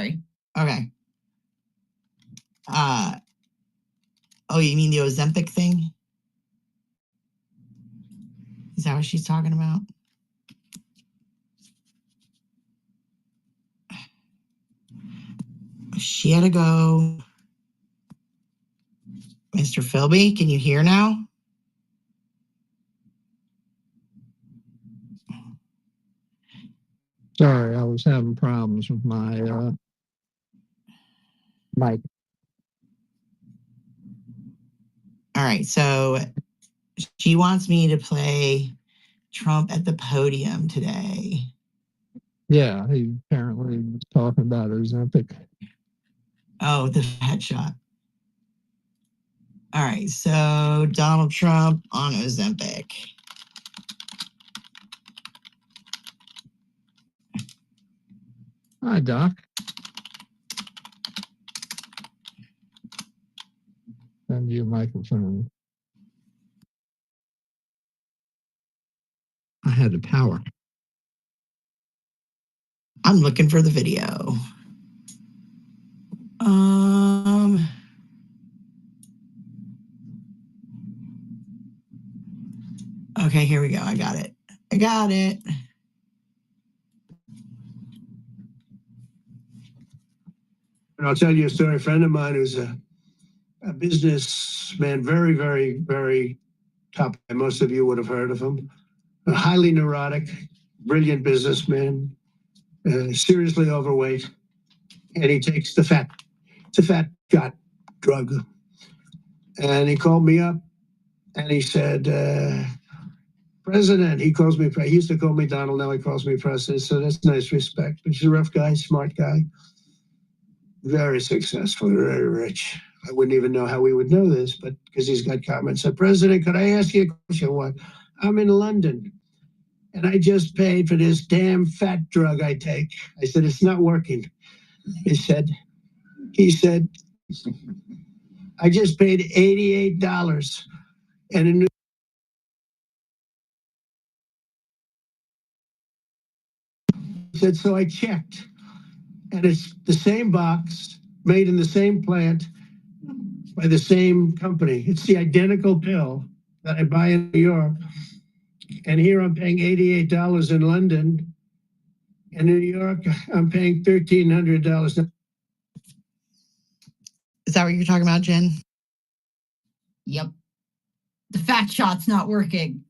sorry. Okay. Oh, you mean the Ozempic thing? Is that what she's talking about? She had to go. Mr. Philby, can you hear now? Sorry, I was having problems with my mic. All right, so she wants me to play Trump at the podium today. Yeah, he apparently was talking about Ozempic. Oh, the fat shot. All right, so Donald Trump on Ozempic. Hi, Doc. Send you a microphone. I had the power. I'm looking for the video. Okay, here we go. I got it. And I'll tell you a story. A friend of mine who's a businessman, very, very, very top. Most of you would have heard of him. A highly neurotic, brilliant businessman, seriously overweight, and he takes the fat shot drug. And he called me up, and he said, President, he calls me, he used to call me Donald, now he calls me President, so that's nice respect. But he's a rough guy, smart guy, very successful, very rich. I wouldn't even know how we would know this, but because he's got comments. Said, President, could I ask you a question? What? I'm in London, and I just paid for this damn fat drug I take. I said, it's not working. He said, I just paid $88 and a new. He said, so I checked, and it's the same box, made in the same plant, by the same company. It's the identical pill that I buy in New York. And here I'm paying $88 in London. In New York, I'm paying $1,300. Is that what you're talking about, Jen? Yep. The fat shot's not working.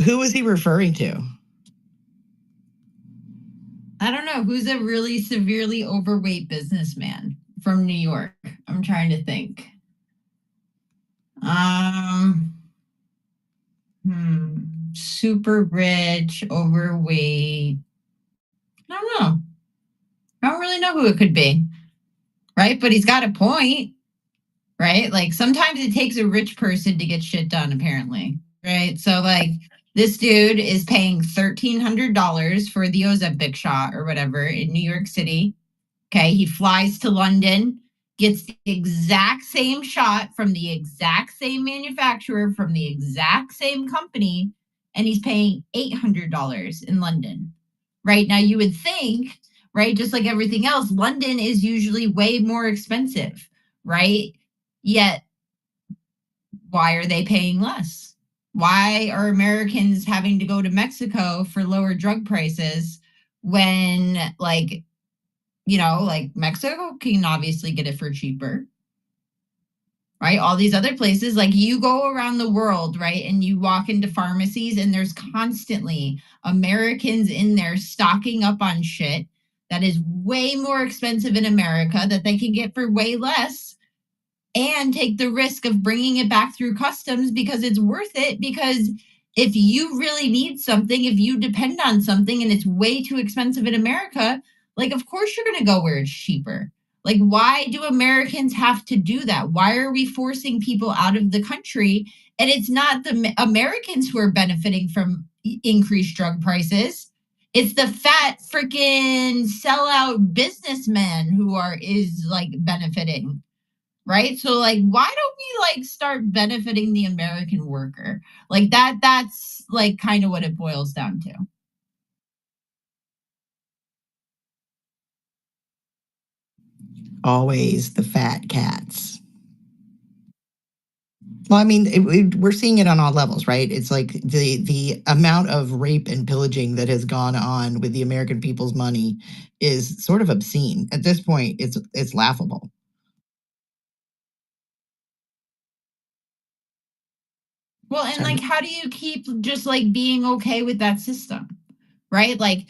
Who was he referring to? I don't know. Who's a really severely overweight businessman from New York? I'm trying to think. Super rich, overweight. I don't know. I don't really know who it could be. Right? But he's got a point. Right? Like sometimes it takes a rich person to get shit done, apparently. Right? So like this dude is paying $1,300 for the Ozempic shot or whatever in New York City. Okay, he flies to London, gets the exact same shot from the exact same manufacturer, from the exact same company, and he's paying $800 in London. Right? Now you would think, right, just like everything else, London is usually way more expensive, right? Yet, why are they paying less? Why are Americans having to go to Mexico for lower drug prices when, like, you know, like Mexico can obviously get it for cheaper, right? All these other places, like you go around the world, right? And you walk into pharmacies and there's constantly Americans in there stocking up on shit that is way more expensive in America that they can get for way less and take the risk of bringing it back through customs because it's worth it. Because if you really need something, if you depend on something and it's way too expensive in America, like, of course you're going to go where it's cheaper. Like, why do Americans have to do that? Why are we forcing people out of the country? And it's not the Americans who are benefiting from increased drug prices. It's the fat freaking sellout businessmen who is like benefiting. Right? So like, why don't we like start benefiting the American worker? Like that's like kind of what it boils down to. Always the fat cats. Well, I mean, we're seeing it on all levels, right? It's like the amount of rape and pillaging that has gone on with the American people's money is sort of obscene. At this point, it's laughable. Well, and like, how do you keep just like being okay with that system, right? Like,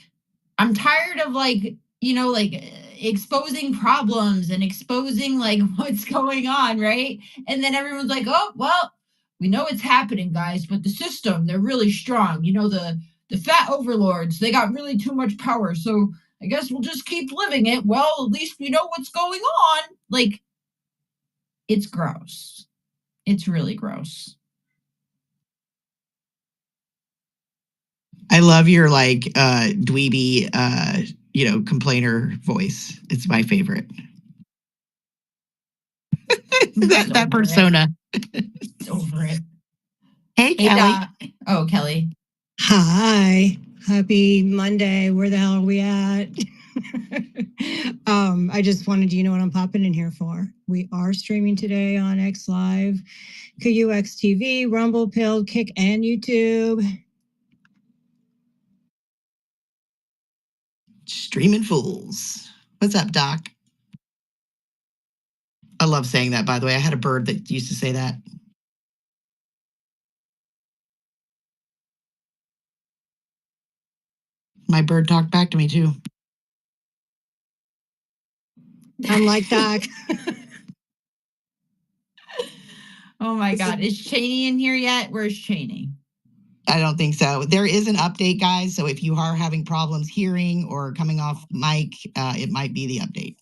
I'm tired of like, you know, like exposing problems and exposing like what's going on, right? And then everyone's like, oh, well, we know it's happening, guys, but the system, they're really strong. You know, the fat overlords, they got really too much power. So I guess we'll just keep living it. Well, at least we know what's going on. Like, it's gross. It's really gross. I love your like dweeby complainer voice. It's my favorite. that persona. Over it. Hey, Kelly. Kelly. Hi. Happy Monday. Where the hell are we at? I just wanted you to know what I'm popping in here for. We are streaming today on X Live, KUX TV, Rumble, Pill, Kick, and YouTube. Streaming fools. What's up, Doc? I love saying that, by the way. I had a bird that used to say that. My bird talked back to me, too. I'm like Doc. Oh, my God. Is Cheney in here yet? Where's Cheney? I don't think so. There is an update, guys. So if you are having problems hearing or coming off mic, it might be the update.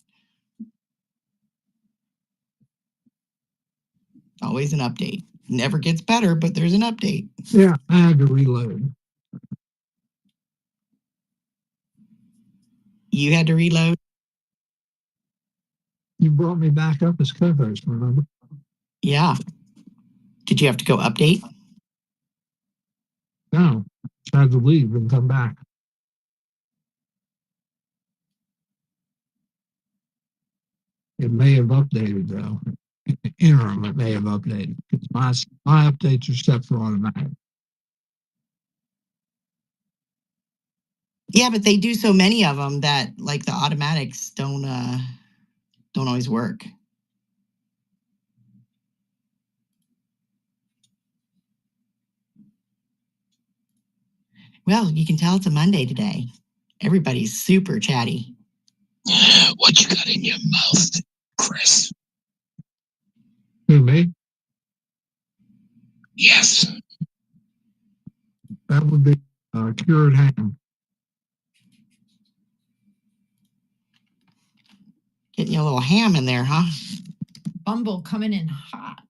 Always an update. Never gets better, but there's an update. Yeah, I had to reload. You had to reload? You brought me back up as co-host, remember? Yeah. Did you have to go update? No, I had to leave and come back. It may have updated though. In the interim, it may have updated because my updates are set for automatic. Yeah, but they do so many of them that like the automatics don't always work. Well, you can tell it's a Monday today. Everybody's super chatty. What you got in your mouth, Chris? Who, me? Yes. That would be cured ham. Getting you a little ham in there, huh? Bumble coming in hot.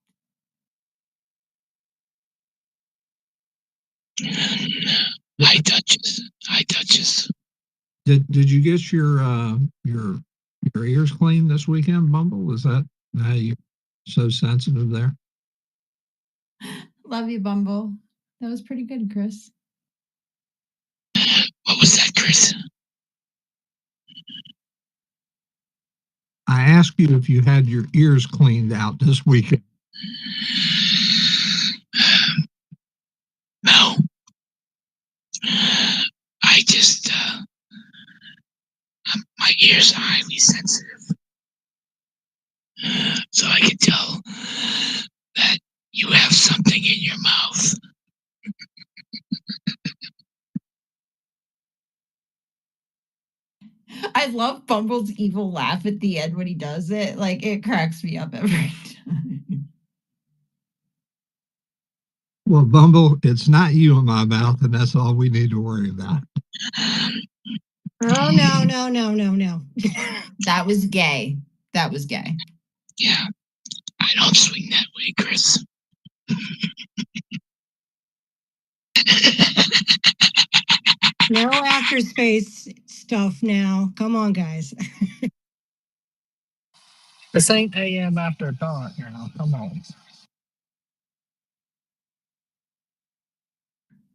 High touches. High touches. Did you get your ears cleaned this weekend, Bumble? Is that how you so sensitive there? Love you, Bumble. That was pretty good, Chris. What was that, Chris? I asked you if you had your ears cleaned out this weekend. No. I just, my ears are highly sensitive. So I can tell that you have something in your mouth. I love Bumble's evil laugh at the end when he does it. Like, it cracks me up every time. Well, Bumble, it's not you in my mouth, and that's all we need to worry about. Oh, no. That was gay. That was gay. Yeah. I don't swing that way, Chris. No after space stuff now. Come on, guys. This ain't AM after dark, you know. Come on.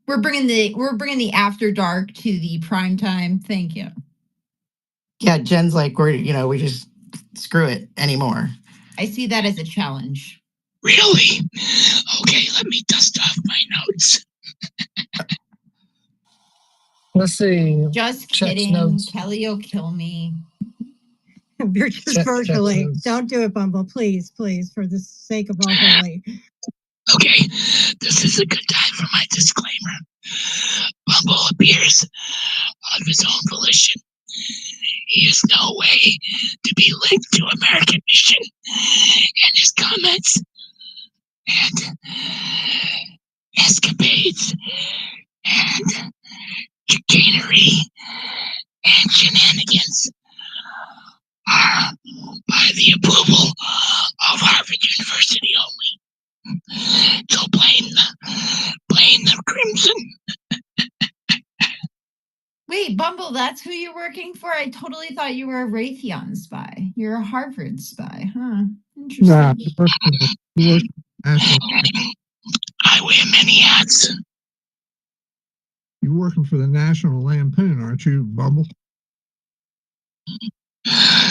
We're bringing the after dark to the prime time. Thank you. Yeah, Jen's like, we just screw it anymore. I see that as a challenge. Really? Okay, let me dust off my notes. Let's see. Just Check kidding. notes. Kelly will kill me. You're just Check virtually. notes. Don't do it, Bumble. Please, please, for the sake of all holy. Okay, this is a good time for my disclaimer. Bumble appears of his own volition. He has no way to be linked to American mission, and his comments and escapades and chicanery and shenanigans are by the approval of Harvard University only. So blame the crimson. Wait, Bumble, that's who you're working for? I totally thought you were a Raytheon spy. You're a Harvard spy, huh? Interesting. Nah, he works for the National. I wear many hats. You're working for the National Lampoon, aren't you, Bumble?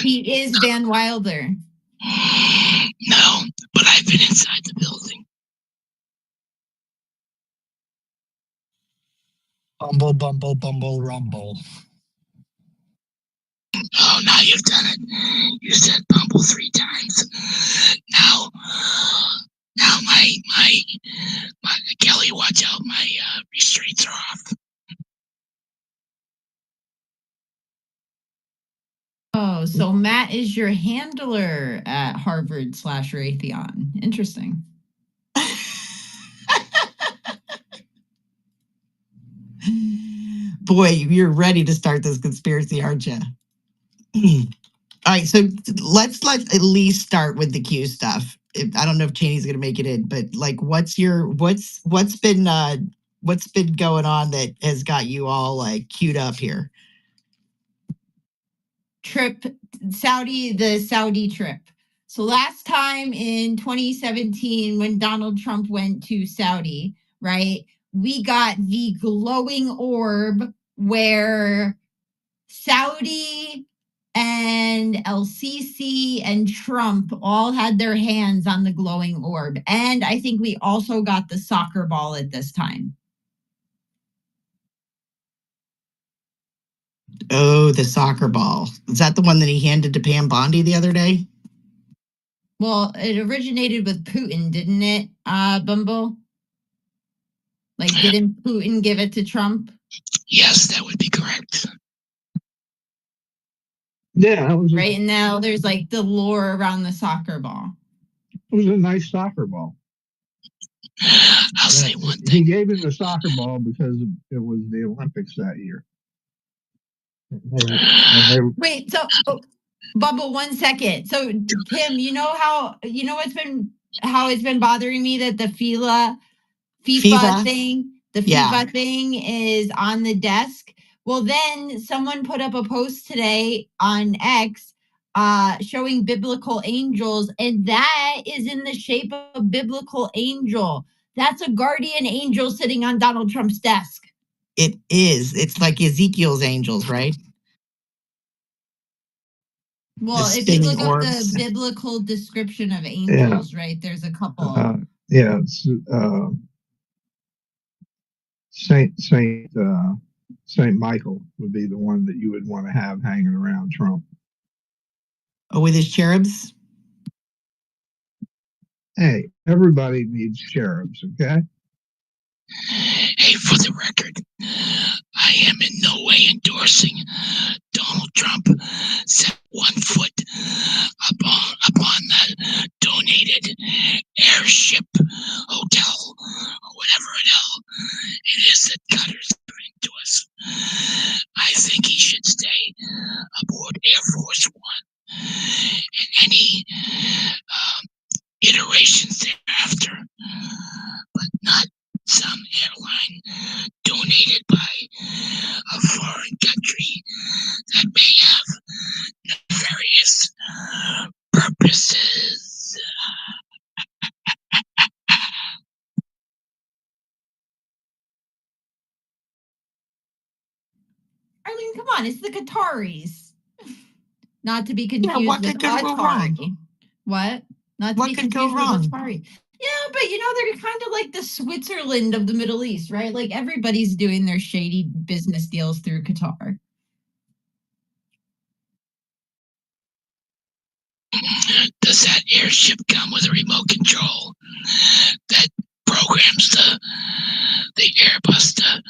He is Van Wilder. No, but I've been inside the building. Bumble, bumble, bumble, rumble. Oh, now you've done it. You said Bumble 3 times. Now my Kelly, watch out, my restraints are off. Oh, so Matt is your handler at Harvard/Raytheon. Interesting. Boy, you're ready to start this conspiracy, aren't you? All right, so let's at least start with the Q stuff. I don't know if Cheney's going to make it in, but like, what's been going on that has got you all like queued up here? The Saudi trip. So last time in 2017, when Donald Trump went to Saudi, right, we got the glowing orb where Saudi and LCC and Trump all had their hands on the glowing orb. And I think we also got the soccer ball at this time. Oh, the soccer ball. Is that the one that he handed to Pam Bondi the other day? Well, it originated with Putin, didn't it, Bumble? Like, didn't Putin give it to Trump? Yes, that would be correct. Yeah, that was right. And now there's like the lore around the soccer ball. It was a nice soccer ball. I'll say one thing. He gave him the soccer ball because it was the Olympics that year. Wait, so Bubble, 1 second. So Tim, how it's been bothering me that the FIFA thing, FIFA thing is on the desk. Well, then someone put up a post today on X showing biblical angels, and that is in the shape of a biblical angel. That's a guardian angel sitting on Donald Trump's desk. It is. It's like Ezekiel's angels, right? Well, if you look up the biblical description of angels, right, there's a couple. Saint Michael would be the one that you would want to have hanging around Trump. Oh, with his cherubs? Hey, everybody needs cherubs, okay? Hey, for the record, I am in no way endorsing Donald Trump set 1 foot upon the donated airship hotel or whatever the hell it is that Cutter's giving to us. I think he should stay aboard Air Force One and any iterations thereafter, but not some airline donated by a foreign country that may have nefarious purposes. I mean, come on, it's the Qataris. Not to be confused what with could go wrong? Atari. What? Not to What be could go confused wrong? with Atari. Yeah, but they're kind of like the Switzerland of the Middle East, right? Like everybody's doing their shady business deals through Qatar. Does that airship come with a remote control that programs the Airbus to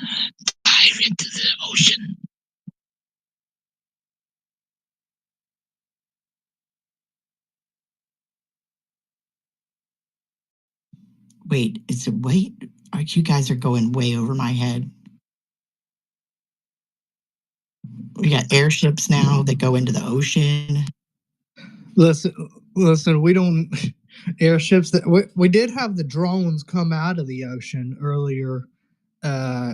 dive into the ocean? Wait, you guys are going way over my head. We got airships now that go into the ocean. Listen, we don't airships that we did have the drones come out of the ocean earlier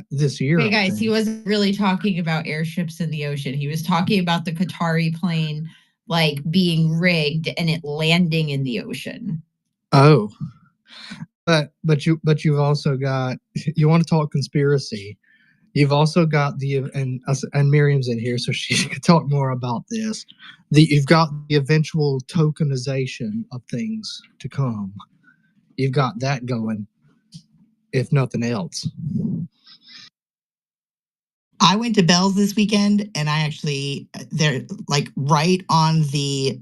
this year. Hey guys, he wasn't really talking about airships in the ocean. He was talking about the Qatari plane like being rigged and it landing in the ocean. Oh. But you've also got, you want to talk conspiracy. You've also got and Miriam's in here, so she can talk more about this. You've got the eventual tokenization of things to come. You've got that going, if nothing else. I went to Bell's this weekend, and I actually they're like right on the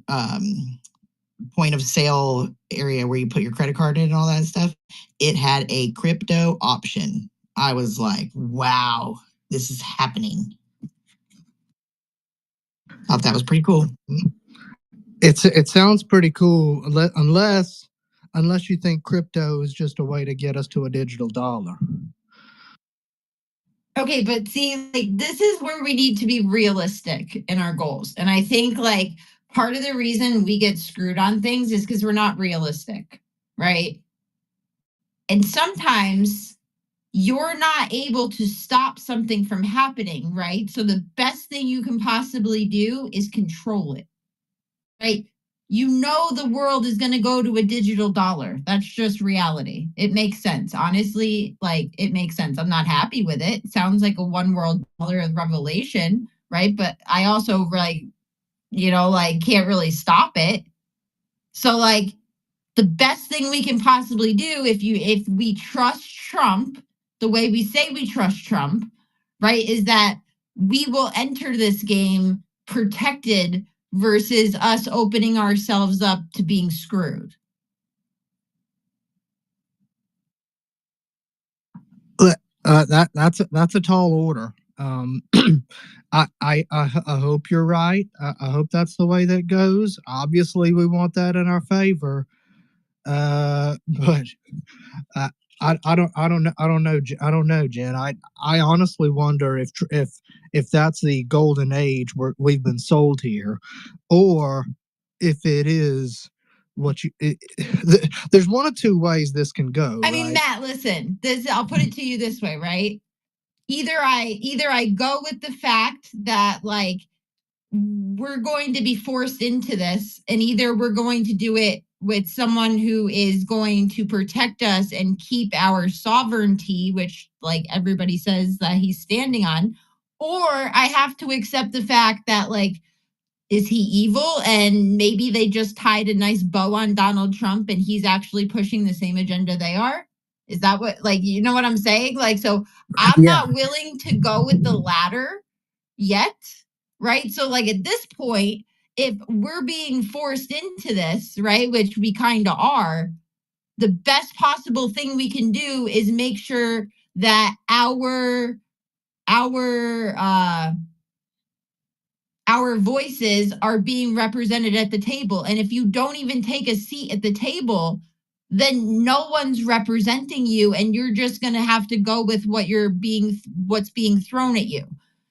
point of sale area where you put your credit card in and all that stuff. It had a crypto option. I was like, wow, this is happening. Thought that was pretty cool. It sounds pretty cool, unless you think crypto is just a way to get us to a digital dollar. Okay, but see, like this is where we need to be realistic in our goals. And I think like part of the reason we get screwed on things is because we're not realistic, right? And sometimes you're not able to stop something from happening, right? So the best thing you can possibly do is control it, right? The world is going to go to a digital dollar. That's just reality. It makes sense. Honestly, like it makes sense. I'm not happy with it. It sounds like a one world dollar of revelation, right? But I also can't really stop it. So like the best thing we can possibly do if we trust Trump the way we say we trust Trump, right, is that we will enter this game protected versus us opening ourselves up to being screwed. That's a tall order. I hope you're right. I hope that's the way that goes. Obviously, we want that in our favor. But I don't know, Jen. I honestly wonder if that's the golden age we've been sold here, or if it is there's one of two ways this can go. I mean, Matt, listen, I'll put it to you this way, right? Either I go with the fact that like we're going to be forced into this, and either we're going to do it with someone who is going to protect us and keep our sovereignty, which like everybody says that he's standing on, or I have to accept the fact that like, is he evil? And maybe they just tied a nice bow on Donald Trump and he's actually pushing the same agenda they are. Is that what, like, you know what I'm saying? Like, so I'm not willing to go with the latter yet, right? So like at this point, if we're being forced into this, right, which we kind of are, the best possible thing we can do is make sure that our voices are being represented at the table. And if you don't even take a seat at the table, then no one's representing you, and you're just going to have to go with what's being thrown at you.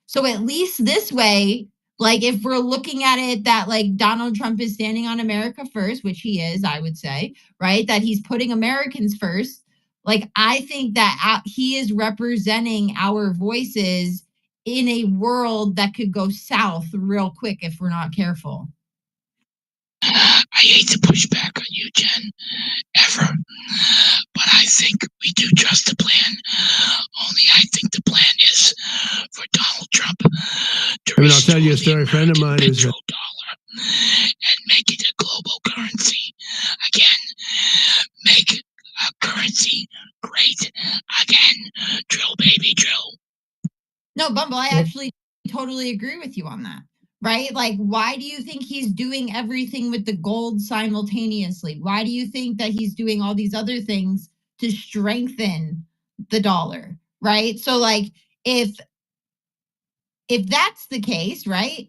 So at least this way, like if we're looking at it that like Donald Trump is standing on America first, which he is, I would say, right? That he's putting Americans first. Like I think that he is representing our voices in a world that could go south real quick if we're not careful. I hate to push back on you, Jen, ever, but I think we do trust the plan. Only I think the plan is for Donald Trump I mean, I'll restore tell you a the story. A friend of mine is petrodollar and make it a global currency. Again, make a currency great again. Drill, baby, drill. No, Bumble, I actually totally agree with you on that. Right? Like, why do you think he's doing everything with the gold simultaneously? Why do you think that he's doing all these other things to strengthen the dollar? Right? So, like, if that's the case, right?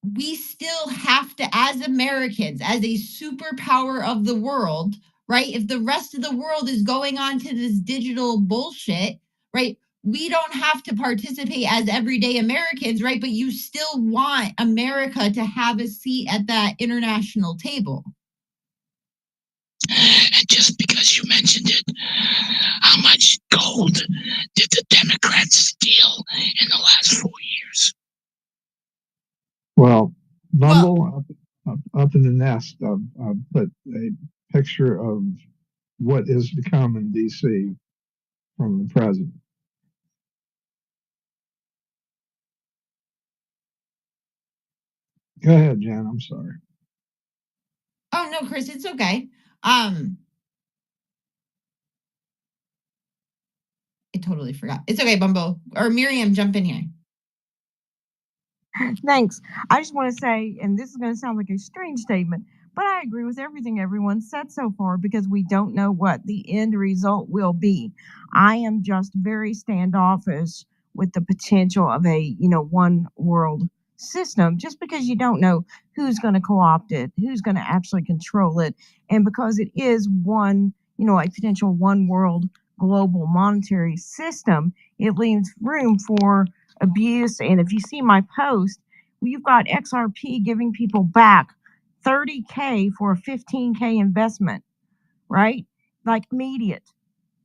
We still have to, as Americans, as a superpower of the world, right? If the rest of the world is going on to this digital bullshit, right? We don't have to participate as everyday Americans, right? But you still want America to have a seat at that international table. And just because you mentioned it, how much gold did the Democrats steal in the last 4 years? Well, Bumble, up in the nest, I've put a picture of what is to come in D.C. from the president. Go ahead, Jan. I'm sorry. Oh no, Chris, it's okay. I totally forgot. It's okay, Bumbo. Or Miriam, jump in here. Thanks. I just want to say, and this is going to sound like a strange statement, but I agree with everything everyone said so far because we don't know what the end result will be. I am just very standoffish with the potential of a, one world system just because you don't know who's going to co-opt it, who's going to actually control it, and because it is one, a potential one world global monetary system, it leaves room for abuse. And if you see my post, you've got XRP giving people back $30K for a $15K investment, right? Like immediate.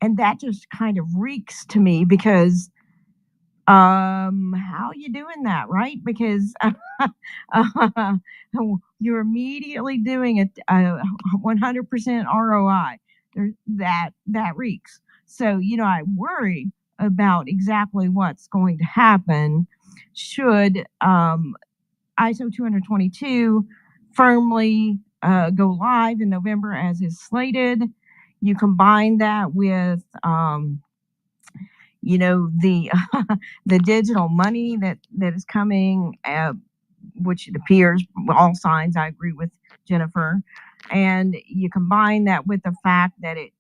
And that just kind of reeks to me because how you doing that, right? Because you're immediately doing a 100% ROI. That reeks. So, I worry about exactly what's going to happen should ISO 222 firmly go live in November as is slated. You combine that with the the digital money that is coming, which it appears all signs I agree with Jennifer, and you combine that with the fact that it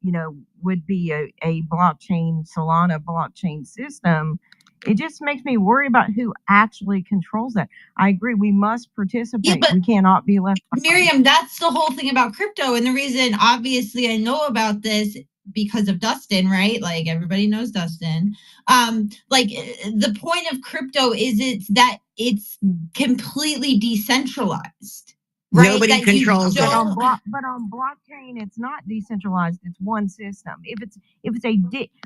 would be a blockchain Solana blockchain system. It just makes me worry about who actually controls that. I agree, we must participate. Yeah, but we cannot be left behind. Miriam, that's the whole thing about crypto. And the reason, obviously, I know about this because of Dustin, right? Like everybody knows Dustin. Like the point of crypto is it's completely decentralized. Right? Nobody that controls But it. on blockchain, it's not decentralized. It's one system. If it's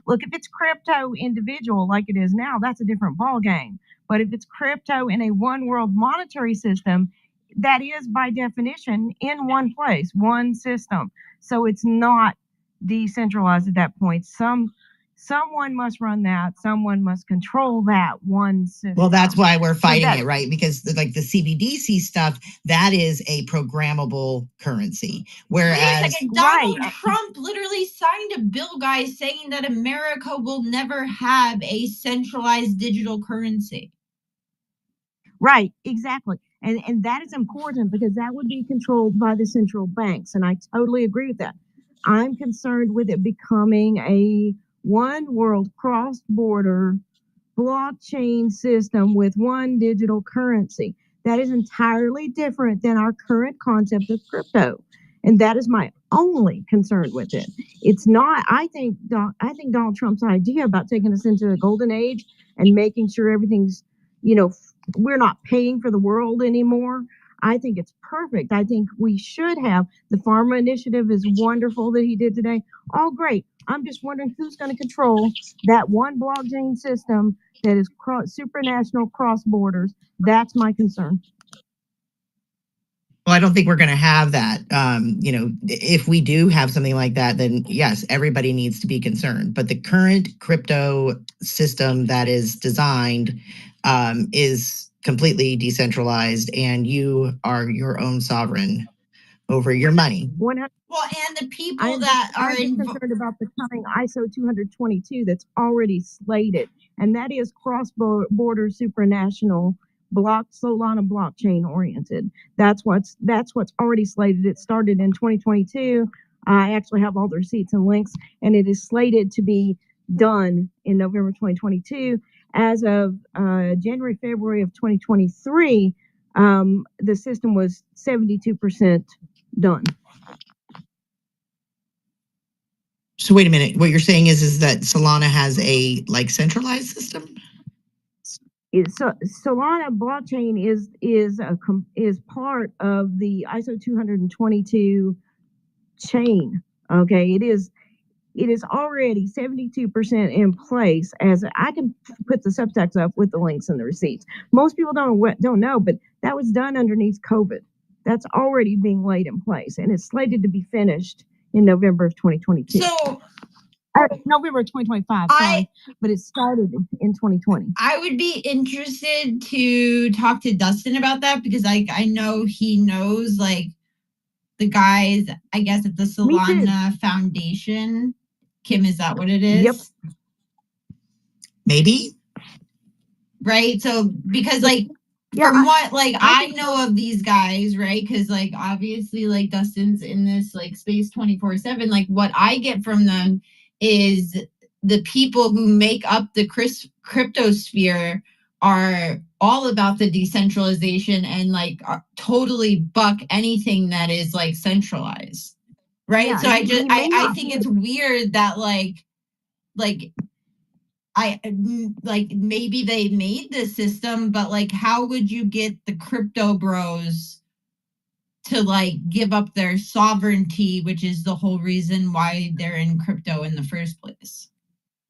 look, if it's crypto individual like it is now, that's a different ball game. But if it's crypto in a one world monetary system, that is by definition in one place, one system. So it's not decentralized at that point. Someone must run that. Someone must control that one system. Well, that's why we're fighting that- it, right? Because like the CBDC stuff, that is a programmable currency. Whereas Wait a second, Donald Right. Trump literally signed a bill, guys, saying that America will never have a centralized digital currency. Right, exactly. And that is important because that would be controlled by the central banks. And I totally agree with that. I'm concerned with it becoming a one world cross border blockchain system with one digital currency. That is entirely different than our current concept of crypto. And that is my only concern with it. It's not, I think Donald Trump's idea about taking us into the golden age and making sure everything's, we're not paying for the world anymore. I think it's perfect. I think we should have the pharma initiative is wonderful that he did today. All great. I'm just wondering who's going to control that one blockchain system that is supranational cross borders. That's my concern. Well, I don't think we're going to have that. If we do have something like that, then yes, everybody needs to be concerned. But the current crypto system that is designed is completely decentralized, and you are your own sovereign over your money. 100. Well, and the people I'm that are just concerned about the coming ISO 222 that's already slated, and that is cross-border supranational Solana blockchain oriented. That's what's already slated. It started in 2022. I actually have all the receipts and links, and it is slated to be done in November 2022. As of January, February of 2023, the system was 72% done. So wait a minute. What you're saying is that Solana has a like centralized system? So Solana blockchain is part of the ISO 222 chain. Okay, it is already 72% in place. As I can put the Substacks up with the links and the receipts. Most people don't know, but that was done underneath COVID. That's already being laid in place, and it's slated to be finished in November of 2022. So November 2025, sorry, but it started in 2020. I would be interested to talk to Dustin about that, because I know he knows like the guys, I guess, at the Solana Foundation. Kim, is that what it is? Yep. Maybe. Right. So because like from what like I know of these guys, right? Because like obviously like Dustin's in this like space 24/7. Like what I get from them is the people who make up the cryptosphere are all about the decentralization and like totally buck anything that is like centralized. Right. Yeah, so I think it's weird that like maybe they made this system, but like how would you get the crypto bros to like give up their sovereignty, which is the whole reason why they're in crypto in the first place?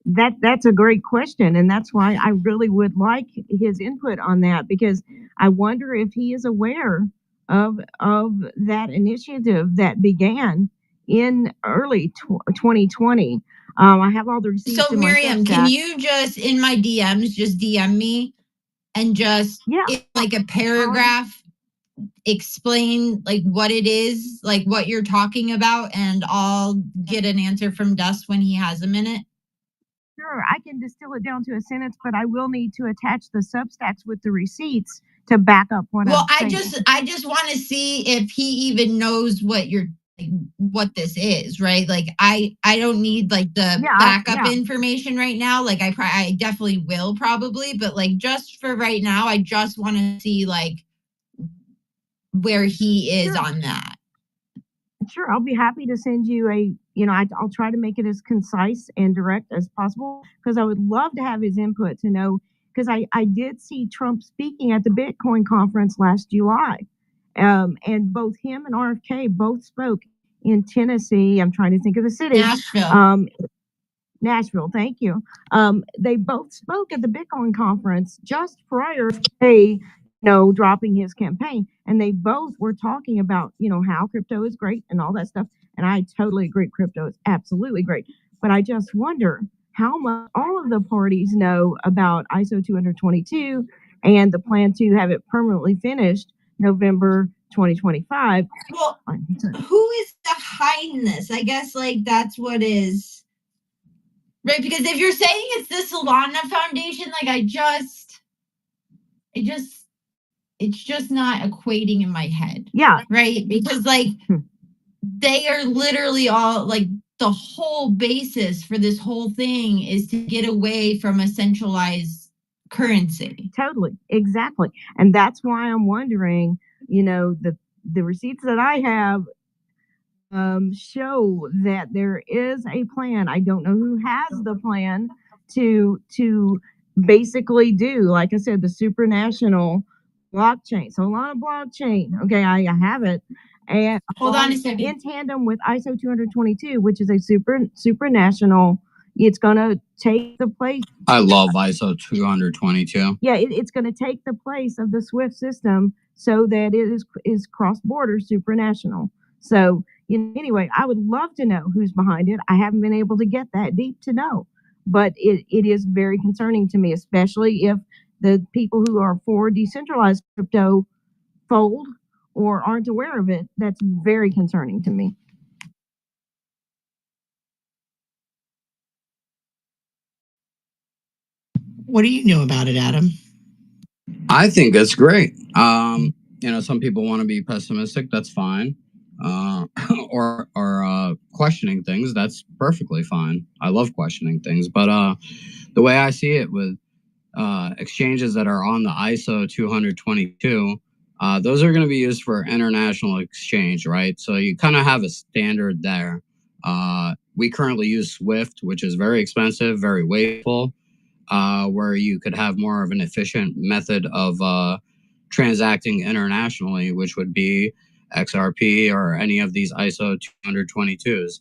That's a great question, and that's why I really would like his input on that, because I wonder if he is aware of that initiative that began in early 2020. I have all the receipts. So Miriam, can you just in my DMs just DM me and just in like a paragraph explain like what it is, like what you're talking about, and I'll get an answer from Dust when he has a minute? Sure, I can distill it down to a sentence, but I will need to attach the Substacks with the receipts to back up what I'm saying. I just want to see if he even knows what this is, right? Like I don't need like the backup information right now. Like I definitely will probably, but like just for right now, I just want to see like where he is on that. Sure, I'll be happy to send you I'll try to make it as concise and direct as possible, because I would love to have his input to know, because I did see Trump speaking at the Bitcoin conference last July. And both him and RFK both spoke in Tennessee. I'm trying to think of the city. Nashville, thank you. They both spoke at the Bitcoin conference just prior to dropping his campaign. And they both were talking about, how crypto is great and all that stuff. And I totally agree. Crypto is absolutely great. But I just wonder how much all of the parties know about ISO 222 and the plan to have it permanently finished November 2025. Well, who is behind this? I guess like that's what is right, because if you're saying it's the Solana Foundation, like it's just not equating in my head. Yeah. Right? Because like they are literally all like the whole basis for this whole thing is to get away from a centralized currency. Totally. Exactly. And that's why I'm wondering, the receipts that I have show that there is a plan. I don't know who has the plan to basically do, like I said, the supranational blockchain. So Solana blockchain. Okay, I have it. And hold on a second. In tandem with ISO 222, which is a supranational, it's going to take the place. I love ISO 222. Yeah, it's going to take the place of the SWIFT system, so that it is cross-border supranational. So anyway, I would love to know who's behind it. I haven't been able to get that deep to know, but it is very concerning to me, especially if the people who are for decentralized crypto fold or aren't aware of it, that's very concerning to me. What do you know about it, Adam? I think it's great. Some people want to be pessimistic. That's fine. Or questioning things. That's perfectly fine. I love questioning things. But the way I see it with exchanges that are on the ISO 222, those are going to be used for international exchange, right? So you kind of have a standard there. We currently use Swift, which is very expensive, very wasteful, where you could have more of an efficient method of transacting internationally, which would be XRP or any of these ISO 222s.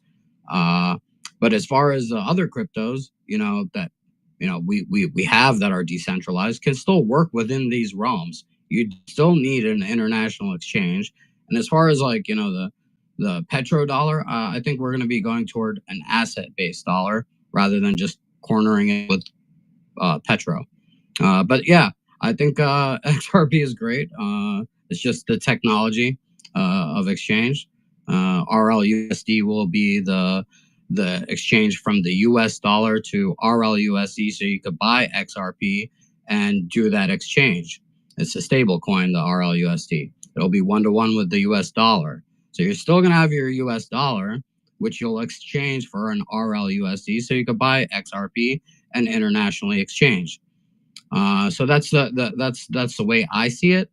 But as far as other cryptos, that we have that are decentralized can still work within these realms. You still need an international exchange. And as far as the petrodollar, I think we're going to be going toward an asset-based dollar rather than just cornering it with petro. But yeah, I think XRP is great. It's just the technology of exchange. RLUSD will be the exchange from the US dollar to RLUSD, so you could buy XRP and do that exchange. It's a stable coin, the RLUSD. It'll be 1-to-1 with the US dollar. So you're still going to have your US dollar, which you'll exchange for an RLUSD, so you could buy XRP and internationally exchange. So that's the way I see it,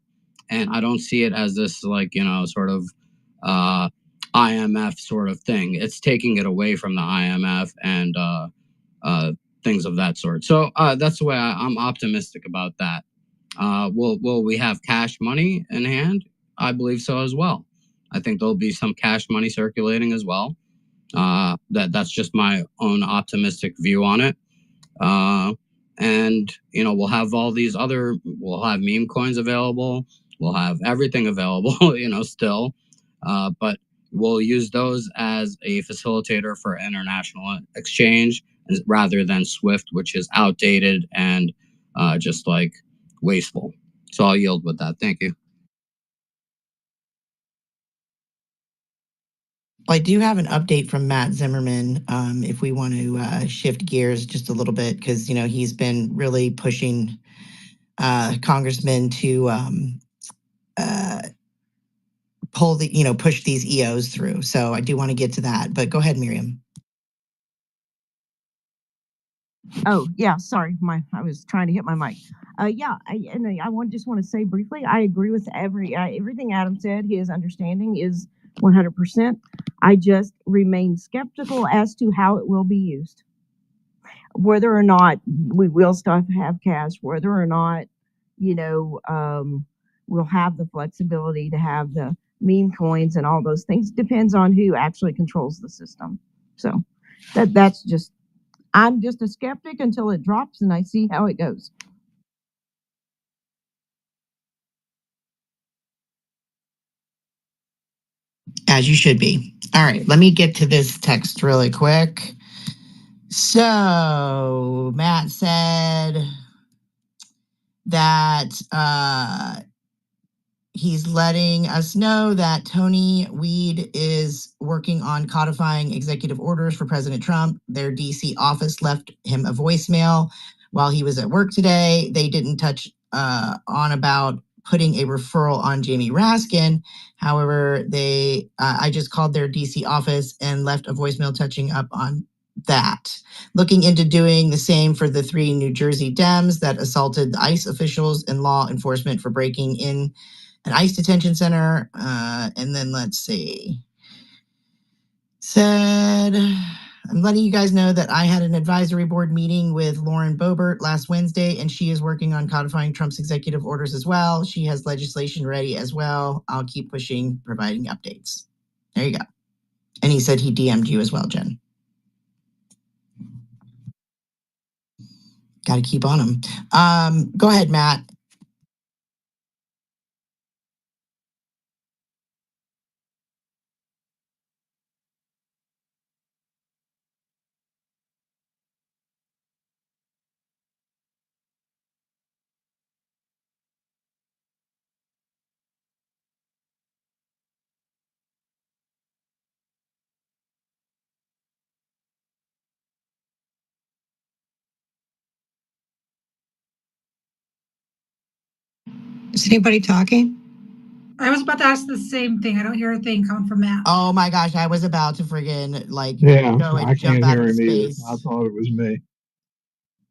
and I don't see it as this sort of IMF sort of thing. It's taking it away from the IMF and things of that sort. So that's the way I'm optimistic about that. Will we have cash money in hand? I believe so as well. I think there'll be some cash money circulating as well. That's just my own optimistic view on it. And we'll have we'll have meme coins available. We'll have everything available, still. But we'll use those as a facilitator for international exchange rather than Swift, which is outdated and just wasteful. So I'll yield with that. Thank you. Well, I do have an update from Matt Zimmerman. If we want to shift gears just a little bit, because he's been really pushing congressmen to push these EOs through. So I do want to get to that, but go ahead, Miriam. Oh yeah, sorry, I was trying to hit my mic. I just want to say briefly, I agree with everything Adam said. His understanding is 100%. I just remain skeptical as to how it will be used, whether or not we will still have cash, whether or not we'll have the flexibility to have the meme coins and all those things. Depends on who actually controls the system. So that's just. I'm just a skeptic until it drops and I see how it goes. As you should be. All right, let me get to this text really quick. So Matt said that he's letting us know that Tony Weed is working on codifying executive orders for President Trump. Their DC office left him a voicemail while he was at work today. They didn't touch on about putting a referral on Jamie Raskin. However, I just called their DC office and left a voicemail touching up on that. Looking into doing the same for the 3 New Jersey Dems that assaulted the ICE officials and law enforcement for breaking in an ICE detention center. And then let's see. Said, I'm letting you guys know that I had an advisory board meeting with Lauren Boebert last Wednesday, and she is working on codifying Trump's executive orders as well. She has legislation ready as well. I'll keep pushing, providing updates. There you go. And he said he DM'd you as well, Jen. Got to keep on him. Go ahead, Matt. Is anybody talking? I was about to ask the same thing. I don't hear a thing coming from Matt. Oh my gosh, I was about to friggin' like Yeah, go I and jump can't out hear of him either. space. I thought it was me.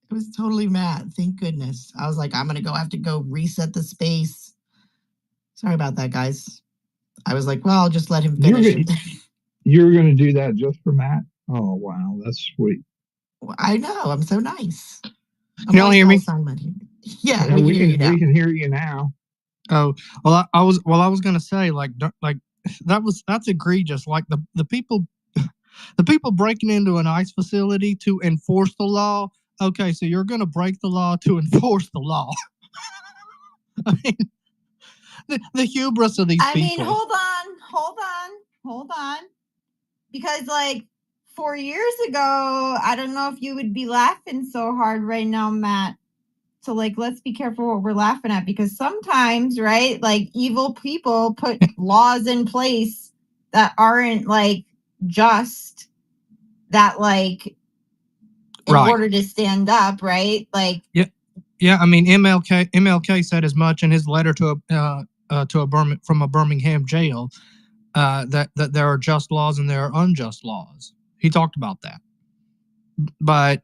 It was totally Matt. Thank goodness. I was like, I'm gonna have to go reset the space. Sorry about that, guys. I was like, well, I'll just let him finish. You're gonna do that just for Matt? Oh wow, that's sweet. I know. I'm so nice. Can y'all hear me? Yeah, we can hear you now. We can hear you now. Oh, well, I was gonna say like that's egregious. Like the people breaking into an ICE facility to enforce the law. Okay, so you're gonna break the law to enforce the law. I mean, the hubris of these people. I mean, hold on. Because like 4 years ago, I don't know if you would be laughing so hard right now, Matt. So like, let's be careful what we're laughing at, because sometimes, right, like evil people put laws in place that aren't like just that, like in order to stand up, right? Like, yeah. I mean, MLK said as much in his letter to a Birmingham jail, that there are just laws and there are unjust laws. He talked about that. But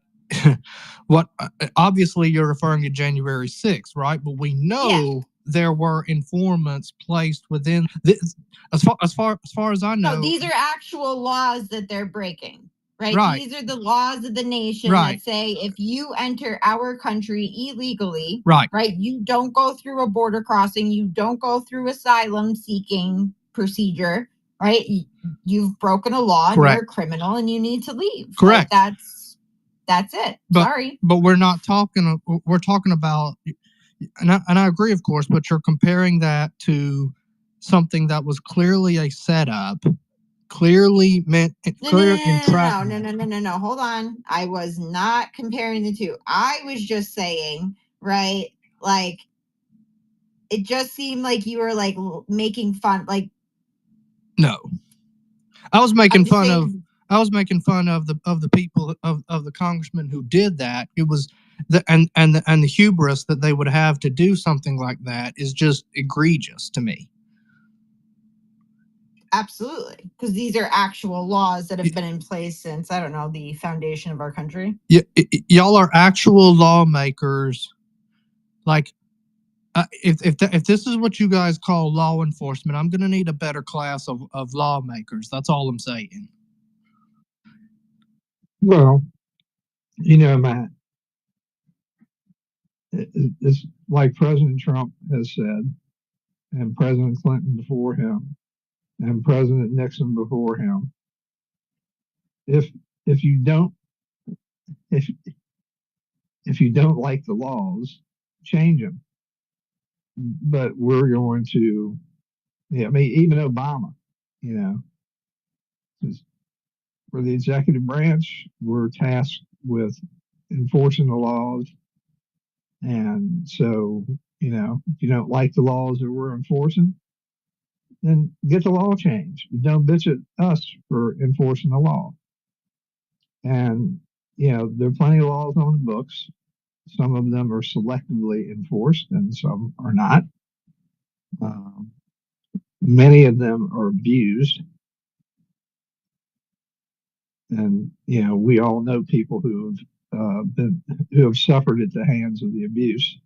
what obviously you're referring to January 6th, right? But we know there were informants placed within this, as far as I know. No, these are actual laws that they're breaking. Right? These are the laws of the nation that say if you enter our country illegally, right, you don't go through a border crossing, you don't go through asylum seeking procedure, right? You've broken a law and you're a criminal and you need to leave. Correct. Like, that's it. Sorry. But we're not talking, we're talking about, and I agree, of course, but you're comparing that to something that was clearly a setup. Clearly meant clear entrapment. No. Hold on. I was not comparing the two. I was just saying, right? Like, it just seemed like you were like making fun. Like, no, I was making fun of. I was making fun of the people of the congressman who did that. It was the hubris that they would have to do something like that is just egregious to me. Absolutely, because these are actual laws that have been in place since, I don't know, the foundation of our country. Yeah, y'all are actual lawmakers. Like, if this is what you guys call law enforcement, I'm going to need a better class of lawmakers. That's all I'm saying. Well, you know, Matt, it's like President Trump has said, and President Clinton before him, and President Nixon before him. If you don't like the laws, change them. But we're going to, I mean, even Obama, you know, for the executive branch, we're tasked with enforcing the laws. And so, you know, if you don't like the laws that we're enforcing, then get the law changed. Don't bitch at us for enforcing the law. And, you know, there are plenty of laws on the books. Some of them are selectively enforced and some are not. Many of them are abused. And, you know, we all know people who have suffered at the hands of the abuse.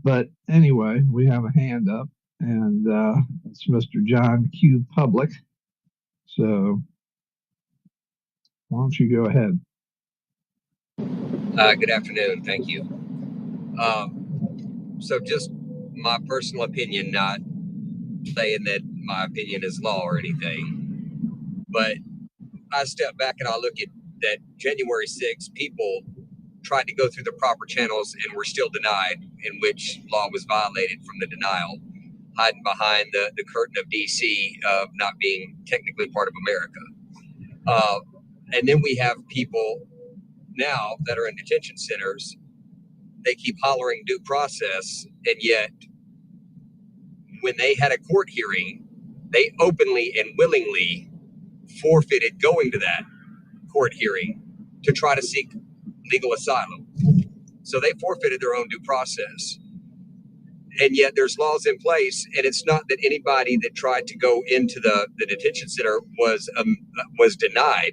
But anyway, we have a hand up, and it's Mr. John Q. Public. So why don't you go ahead? Good afternoon. Thank you. So just my personal opinion, not saying that my opinion is law or anything, but I step back and I look at that January 6th, people tried to go through the proper channels and were still denied, in which law was violated from the denial, hiding behind the curtain of D.C. of not being technically part of America. And then we have people now that are in detention centers. They keep hollering due process, and yet when they had a court hearing, they openly and willingly forfeited going to that court hearing to try to seek legal asylum. So they forfeited their own due process. and yet there's laws in place, and it's not that anybody that tried to go into the detention center was denied.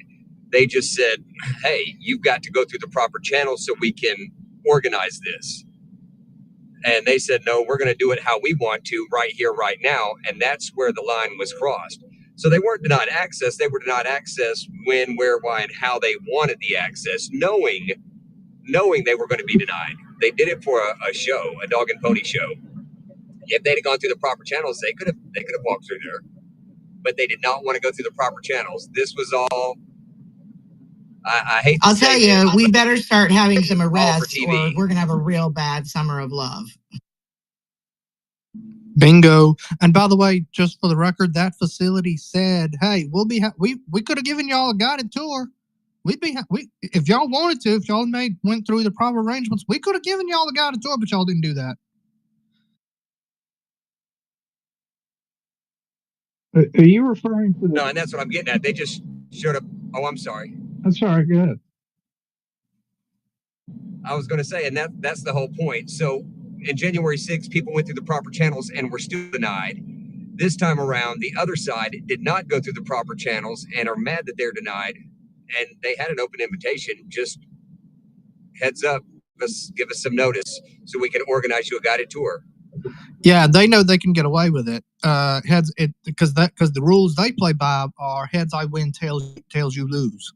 They just said, hey, you've got to go through the proper channels so we can organize this. And they said, no, we're going to do it how we want to right here, right now. And that's where the line was crossed. So they weren't denied access. They were denied access when, where, why, and how they wanted the access, knowing they were going to be denied. They did it for a show, a dog and pony show. If they'd have gone through the proper channels, they could have walked through there. But they did not want to go through the proper channels. This was all. I hate to I'll say tell this, you, we better start having some all for arrests, or TV. we're gonna have a real bad summer of love. Bingo. And by the way, just for the record, that facility said, "Hey, we'll be we could have given y'all a guided tour. We'd be if y'all wanted to, if y'all went through the proper arrangements, we could have given y'all a guided tour, but y'all didn't do that." Are you referring to the? No, and that's what I'm getting at. They just showed up. Oh, I'm sorry. I'm sorry. Go ahead. I was going to say, and that's the whole point. So in January 6th, people went through the proper channels and were still denied. This time around, the other side did not go through the proper channels and are mad that they're denied. And they had an open invitation. Just heads up, give us some notice so we can organize you a guided tour. Yeah, they know they can get away with it. Because the rules they play by are heads I win, tails you lose.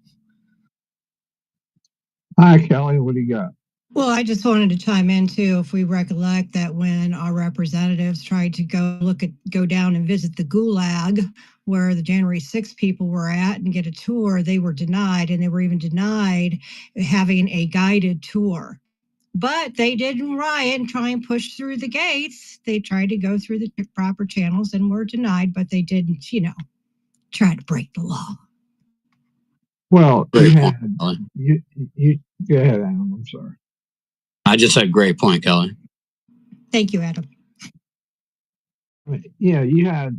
Hi, Kelly. What do you got? Well, I just wanted to chime in too. If we recollect that when our representatives tried to go down and visit the Gulag, where the January 6th people were at, and get a tour, they were denied, and they were even denied having a guided tour. But they didn't riot and try and push through the gates. They tried to go through the proper channels and were denied, but they didn't, try to break the law. Well, Great you point, had Kelly. you go ahead, Adam. I'm sorry. I just said great point, Kelly. Thank you, Adam. Yeah, you had.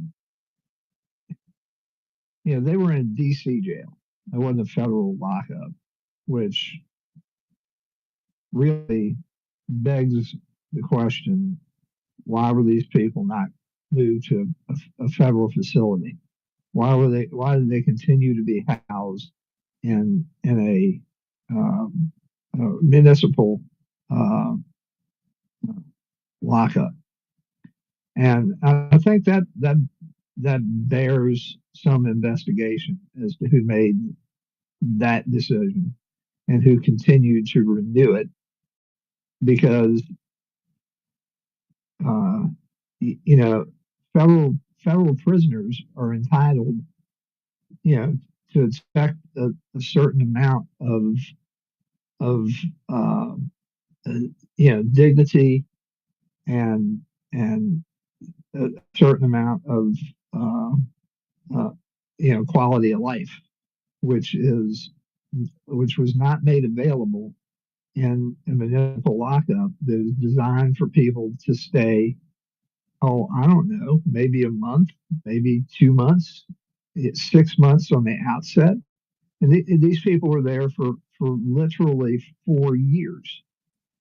Yeah, they were in D.C. jail. It wasn't a federal lockup, which really begs the question: why were these people not moved to a federal facility? Why did they continue to be housed in a municipal lockup? And I think that bears some investigation as to who made that decision and who continued to renew it, because federal prisoners are entitled, to expect a certain amount of dignity and a certain amount of quality of life, which was not made available in a municipal lockup that is designed for people to stay. Oh, I don't know, maybe a month, maybe 2 months, 6 months on the outset, and these people were there for literally 4 years.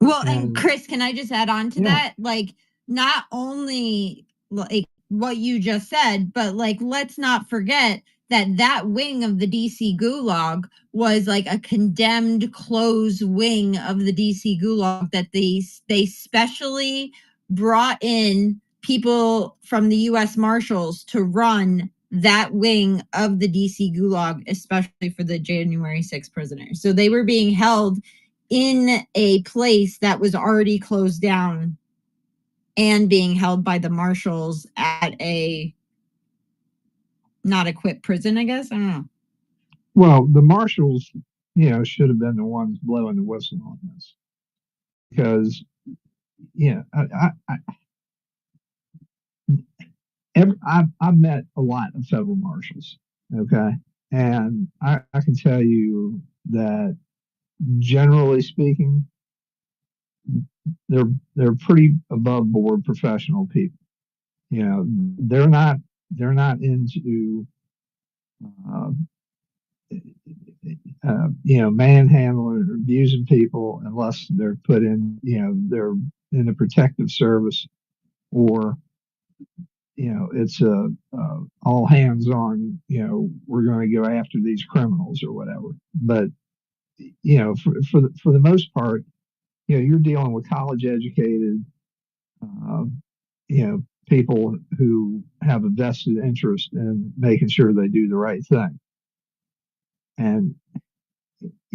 Well, and Chris, can I just add on to that? Like, not only like what you just said, but like, let's not forget that wing of the DC Gulag was like a condemned closed wing of the DC Gulag that they specially brought in people from the U.S. Marshals to run that wing of the DC Gulag, especially for the January 6th prisoners. So they were being held in a place that was already closed down and being held by the marshals at a not equipped prison, I guess. I don't know. Well, the marshals, should have been the ones blowing the whistle on this, because, I've met a lot of federal marshals, okay, and I can tell you that, generally speaking, they're pretty above board professional people. They're not into manhandling or abusing people unless they're put in, they're in the protective service or it's all hands on. We're going to go after these criminals or whatever. But for the most part, you're dealing with college educated, people who have a vested interest in making sure they do the right thing. And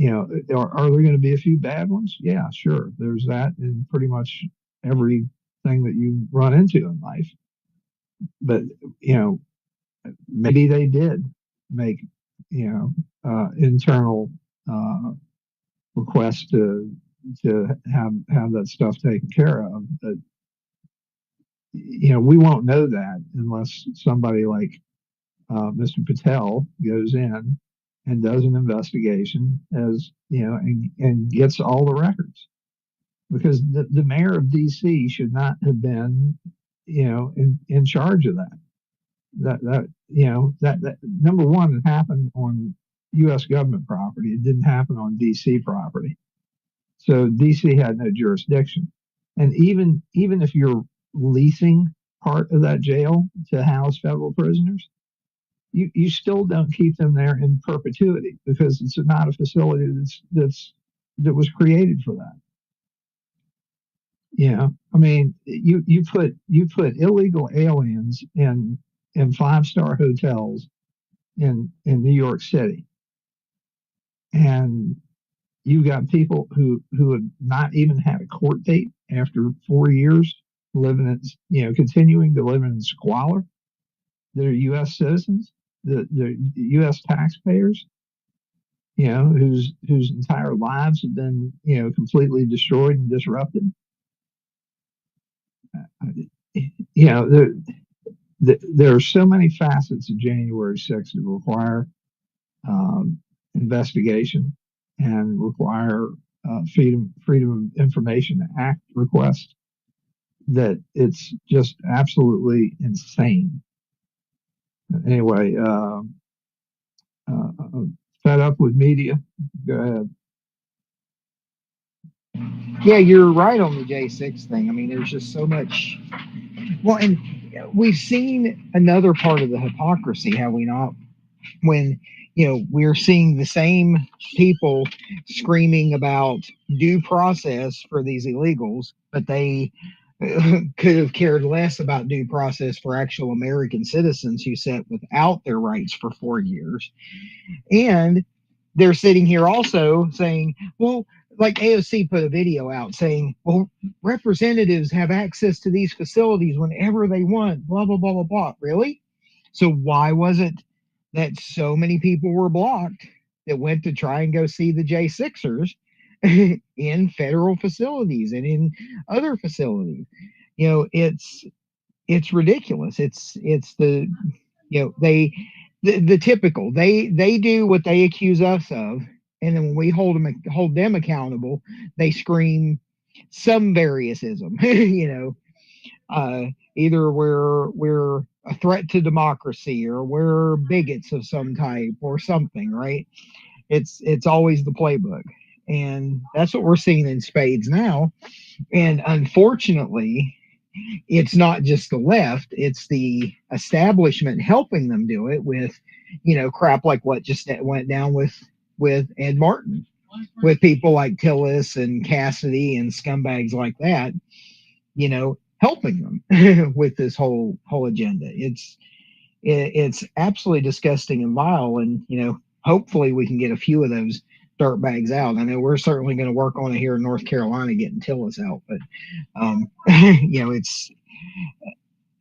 are there going to be a few bad ones? Yeah, sure. There's that in pretty much everything that you run into in life. But maybe they did make internal requests to have that stuff taken care of. But we won't know that unless somebody like Mr. Patel goes in and does an investigation, and gets all the records. Because the mayor of D.C. should not have been, in charge of that. That number one, it happened on U.S. government property. It didn't happen on D.C. property. So D.C. had no jurisdiction. And even if you're leasing part of that jail to house federal prisoners, you still don't keep them there in perpetuity, because it's not a facility that was created for that. I mean, you put illegal aliens in 5-star hotels in New York City, and you got people who have not even had a court date after 4 years living in, continuing to live in squalor. They're U.S. citizens, they're U.S. taxpayers, whose entire lives have been, completely destroyed and disrupted. There are so many facets of January 6th that require investigation and require Freedom of Information Act request, that it's just absolutely insane. Anyway, fed up with media. Go ahead. Yeah, you're right on the J6 thing. I mean, there's just so much. Well, and we've seen another part of the hypocrisy, have we not? When, we're seeing the same people screaming about due process for these illegals, but they could have cared less about due process for actual American citizens who sat without their rights for 4 years. And they're sitting here also saying, well, like AOC put a video out saying, well, representatives have access to these facilities whenever they want, blah, blah, blah, blah, blah. Really? So why was it that so many people were blocked that went to try and go see the J6ers in federal facilities and in other facilities? It's ridiculous. It's the, the typical, they do what they accuse us of, and then when we hold them accountable, they scream some variousism. Either we're a threat to democracy, or we're bigots of some type or something, right? It's always the playbook, and that's what we're seeing in spades now. And unfortunately, it's not just the left, it's the establishment helping them do it with, crap like what just went down with Ed Martin, with people like Tillis and Cassidy and scumbags like that, helping them with this whole agenda. It's absolutely disgusting and vile, and hopefully we can get a few of those dirtbags out. I know we're certainly going to work on it here in North Carolina, getting Tillis out, but it's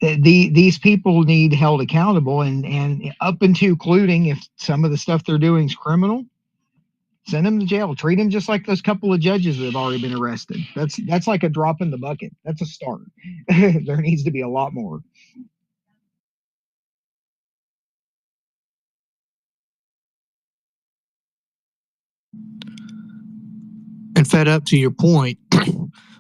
these people need held accountable, and up into including, if some of the stuff they're doing is criminal, send them to jail. Treat them just like those couple of judges that have already been arrested. That's like a drop in the bucket. That's a start. There needs to be a lot more. And fed up to your point,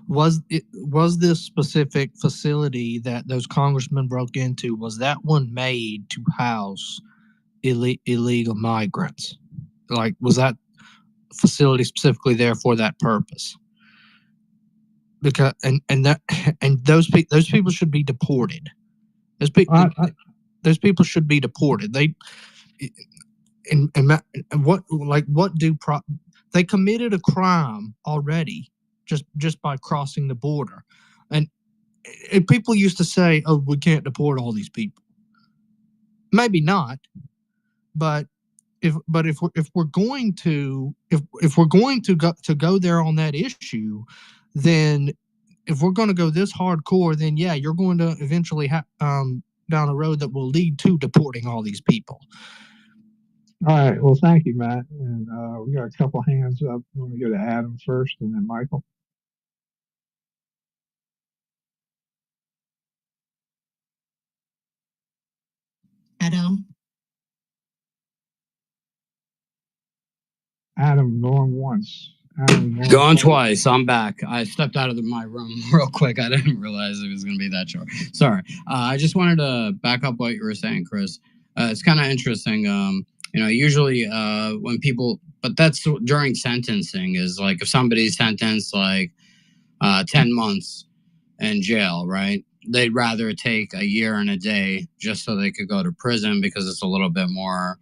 was this specific facility that those congressmen broke into, was that one made to house illegal migrants? Like, was that facility specifically there for that purpose? because those people should be deported. Those people should be deported. They they committed a crime already just by crossing the border, and people used to say, "Oh, we can't deport all these people." Maybe not, but if we're going to go there on that issue, then if we're going to go this hardcore, then yeah, you're going to eventually down a road that will lead to deporting all these people. All right. Well, thank you, Matt. And we got a couple hands up. I'm going to go to Adam first, and then Michael. Adam going once. Going twice. I'm back. I stepped out of my room real quick. I didn't realize it was going to be that short. Sorry. I just wanted to back up what you were saying, Chris. It's kind of interesting. Usually when people, but that's during sentencing, is like if somebody's sentenced like 10 months in jail, right? They'd rather take a year and a day just so they could go to prison because it's a little bit more,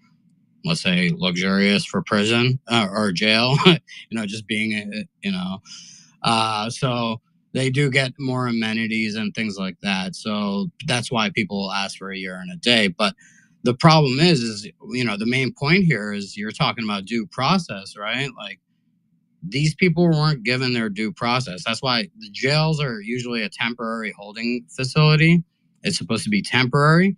let's say, luxurious for prison or jail, just being, so they do get more amenities and things like that. So that's why people ask for a year and a day. But the problem is, the main point here is you're talking about due process, right? Like, these people weren't given their due process. That's why the jails are usually a temporary holding facility. It's supposed to be temporary,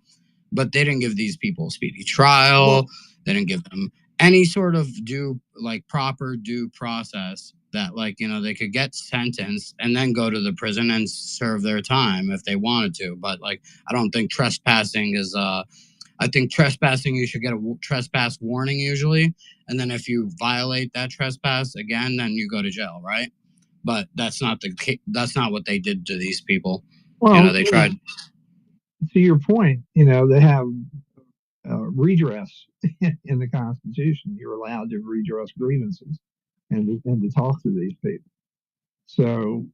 but they didn't give these people a speedy trial. Well, they didn't give them any sort of proper due process that they could get sentenced and then go to the prison and serve their time if they wanted to. But I don't think trespassing is I think trespassing, you should get a trespass warning usually. And then if you violate that trespass again, then you go to jail, right? But that's not what they did to these people. Well, they tried. To your point, they have redress in the Constitution. You're allowed to redress grievances and to talk to these people. So,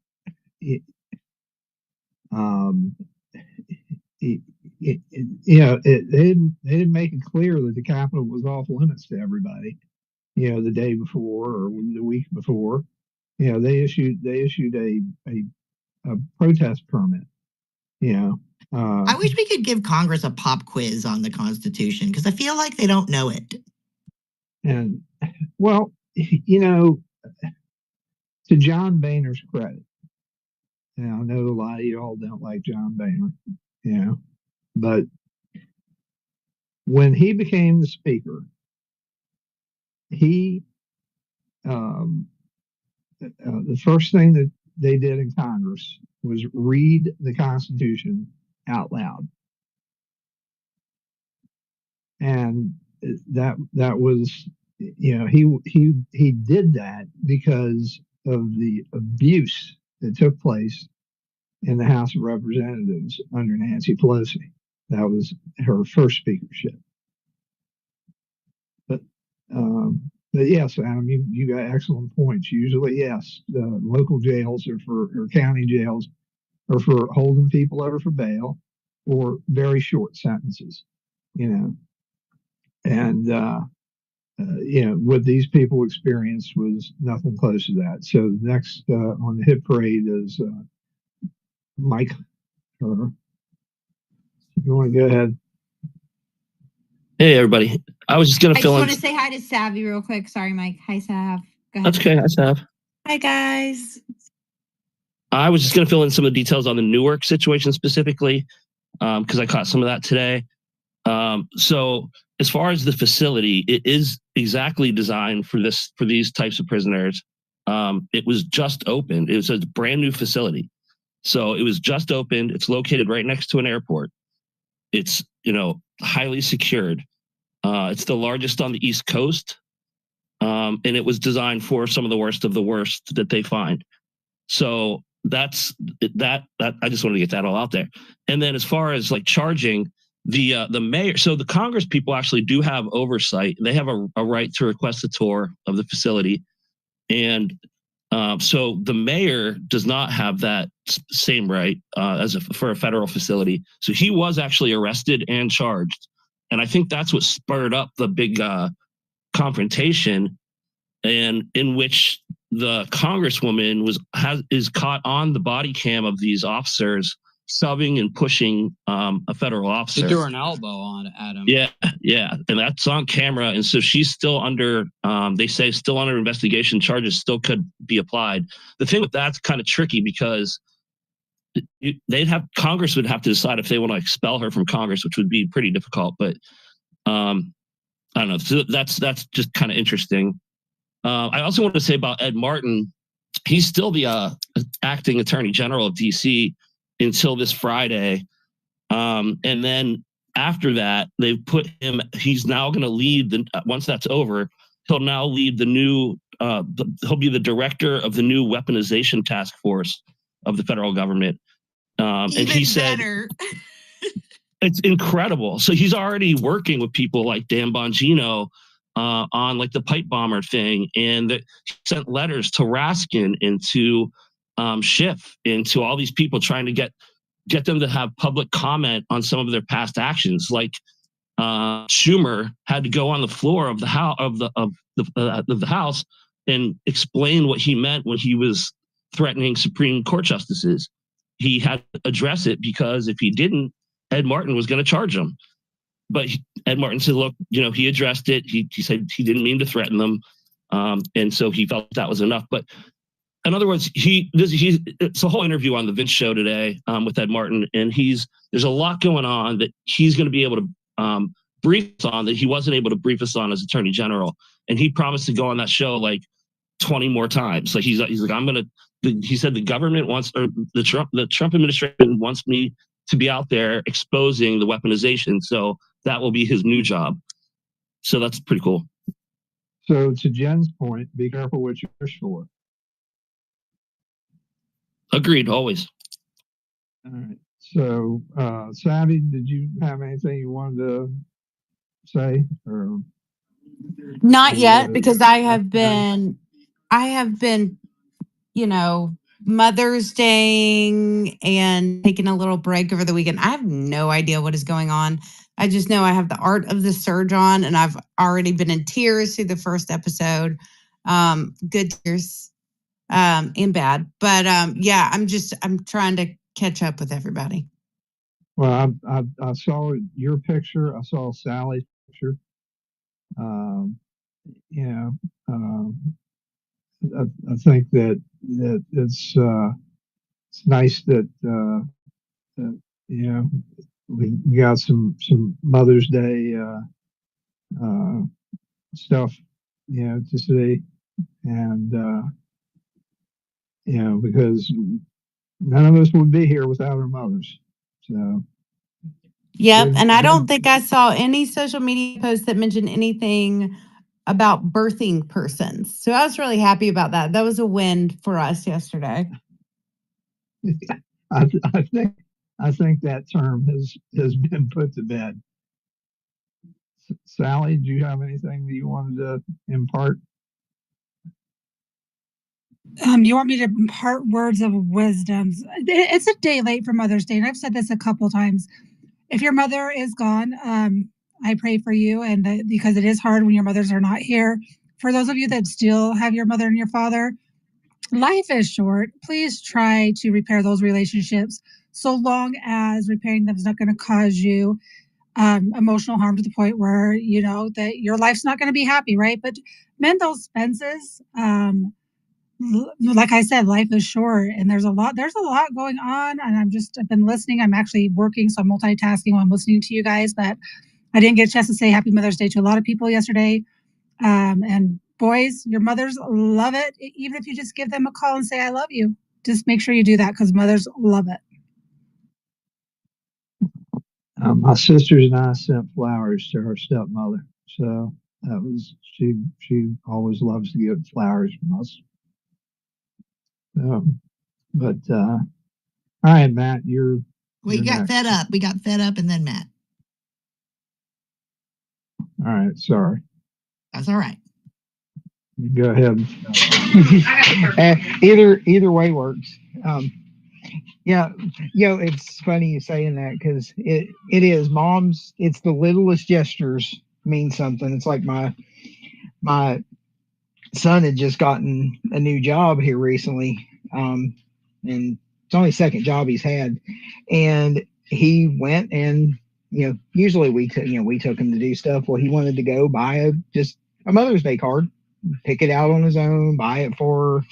they didn't make it clear that the Capitol was off limits to everybody. The day before or the week before, they issued a protest permit. I wish we could give Congress a pop quiz on the Constitution because I feel like they don't know it. And well, to John Boehner's credit, and I know a lot of y'all don't like John Boehner, but when he became the speaker, he the first thing that they did in Congress was read the Constitution out loud, and that was he did that because of the abuse that took place in the House of Representatives under Nancy Pelosi. That was her first speakership. But yes, Adam, you got excellent points. Usually, yes, the local jails or county jails are for holding people over for bail or very short sentences, and what these people experienced was nothing close to that. So next on the hit parade is Mike. If you want to go ahead. Hey, everybody. I was just going to fill in. I just want to say hi to Savvy real quick. Sorry, Mike. Hi, Sav. Go ahead. That's okay. Hi, Sav. Hi, guys. I was just going to fill in some of the details on the Newark situation specifically, because I caught some of that today. So as far as the facility, it is exactly designed for these types of prisoners. It was just opened. It was a brand new facility. So it was just opened. It's located right next to an airport. It's, highly secured. It's the largest on the East Coast. And it was designed for some of the worst that they find. So that's that. I just wanted to get that all out there. And then as far as charging, the mayor, so the Congress people actually do have oversight. They have a right to request a tour of the facility. And So the mayor does not have that same right for a federal facility. So he was actually arrested and charged, and I think that's what spurred up the big confrontation, and in which the congresswoman is caught on the body cam of these officers shoving and pushing a federal officer. She threw an elbow on at him. Yeah, and that's on camera, and so she's still under. They say still under investigation. Charges still could be applied. The thing with that's kind of tricky because Congress would have to decide if they want to expel her from Congress, which would be pretty difficult. But I don't know. So that's just kind of interesting. I also want to say about Ed Martin. He's still the acting attorney general of DC until this Friday. And then after that, they put him, he's now going to lead once that's over, he'll now lead the new, he'll be the director of the new weaponization task force of the federal government. And he said, it's incredible. So he's already working with people like Dan Bongino on like the pipe bomber thing. And he sent letters to Raskin and to Schiff and to all these people trying to get them to have public comment on some of their past actions. Like Schumer had to go on the floor of the House and explain what he meant when he was threatening Supreme Court justices. He had to address it because if he didn't, Ed Martin was going to charge him. But Ed Martin said, look, he addressed it. He said he didn't mean to threaten them. And so he felt that was enough. But in other words, it's a whole interview on the Vince show today with Ed Martin, and there's a lot going on that he's going to be able to brief us on that he wasn't able to brief us on as Attorney General, and he promised to go on that show like 20 more times. Like he's like he said the government wants, or the Trump administration wants me to be out there exposing the weaponization, so that will be his new job. So that's pretty cool. So to Jen's point, be careful what you wish for. Agreed, always. All right. So, Savvy, did you have anything you wanted to say? Or not yet, because I have been, Mother's Day and taking a little break over the weekend. I have no idea what is going on. I just know I have the Art of the Surge on, and I've already been in tears through the first episode. Good tears. And bad, but yeah, I'm trying to catch up with everybody. Well, I saw your picture. I saw Sally's picture. I think that it's nice that we got some Mother's Day stuff to see, and because none of us would be here without our mothers. So, yep. And I don't think I saw any social media posts that mentioned anything about birthing persons. So I was really happy about that. That was a win for us yesterday. I think that term has been put to bed. Sally, do you have anything that you wanted to impart? You want me to impart words of wisdom? It's a day late for Mother's Day, and I've said this a couple times. If your mother is gone, I pray for you, and because it is hard when your mothers are not here. For those of you that still have your mother and your father, life is short. Please try to repair those relationships, so long as repairing them is not going to cause you emotional harm to the point where that your life's not going to be happy, right? But mend those fences. Like I said, life is short, and there's a lot going on, and I've been listening. I'm actually working, so I'm multitasking while I'm listening to you guys, but I didn't get a chance to say happy Mother's Day to a lot of people yesterday. And boys, your mothers love it. Even if you just give them a call and say, I love you, just make sure you do that, because mothers love it. My sisters and I sent flowers to her stepmother. So that was, she always loves to give flowers from us. But all right, Matt, you're got fed up. We got fed up, and then Matt. All right, sorry. That's all right. Go ahead. Either way works. Yeah, it's funny you saying that because it is moms. It's the littlest gestures mean something. It's like my son had just gotten a new job here recently, and it's only the second job he's had, and he went and usually we took him to do stuff. Well, he wanted to go buy just a Mother's Day card, pick it out on his own, buy it for her,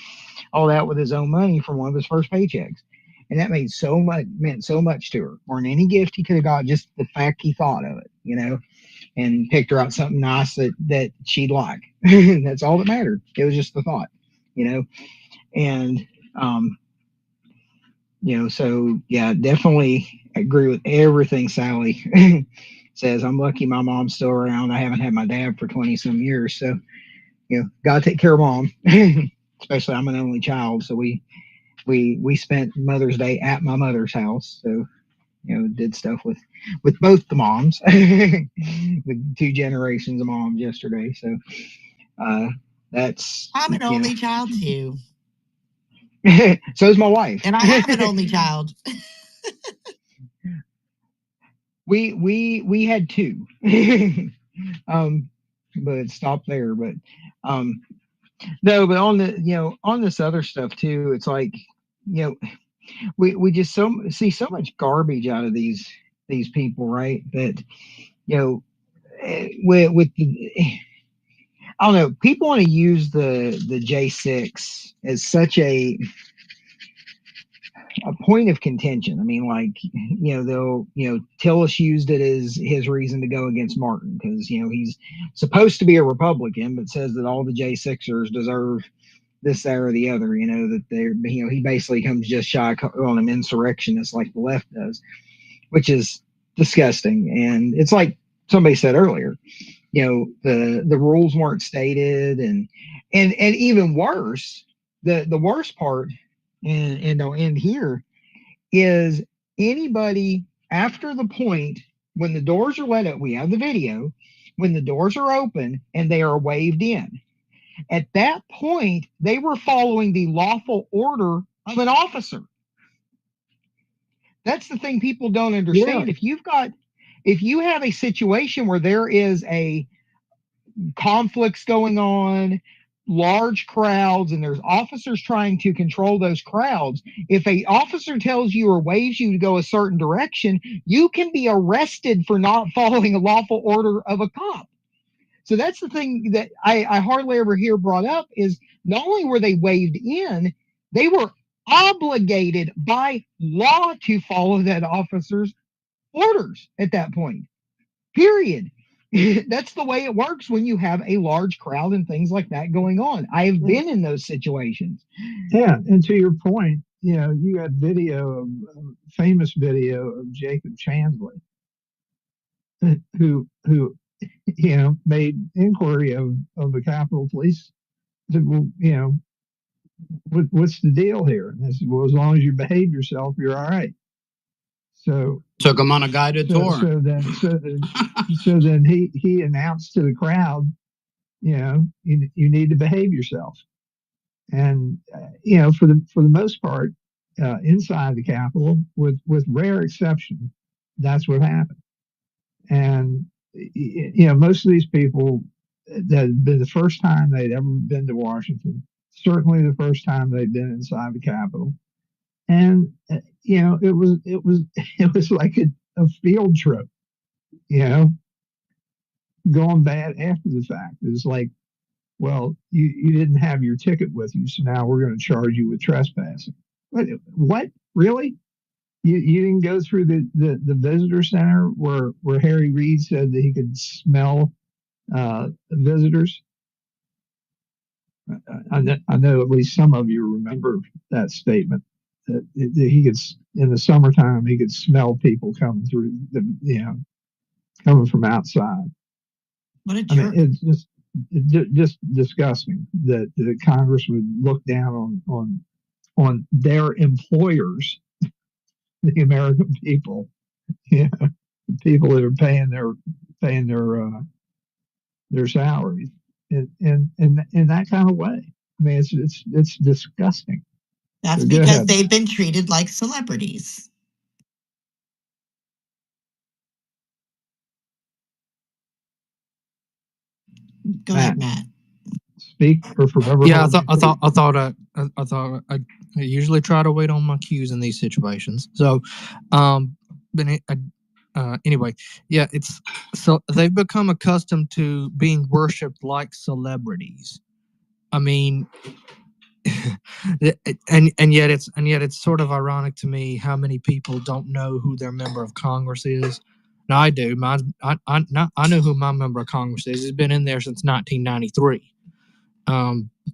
all that with his own money from one of his first paychecks. And that meant so much to her. More than any gift he could have got, just the fact he thought of it, and picked her out something nice that she'd like. That's all that mattered. It was just the thought. And so yeah, definitely agree with everything Sally says. I'm lucky my mom's still around. I haven't had my dad for 20 some years. So, gotta take care of mom. Especially I'm an only child, so we spent Mother's Day at my mother's house. So, did stuff with both the moms, with two generations of moms yesterday. So that's I'm an only child too. So is my wife. And I have an only child. We had two. But it stopped there. But no, but on on this other stuff too, it's like, we just see so much garbage out of these people, right? That with the, I don't know, people want to use the J6 as such a point of contention. I mean, like, they'll, Tillis used it as his reason to go against Martin because, he's supposed to be a Republican, but says that all the J6ers deserve this, that, or the other, that they're, he basically comes just shy on them insurrectionists like the left does, which is disgusting. And it's like somebody said earlier, the rules weren't stated, and even worse, the worst part, and I'll end here, is anybody after the point when the doors are let up, we have the video, when the doors are open and they are waved in. At that point, they were following the lawful order of an officer. That's the thing people don't understand. Yeah. If you have a situation where there is a conflicts going on, large crowds, and there's officers trying to control those crowds, if a officer tells you or waves you to go a certain direction, you can be arrested for not following a lawful order of a cop. So that's the thing that I hardly ever hear brought up, is not only were they waved in, they were obligated by law to follow that officer's orders at that point. Period. That's the way it works when you have a large crowd and things like that going on. I have been in those situations. Yeah, and to your point, you got famous video of Jacob Chansley, who made inquiry of the Capitol Police. Said, well, what's the deal here? And they said, well, as long as you behave yourself, you're all right. So took him on a guided tour. So then he announced to the crowd, you need to behave yourself. And for the most part, inside the Capitol, with rare exception, that's what happened. And most of these people, that had been the first time they'd ever been to Washington, certainly the first time they'd been inside the Capitol, and it was like a field trip, going bad after the fact. It's like, well, you didn't have your ticket with you, so now we're going to charge you with trespassing. What? Really? You didn't go through the visitor center where Harry Reid said that he could smell visitors? I know at least some of you remember that statement, that he could, in the summertime, he could smell people coming through coming from outside. What a jerk. I mean, it's just disgusting that Congress would look down on their employers, the American people, people that are paying their salaries, in that kind of way. I mean, it's disgusting. That's So go because ahead. they've been treated like celebrities. Go ahead, Matt. Speak or forever Yeah, hold your peace. I thought I usually try to wait on my cues in these situations. So, but anyway, yeah, it's so they've become accustomed to being worshipped like celebrities. I mean, and yet it's sort of ironic to me how many people don't know who their member of Congress is. Now I do. I know who my member of Congress is. He's been in there since 1993.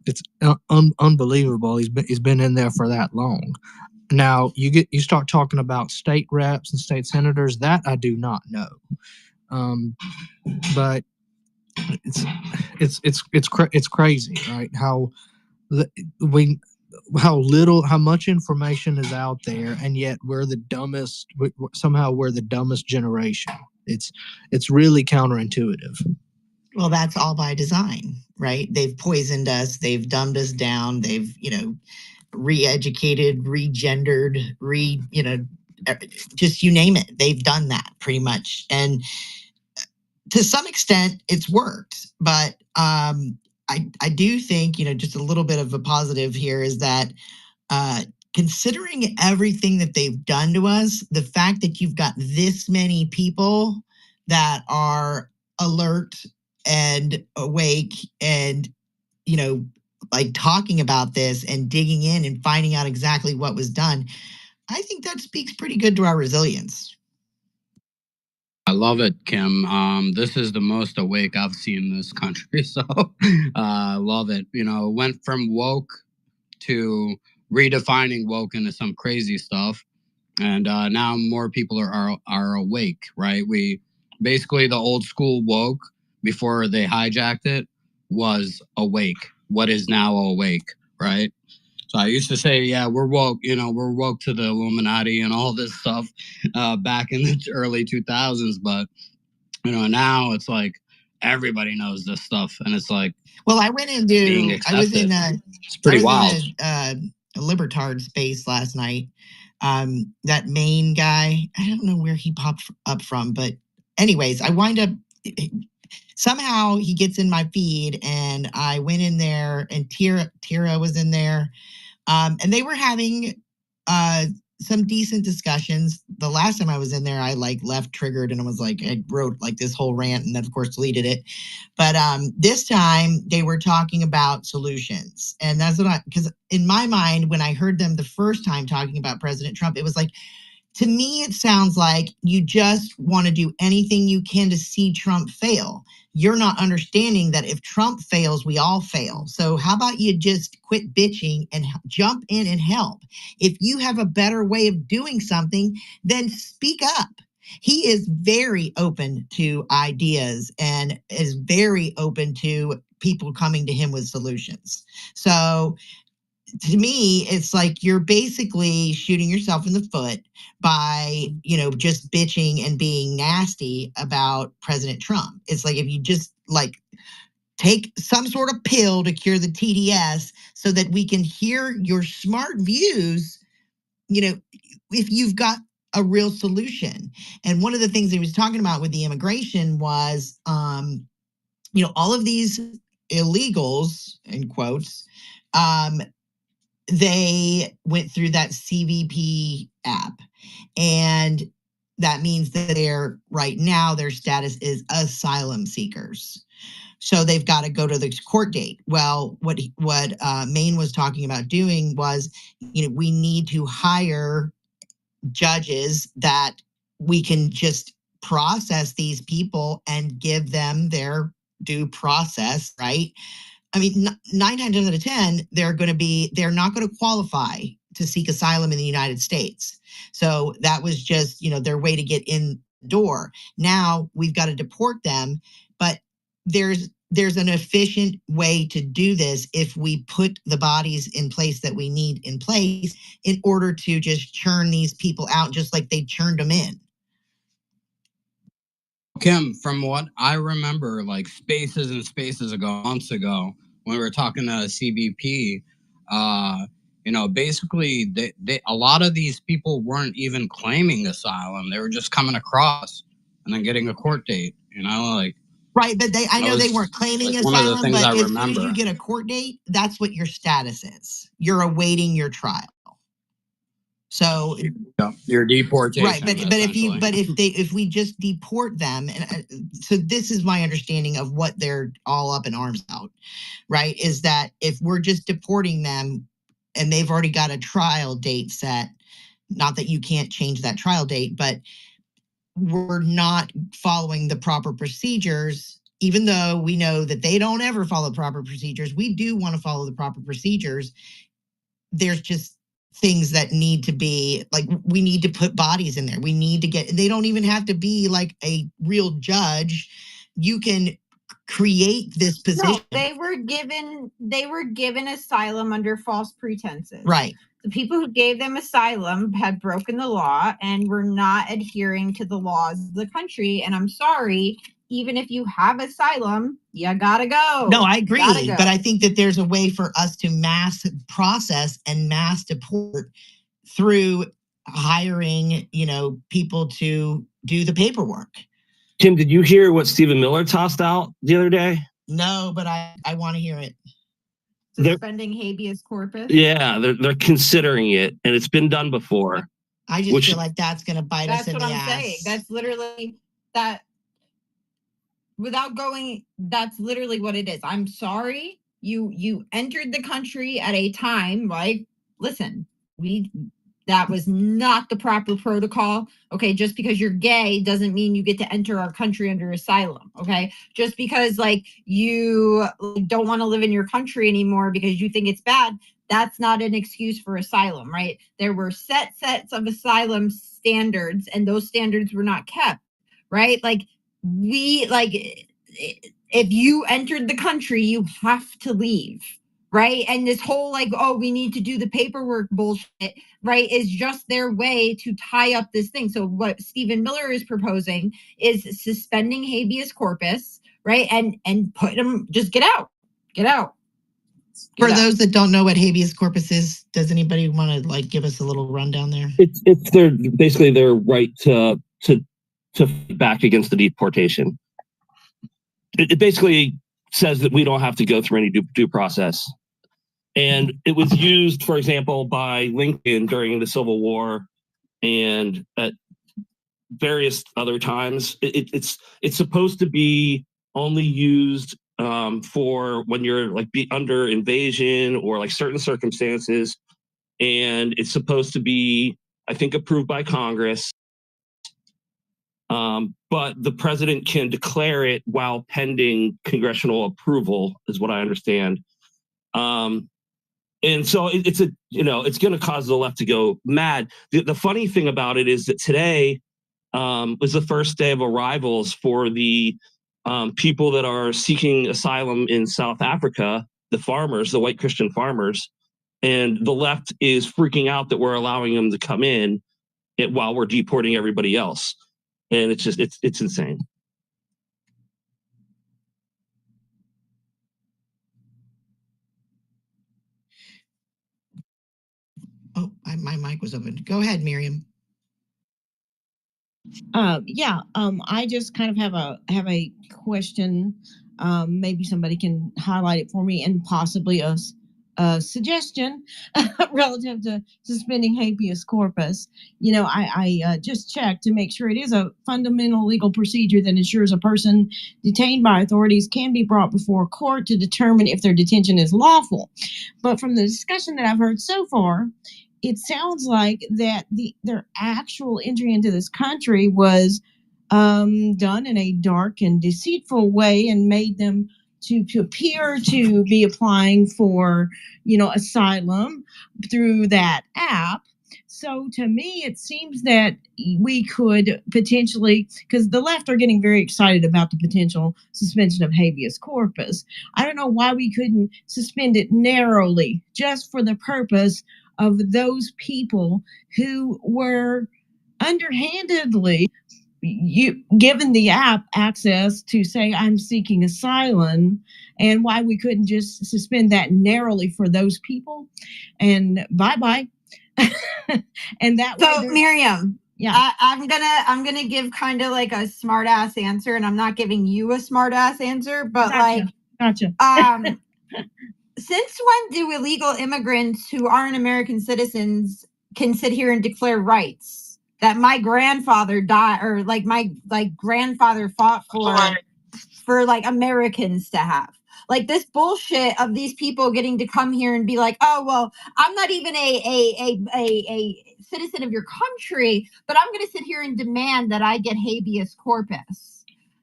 It's unbelievable. He's been in there for that long. Now you start talking about state reps and state senators. That I do not know. But it's crazy, right? How much information is out there, and yet we're the dumbest. Somehow we're the dumbest generation. It's really counterintuitive. Well, that's all by design, right? They've poisoned us. They've dumbed us down. They've, re-educated, regendered, just you name it. They've done that pretty much. And to some extent, it's worked. But I do think, just a little bit of a positive here is that considering everything that they've done to us, the fact that you've got this many people that are alert and awake and, like talking about this and digging in and finding out exactly what was done, I think that speaks pretty good to our resilience. I love it, Kim. This is the most awake I've seen this country, so I love it. Went from woke to redefining woke into some crazy stuff, and now more people are awake. Right? We basically the old school woke before they hijacked it was awake. What is now awake? Right? So I used to say, yeah, we're woke. We're woke to the Illuminati and all this stuff back in the early 2000s, but now it's like everybody knows this stuff, and it's like, well, I went into it's pretty wild. A libertard space last night. That main guy, I don't know where he popped up from, but anyways, I wind up somehow he gets in my feed, and I went in there, and Tira was in there, and they were having some decent discussions. The last time I was in there, I left triggered and I was like, I wrote this whole rant and then of course deleted it. But this time they were talking about solutions. And that's because in my mind, when I heard them the first time talking about President Trump, it was like, to me, it sounds like you just want to do anything you can to see Trump fail. You're not understanding that if Trump fails, we all fail. So how about you just quit bitching and jump in and help? If you have a better way of doing something, then speak up. He is very open to ideas and is very open to people coming to him with solutions. So to me, it's like you're basically shooting yourself in the foot by, just bitching and being nasty about President Trump. It's like if you just take some sort of pill to cure the TDS so that we can hear your smart views, if you've got a real solution. And one of the things he was talking about with the immigration was, all of these illegals, in quotes, they went through that CVP app. And that means that right now, their status is asylum seekers. So they've got to go to the court date. Well, what Maine was talking about doing was, we need to hire judges that we can just process these people and give them their due process, right? I mean, 9 times out of 10, they're not going to qualify to seek asylum in the United States. So that was just, their way to get in the door. Now we've got to deport them, but there's an efficient way to do this if we put the bodies in place that we need in place in order to just churn these people out just like they churned them in. Kim, from what I remember, like spaces and spaces ago, months ago, when we were talking to CBP, basically a lot of these people weren't even claiming asylum. They were just coming across and then getting a court date, Right, but I know they weren't claiming asylum, one of the things but I as soon as remember. you get a court date, that's what your status is. You're awaiting your trial. So Your deportation. right, if we just deport them, and so this is my understanding of what they're all up in arms about, right? Is that if we're just deporting them and they've already got a trial date set, not that you can't change that trial date, but we're not following the proper procedures, even though we know that they don't ever follow proper procedures, we do want to follow the proper procedures. There's just things that need to be like, we need to put bodies in there. We need to they don't even have to be like a real judge. You can create this position. No, they were given asylum under false pretenses. Right. The people who gave them asylum had broken the law and were not adhering to the laws of the country. And I'm sorry, even if you have asylum, you gotta go. No, I agree. But I think that there's a way for us to mass process and mass deport through hiring, people to do the paperwork. Kim, did you hear what Stephen Miller tossed out the other day? No, but I want to hear it. Suspending habeas corpus? Yeah, they're considering it, and it's been done before. I just feel like that's going to bite us in the ass. That's what I'm saying. That's literally that. That's literally what it is. I'm sorry. You entered the country at a time, like, listen, that was not the proper protocol. Okay, just because you're gay doesn't mean you get to enter our country under asylum. Okay, just because you don't want to live in your country anymore because you think it's bad, that's not an excuse for asylum, right? There were sets of asylum standards, and those standards were not kept, right? If you entered the country, you have to leave. Right. And this whole we need to do the paperwork bullshit, right, is just their way to tie up this thing. So what Stephen Miller is proposing is suspending habeas corpus, right? And put them, just get out. For those that don't know what habeas corpus is, does anybody want to give us a little rundown there? It's basically their right to fight back against the deportation. It basically says that we don't have to go through any due process. And it was used, for example, by Lincoln during the Civil War and at various other times. It's supposed to be only used for when you're under invasion or certain circumstances. And it's supposed to be, I think, approved by Congress. But the president can declare it while pending congressional approval, is what I understand. And so it's going to cause the left to go mad. The funny thing about it is that today was the first day of arrivals for the people that are seeking asylum in South Africa, the farmers, the white Christian farmers. And the left is freaking out that we're allowing them to come in while we're deporting everybody else. And it's just, it's insane. Oh, my mic was open. Go ahead, Miriam. I just kind of have a question. Maybe somebody can highlight it for me, and possibly a suggestion relative to suspending habeas corpus. I just checked to make sure it is a fundamental legal procedure that ensures a person detained by authorities can be brought before a court to determine if their detention is lawful. But from the discussion that I've heard so far, it sounds like that their actual entry into this country was done in a dark and deceitful way and made them to appear to be applying for, asylum through that app. So to me, it seems that we could potentially, because the left are getting very excited about the potential suspension of habeas corpus. I don't know why we couldn't suspend it narrowly, just for the purpose of those people who were underhandedly you given the app access to say I'm seeking asylum, and why we couldn't just suspend that narrowly for those people, and bye. And that So way Miriam, yeah. I'm gonna give kind of like a smart ass answer, and I'm not giving you a smart ass answer, but Gotcha. Since when do illegal immigrants who aren't American citizens can sit here and declare rights that my grandfather died, or like my grandfather fought for like Americans to have? Like this bullshit of these people getting to come here and be like, oh well, I'm not even a citizen of your country, but I'm going to sit here and demand that I get habeas corpus.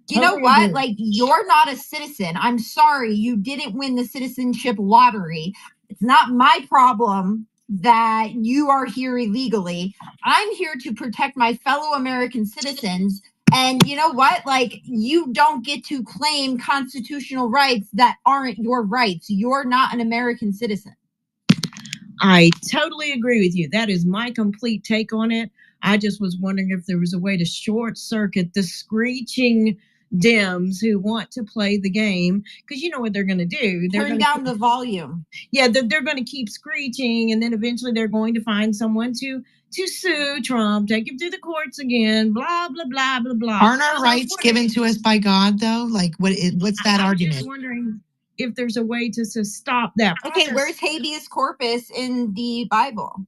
You know what? Like, you're not a citizen. I'm sorry, you didn't win the citizenship lottery. It's not my problem that you are here illegally. I'm here to protect my fellow American citizens. And you know what? Like, you don't get to claim constitutional rights that aren't your rights. You're not an American citizen. I totally agree with you. That is my complete take on it. I just was wondering if there was a way to short circuit the screeching Dems who want to play the game, because you know what they're going to do. They're Turn down the volume. Yeah, they're going to keep screeching, and then eventually they're going to find someone to sue Trump, take him through the courts again, blah blah blah blah blah. Aren't our rights given to us by God, though? Like, what's that argument? I'm just wondering if there's a way to stop that process. Okay, where's habeas corpus in the Bible?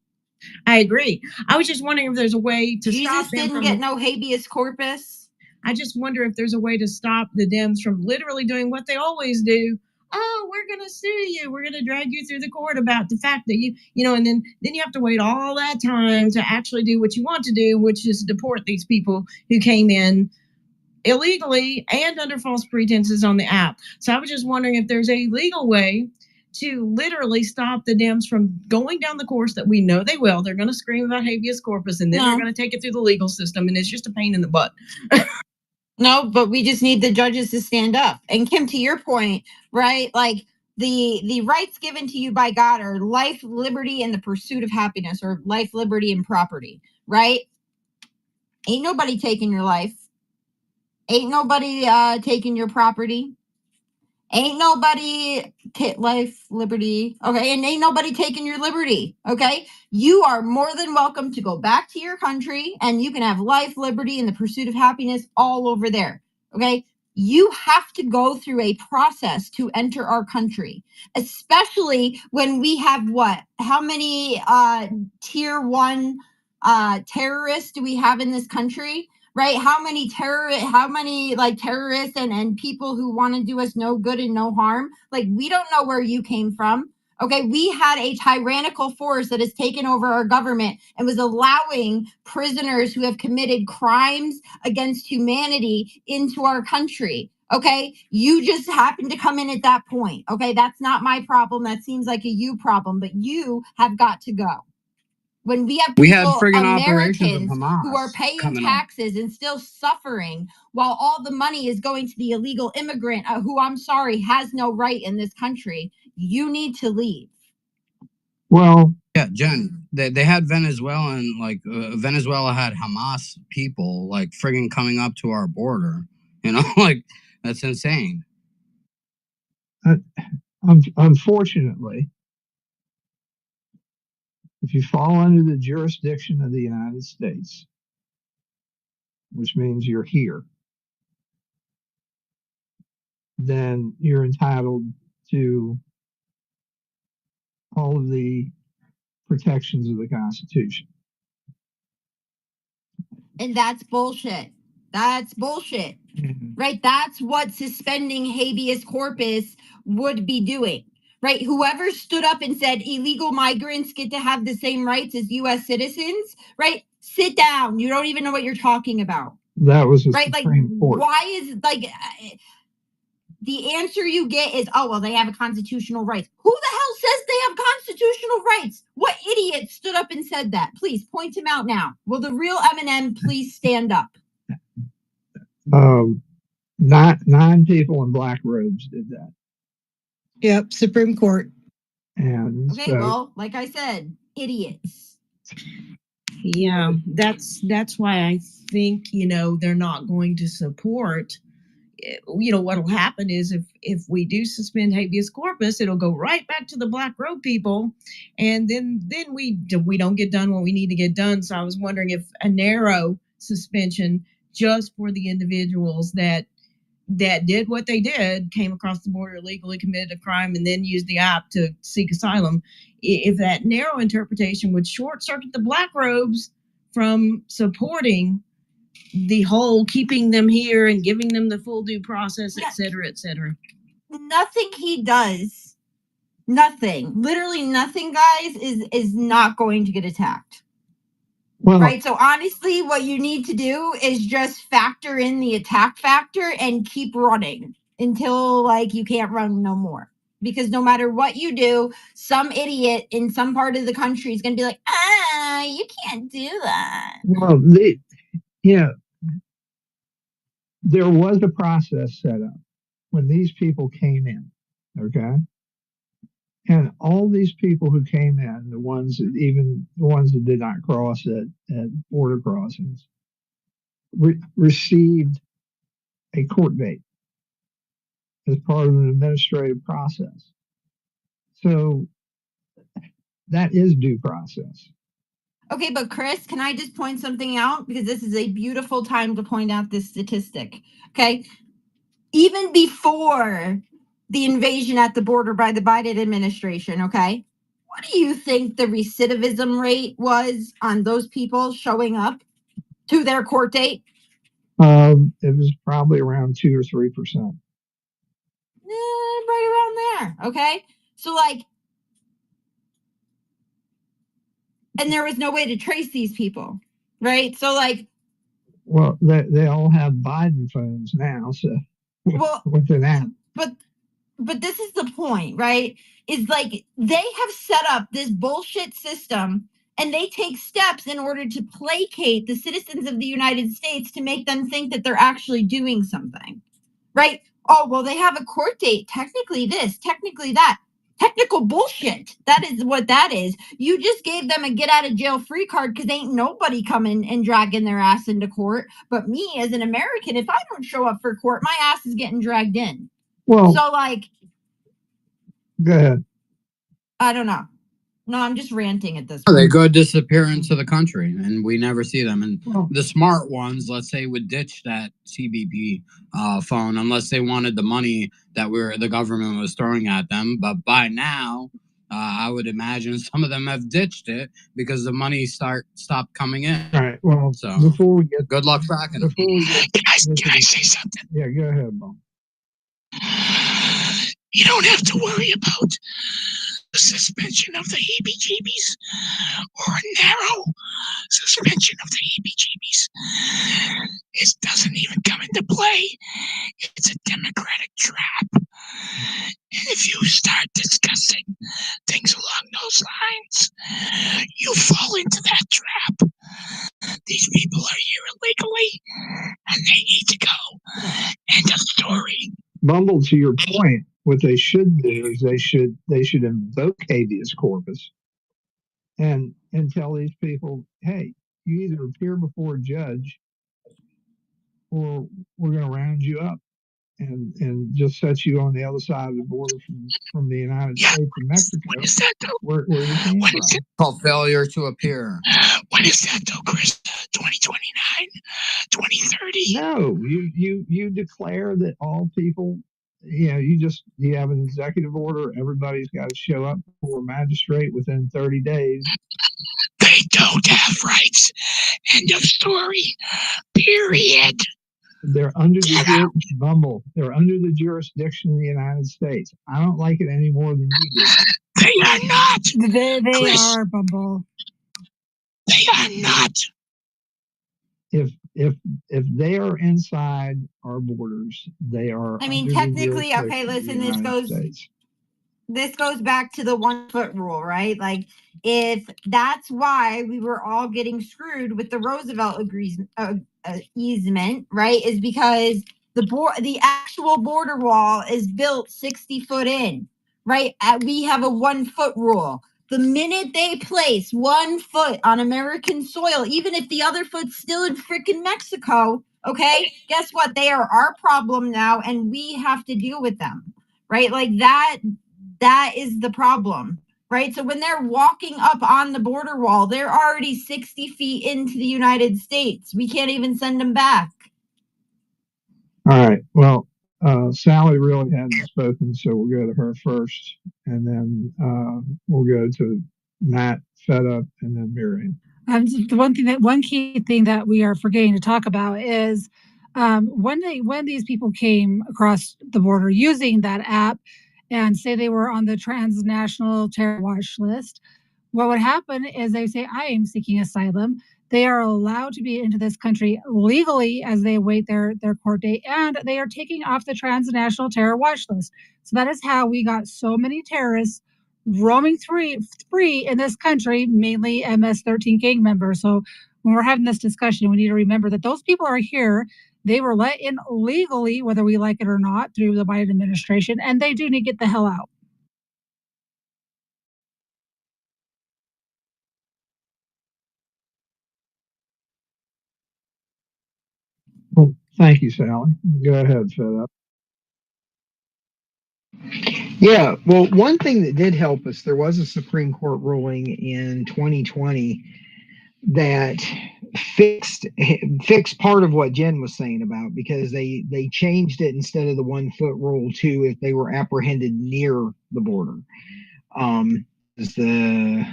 I agree. I was just wondering if there's a way to stop Jesus didn't get no habeas corpus. I just wonder if there's a way to stop the Dems from literally doing what they always do. Oh, we're going to sue you. We're going to drag you through the court about the fact that you know, and then you have to wait all that time to actually do what you want to do, which is deport these people who came in illegally and under false pretenses on the app. So I was just wondering if there's a legal way to literally stop the Dems from going down the course that we know they will. They're going to scream about habeas corpus, and then they're going to take it through the legal system, and it's just a pain in the butt. No, but we just need the judges to stand up. And Kim, to your point, right? Like the rights given to you by God are life, liberty, and the pursuit of happiness, or life, liberty, and property, right? Ain't nobody taking your life. Ain't nobody taking your property. Ain't nobody life, liberty. Okay, and ain't nobody taking your liberty. Okay, you are more than welcome to go back to your country, and you can have life, liberty, and the pursuit of happiness all over there. Okay, you have to go through a process to enter our country, especially when we have what? How many tier 1 terrorists do we have in this country? Right? How many terrorists and people who want to do us no good and no harm? Like, we don't know where you came from. Okay, we had a tyrannical force that has taken over our government and was allowing prisoners who have committed crimes against humanity into our country. Okay, you just happened to come in at that point. Okay, that's not my problem. That seems like a you problem, but you have got to go. When we have people, Americans, who are paying taxes and still suffering while all the money is going to the illegal immigrant who, I'm sorry, has no right in this country, you need to leave. Well, yeah, Jen, they had Venezuelan, like Venezuela had Hamas people like friggin' coming up to our border. You know, like that's insane. Unfortunately, if you fall under the jurisdiction of the United States, which means you're here, then you're entitled to all of the protections of the Constitution. And that's bullshit. That's bullshit. Right? That's what suspending habeas corpus would be doing. Right? Whoever stood up and said illegal migrants get to have the same rights as U.S. citizens, right? Sit down. You don't even know what you're talking about. That was the right? Supreme Like, Court. why is the answer you get is, oh, well, they have a constitutional rights. Who the hell says they have constitutional rights? What idiot stood up and said that? Please point him out now. Will the real Eminem please stand up? 9 people in black robes did that. Yep, Supreme Court. And okay, well, like I said, idiots. Yeah, that's why I think they're not going to support. What'll happen is if we do suspend habeas corpus, it'll go right back to the Black Robe people, and then we don't get done what we need to get done. So I was wondering if a narrow suspension just for the individuals that did what they did, came across the border illegally, committed a crime, and then used the app to seek asylum. If that narrow interpretation would short circuit the Black Robes from supporting the whole keeping them here and giving them the full due process, et cetera, et cetera. Nothing he does, literally nothing, guys, is not going to get attacked. Well, Right. So honestly, what you need to do is just factor in the attack factor and keep running until you can't run no more. Because no matter what you do, some idiot in some part of the country is going to be like, you can't do that. well, there was a process set up when these people came in, okay? And all these people who came in, the ones that did not cross at border crossings, received a court date as part of an administrative process. So that is due process. Okay, but Chris, can I just point something out? Because this is a beautiful time to point out this statistic. Okay. Even before the invasion at the border by the Biden administration, okay, what do you think the recidivism rate was on those people showing up to their court date? It was probably around 2 or 3%. Right around there, okay? So, and there was no way to trace these people, right? So, well, they all have Biden phones now, so with an app. But this is the point, right? Is they have set up this bullshit system and they take steps in order to placate the citizens of the United States to make them think that they're actually doing something, right? Oh, well, they have a court date. Technically this, technically that. Technical bullshit. That is what that is. You just gave them a get out of jail free card because ain't nobody coming and dragging their ass into court. But me as an American, if I don't show up for court, my ass is getting dragged in. Well, so go ahead. I don't know. No, I'm just ranting at this They point. go disappear into the country and we never see them. And the smart ones, let's say, would ditch that CBP phone unless they wanted the money that the government was throwing at them. But by now, I would imagine some of them have ditched it because the money stopped coming in. All right. Well, so before we get good luck tracking them. Can I say something? Yeah, go ahead, Bob. You don't have to worry about the suspension of the heebie-jeebies or a narrow suspension of the heebie-jeebies. It doesn't even come into play. It's a democratic trap. And if you start discussing things along those lines, you fall into that trap. These people are here illegally, and they need to go. End of story. Bumble, to your point, what they should do is they should invoke habeas corpus and tell these people, hey, you either appear before a judge or we're going to round you up and just set you on the other side of the border from the United States and Mexico. When is that, though? Where you came from. Is it? Called failure to appear. When is that, though, Chris? 2029? 2030? No, you declare that all people, you have an executive order. Everybody's got to show up before a magistrate within 30 days. They don't have rights. End of story. Period. They're under the They're under the jurisdiction of the United States. I don't like it any more than you do. They are not. They Chris, are, Bumble. They are not. If they are inside our borders, they are. I mean, technically, okay, listen, this goes back to the 1 foot rule, right? If that's why we were all getting screwed with the Roosevelt easement, right? Is because the actual border wall is built 60 foot in, right? We have a 1 foot rule. The minute they place one foot on American soil, even if the other foot's still in freaking Mexico, okay, guess what? They are our problem now, and we have to deal with them, right? Like that is the problem, right? So when they're walking up on the border wall, they're already 60 feet into the United States. We can't even send them back. All right. Well, Sally really hadn't spoken, so we'll go to her first, and then we'll go to Matt, Fed Up, and then Miriam. The one key thing that we are forgetting to talk about is when these people came across the border using that app and say they were on the transnational terror watch list, what would happen is they say, I am seeking asylum. They are allowed to be into this country legally as they await their court date, and they are taking off the transnational terror watch list. So that is how we got so many terrorists roaming free in this country, mainly MS-13 gang members. So when we're having this discussion, we need to remember that those people are here. They were let in legally, whether we like it or not, through the Biden administration, and they do need to get the hell out. Well, thank you, Sally. Go ahead, Fed Up. Yeah, well, one thing that did help us, there was a Supreme Court ruling in 2020 that fixed part of what Jen was saying about, because they changed it instead of the 1 foot rule to if they were apprehended near the border. Is the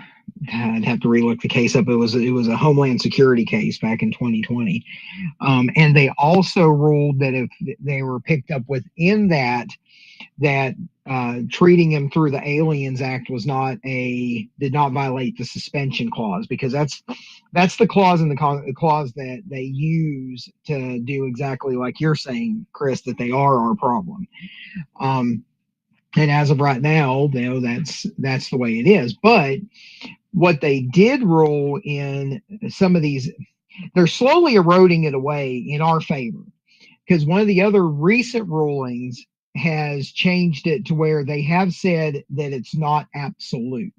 I'd have to relook the case up. It was a Homeland Security case back in 2020, and they also ruled that if they were picked up within that treating him through the Aliens Act did not violate the suspension clause, because that's the clause in the clause that they use to do exactly like you're saying, Chris, that they are our problem. And as of right now, that's the way it is. But what they did rule in some of these, they're slowly eroding it away in our favor, because one of the other recent rulings has changed it to where they have said that it's not absolute,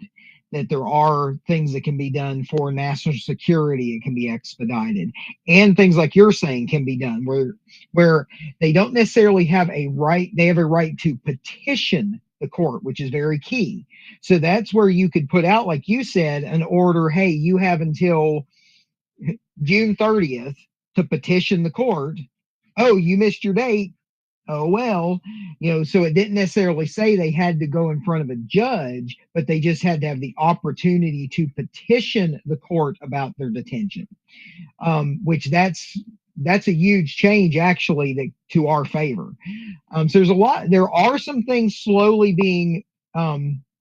that there are things that can be done for national security. It can be expedited, and things like you're saying can be done where they don't necessarily have a right. They have a right to petition the court, which is very key. So that's where you could put out, like you said, an order. Hey, you have until June 30th to petition the court. Oh, you missed your date. Oh, well, so it didn't necessarily say they had to go in front of a judge, but they just had to have the opportunity to petition the court about their detention, which that's a huge change, actually, to our favor. So there are some things slowly being,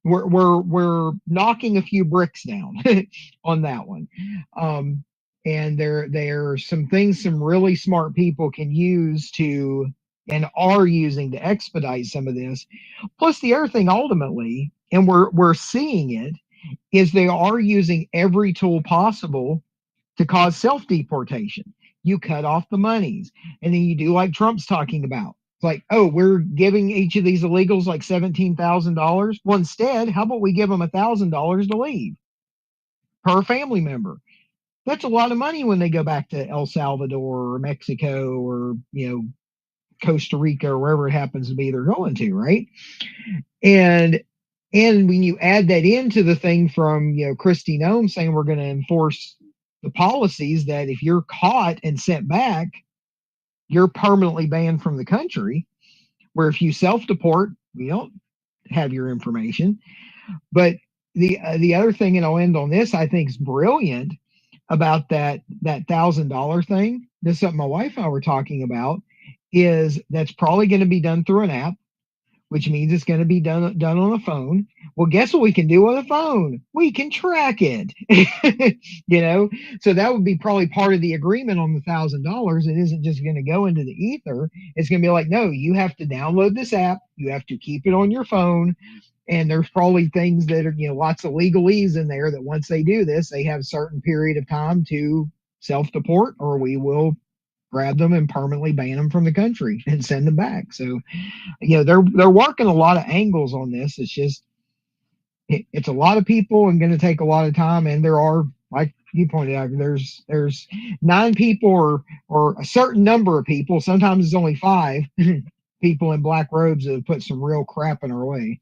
we're knocking a few bricks down on that one. And there are some things some really smart people can use and are using to expedite some of this. Plus, the other thing ultimately, and we're seeing it, is they are using every tool possible to cause self-deportation. You cut off the monies, and then you do like Trump's talking about. It's like, oh, we're giving each of these illegals like $17,000. Well, instead, how about we give them $1,000 to leave per family member? That's a lot of money when they go back to El Salvador or Mexico or Costa Rica or wherever it happens to be they're going to, right? And when you add that into the thing from Kristi Noem saying we're going to enforce the policies that if you're caught and sent back, you're permanently banned from the country, where if you self-deport, we don't have your information. But the other thing, and I'll end on this, I think is brilliant about that $1,000 thing. This is something my wife and I were talking about, is that's probably going to be done through an app, which means it's going to be done on a phone. Well, guess what we can do on a phone? We can track it. So that would be probably part of the agreement on the $1,000. It isn't just going to go into the ether. It's going to be like, no, you have to download this app. You have to keep it on your phone. And there's probably things that are, lots of legalese in there that once they do this, they have a certain period of time to self-deport, or we will grab them and permanently ban them from the country and send them back. So, they're working a lot of angles on this. It's just it's a lot of people and going to take a lot of time. And there are, like you pointed out, there's 9 people or a certain number of people. Sometimes it's only 5 people in black robes that have put some real crap in our way.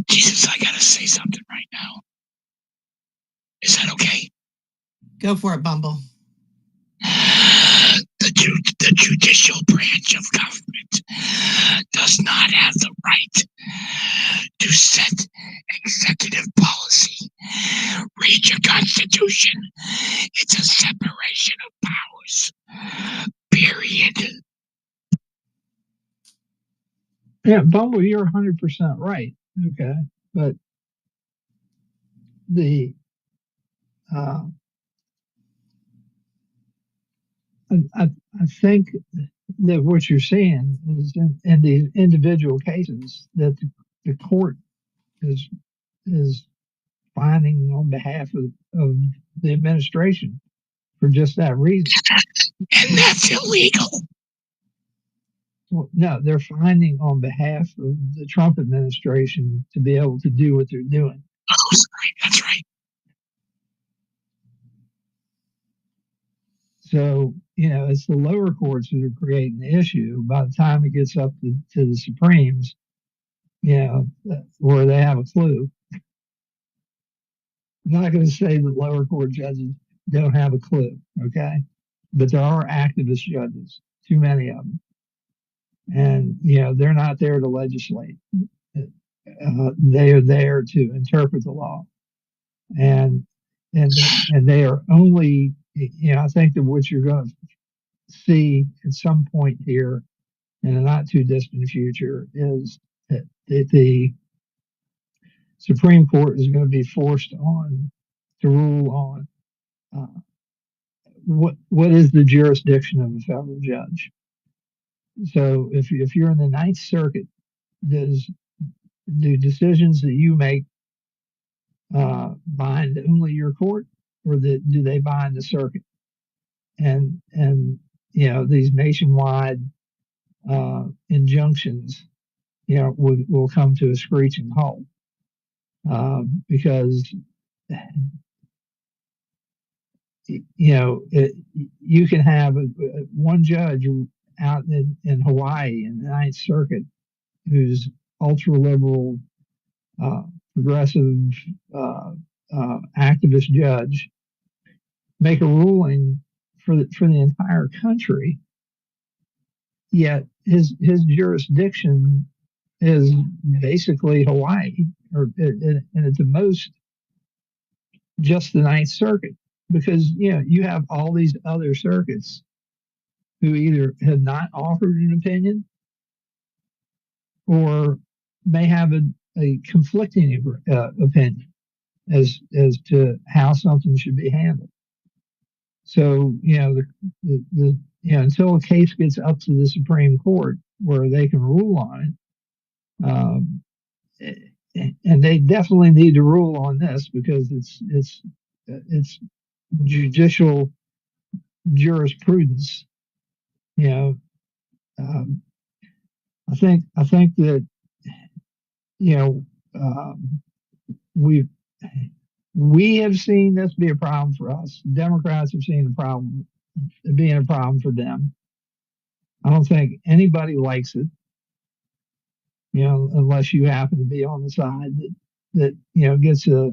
Jesus, I gotta say something right now. Is that okay? Go for it, Bumble. The judicial branch of government does not have the right to set executive policy. Read your Constitution. It's a separation of powers. Period. Yeah, Bumble, you're 100% right. Okay, but the I think that what you're seeing is in these individual cases that the court is finding on behalf of the administration for just that reason. And that's illegal. Well, no, they're finding on behalf of the Trump administration to be able to do what they're doing. Oh, sorry, that's right. So, it's the lower courts that are creating the issue. By the time it gets up to the Supremes, where they have a clue. I'm not going to say that lower court judges don't have a clue, okay? But there are activist judges, too many of them. And, they're not there to legislate. They are there to interpret the law. And they are only, I think that what you're going to see at some point here in a not too distant future is that the Supreme Court is going to be forced on to rule on what is the jurisdiction of a federal judge. So if you're in the Ninth Circuit, do decisions that you make bind only your court, or do they bind the circuit? And these nationwide injunctions, will come to a screeching halt because you can have one judge out in Hawaii in the Ninth Circuit who's ultra liberal, progressive, activist judge make a ruling for the entire country. Yet his jurisdiction is basically Hawaii, and at the most just the Ninth Circuit, because you have all these other circuits who either have not offered an opinion or may have a conflicting opinion as to how something should be handled. So until a case gets up to the Supreme Court where they can rule on it, and they definitely need to rule on this because it's judicial jurisprudence. I think that we have seen this be a problem for us. Democrats have seen a problem being a problem for them. I don't think anybody likes it, unless you happen to be on the side that gets a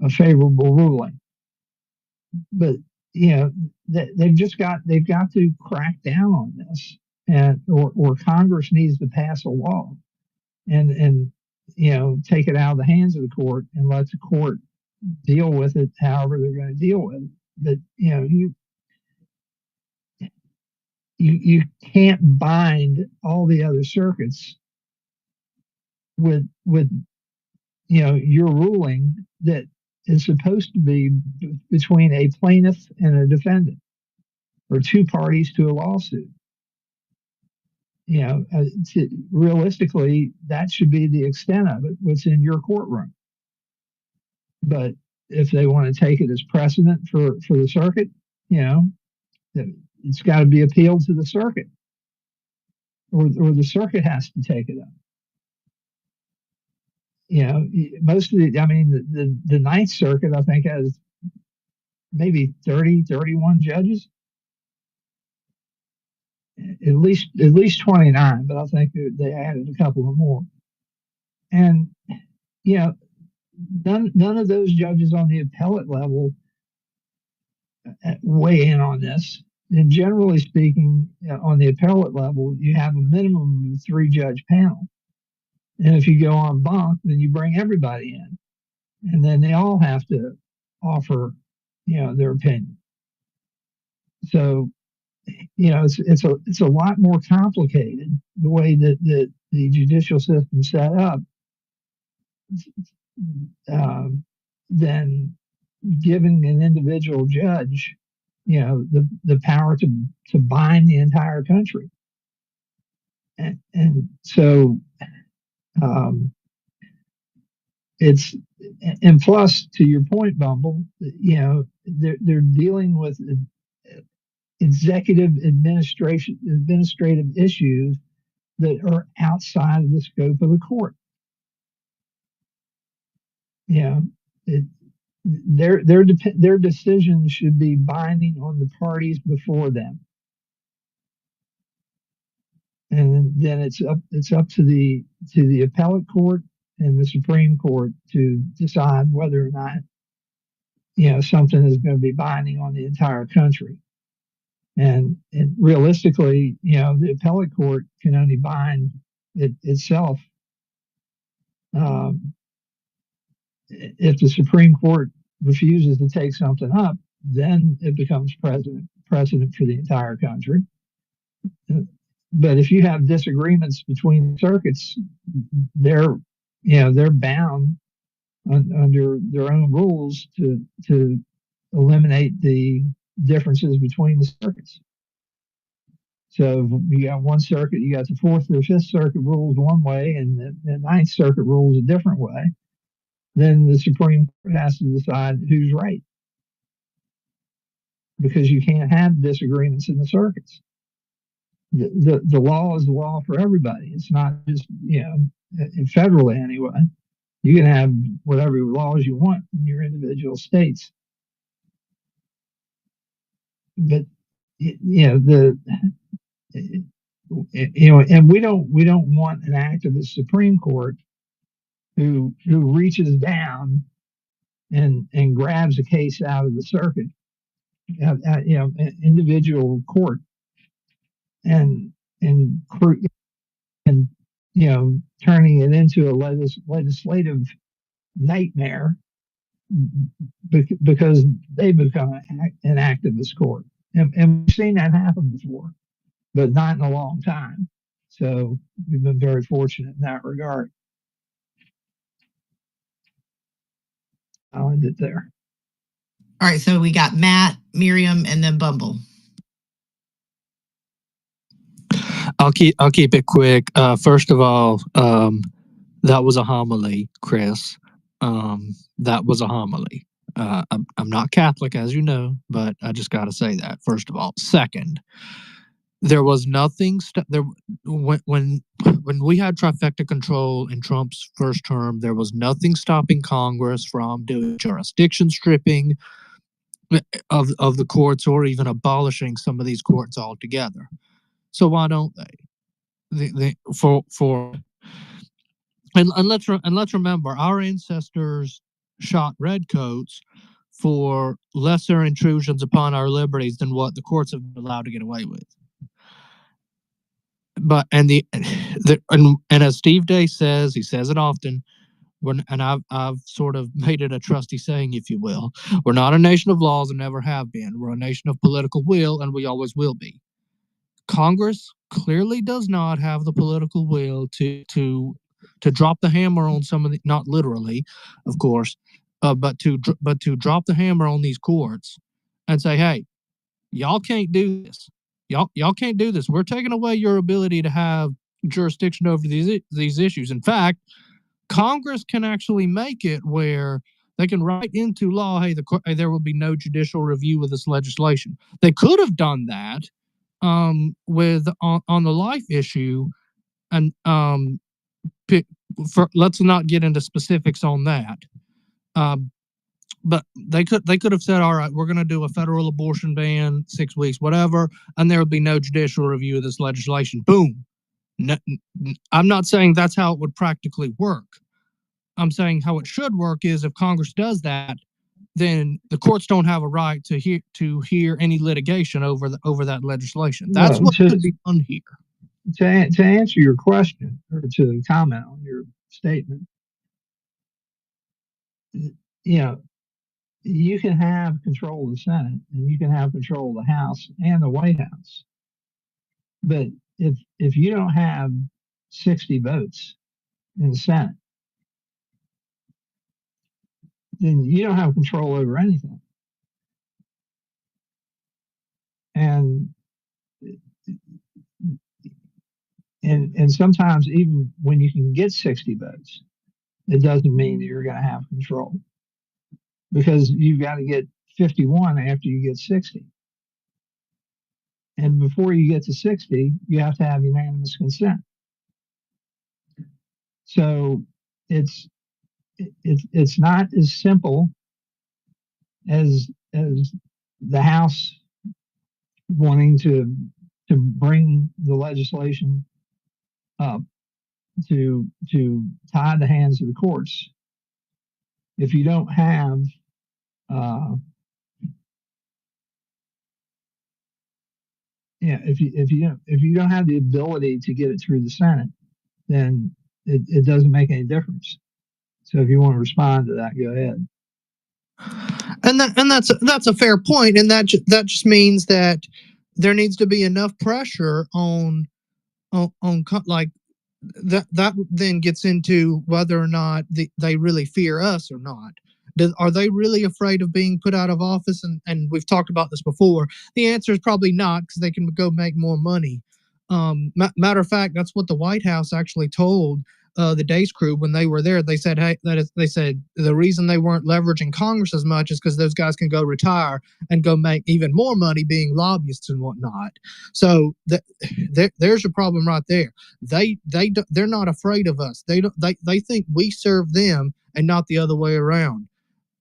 favorable ruling. But they've got to crack down on this, and or Congress needs to pass a law and take it out of the hands of the court and let the court deal with it however they're going to deal with it. But you can't bind all the other circuits with your ruling that is supposed to be between a plaintiff and a defendant, or two parties to a lawsuit. Realistically, that should be the extent of it, what's in your courtroom. But if they want to take it as precedent for the circuit, it's got to be appealed to the circuit, or the circuit has to take it up. most of the Ninth Circuit, I think, has maybe 30, 31 judges, at least 29, but I think they added a couple of more. And none of those judges on the appellate level weigh in on this. And generally speaking, on the appellate level, you have a minimum of 3-judge panel. And if you go en banc, then you bring everybody in, and then they all have to offer, their opinion. So, it's a lot more complicated the way that the judicial system set up, than giving an individual judge, the power to bind the entire country. And so, and plus, to your point, Bumble, they're dealing with executive administrative issues that are outside of the scope of the court. Their decisions should be binding on the parties before them, and then it's up to the appellate court and the Supreme Court to decide whether or not something is going to be binding on the entire country. And realistically, the appellate court can only bind itself if the Supreme Court refuses to take something up. Then it becomes precedent for the entire country. But if you have disagreements between circuits, they're bound under their own rules to eliminate the differences between the circuits. So you got one circuit, you got the Fourth or Fifth Circuit rules one way, and the Ninth Circuit rules a different way. Then the Supreme Court has to decide who's right, because you can't have disagreements in the circuits. The law is the law for everybody. It's not just federally anyway. You can have whatever laws you want in your individual states, but and we don't want an activist Supreme Court who reaches down and grabs a case out of the circuit, an individual court, and turning it into a legislative nightmare because they become an activist court. And we've seen that happen before, but not in a long time. So we've been very fortunate in that regard. I'll end it there. All right, so we got Matt, Miriam, and then Bumble. I'll keep it quick. First of all, that was a homily, Chris. That was a homily. I'm not Catholic, as you know, but I just got to say that, first of all. Second, there was nothing when we had trifecta control in Trump's first term, there was nothing stopping Congress from doing jurisdiction stripping of the courts, or even abolishing some of these courts altogether. So why don't they? And let's remember, our ancestors shot redcoats for lesser intrusions upon our liberties than what the courts have been allowed to get away with. But and as Steve Day says, he says it often, and I've sort of made it a trusty saying, if you will, we're not a nation of laws and never have been. We're a nation of political will, and we always will be. Congress clearly does not have the political will to drop the hammer on some of the, not literally, of course, but to drop the hammer on these courts and say, hey, y'all can't do this. Y'all can't do this. We're taking away your ability to have jurisdiction over these issues. In fact, Congress can actually make it where they can write into law, hey, there will be no judicial review of this legislation. They could have done that with on the life issue, and let's not get into specifics on that. But they could have said, all right, we're going to do a federal abortion ban, 6 weeks, whatever, and there would be no judicial review of this legislation. Boom. No, I'm not saying that's how it would practically work. I'm saying how it should work is if Congress does that, then the courts don't have a right to hear any litigation over that legislation. That's what should be done here. To answer your question or to comment on your statement, you know, you can have control of the Senate and you can have control of the House and the White House, but if you don't have 60 votes in the Senate, then you don't have control over anything. And sometimes even when you can get 60 votes, it doesn't mean that you're going to have control, because you've got to get 51 after you get 60. And before you get to 60, you have to have unanimous consent. So it's not as simple as the House wanting to bring the legislation up to tie the hands of the courts. If you don't have if you don't have the ability to get it through the Senate, then it doesn't make any difference. So if you want to respond to that, go ahead. And that's a fair point, and that just means that there needs to be enough pressure on like that then gets into whether or not they really fear us or not. Are they really afraid of being put out of office? And we've talked about this before. The answer is probably not, because they can go make more money. Matter of fact, that's what the White House actually told the Days crew when they were there. They said, hey, they said the reason they weren't leveraging Congress as much is because those guys can go retire and go make even more money being lobbyists and whatnot. So there's a problem right there. They're not afraid of us. They think we serve them and not the other way around.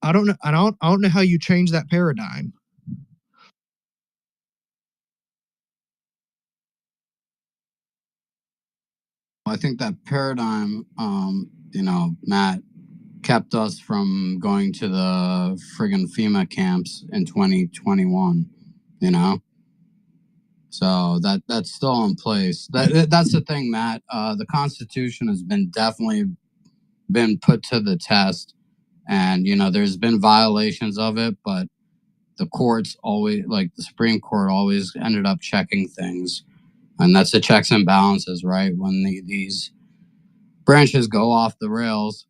I don't know how you change that paradigm. I think that paradigm, Matt, kept us from going to the friggin' FEMA camps in 2021, So that's still in place. That's the thing, Matt. The Constitution has definitely been put to the test, and there's been violations of it, but the courts always, like the Supreme Court, always ended up checking things, and that's the checks and balances, right? When these branches go off the rails,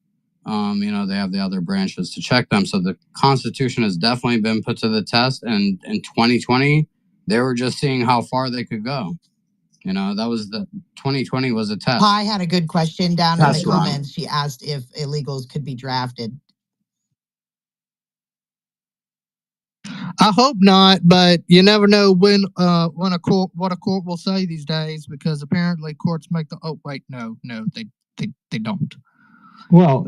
they have the other branches to check them. So the Constitution has definitely been put to the test, and in 2020, they were just seeing how far they could go. That was 2020 was a test. Pi had a good question down in the Test run. comments. She asked if illegals could be drafted. I hope not, but you never know when what a court will say these days, because apparently courts make no, they don't. Well,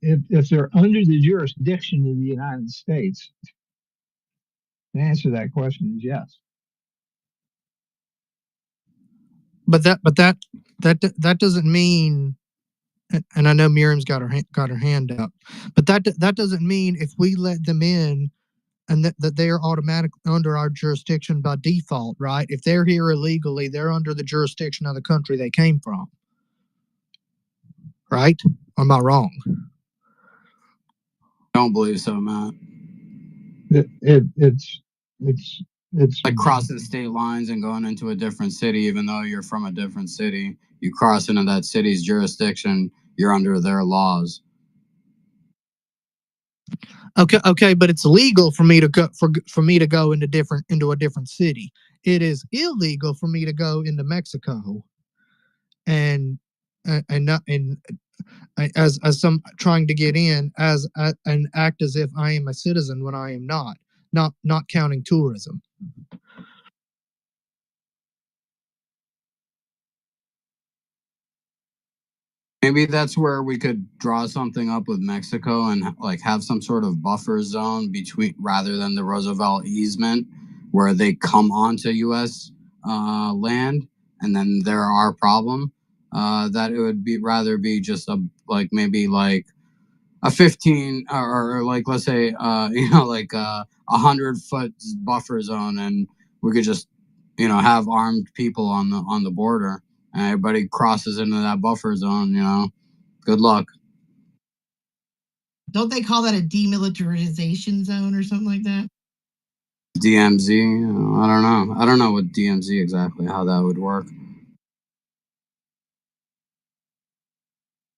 if they're under the jurisdiction of the United States, the answer to that question is yes. But that doesn't mean, and I know Miriam's got her hand up, but that doesn't mean if we let them in and that they are automatically under our jurisdiction by default, right? If they're here illegally, they're under the jurisdiction of the country they came from, right? Or am I wrong? I don't believe so, Matt. It's like crossing state lines and going into a different city, even though you're from a different city. You cross into that city's jurisdiction, you're under their laws. Okay, but it's legal for me to go for me to go into a different city. It is illegal for me to go into Mexico, and as some trying to get in and act as if I am a citizen when I am not counting tourism. Maybe that's where we could draw something up with Mexico and like have some sort of buffer zone between, rather than the Roosevelt easement, where they come onto U.S. Land and then they're our problem. That it would be rather be just a like maybe like a 15 or like let's say like a 100-foot buffer zone, and we could just have armed people on the border, and everybody crosses into that buffer zone. Good luck. Don't they call that a demilitarization zone or something like that? DMZ. I don't know. I don't know what DMZ exactly, how that would work.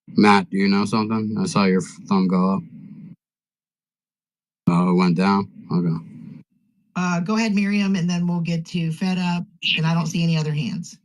Matt, do you know something? I saw your thumb go up. Oh, it went down. Okay. Go ahead, Miriam, and then we'll get to Fed Up, and I don't see any other hands.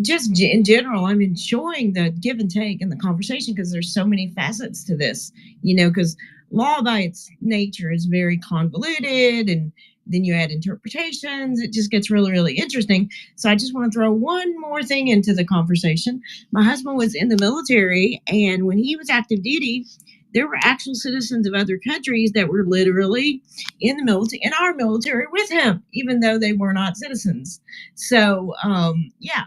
Just in general, I'm enjoying the give and take in the conversation because there's so many facets to this, because law by its nature is very convoluted, and then you add interpretations. It just gets really, really interesting. So I just want to throw one more thing into the conversation. My husband was in the military, and when he was active duty, there were actual citizens of other countries that were literally in the military, in our military with him, even though they were not citizens. So, yeah.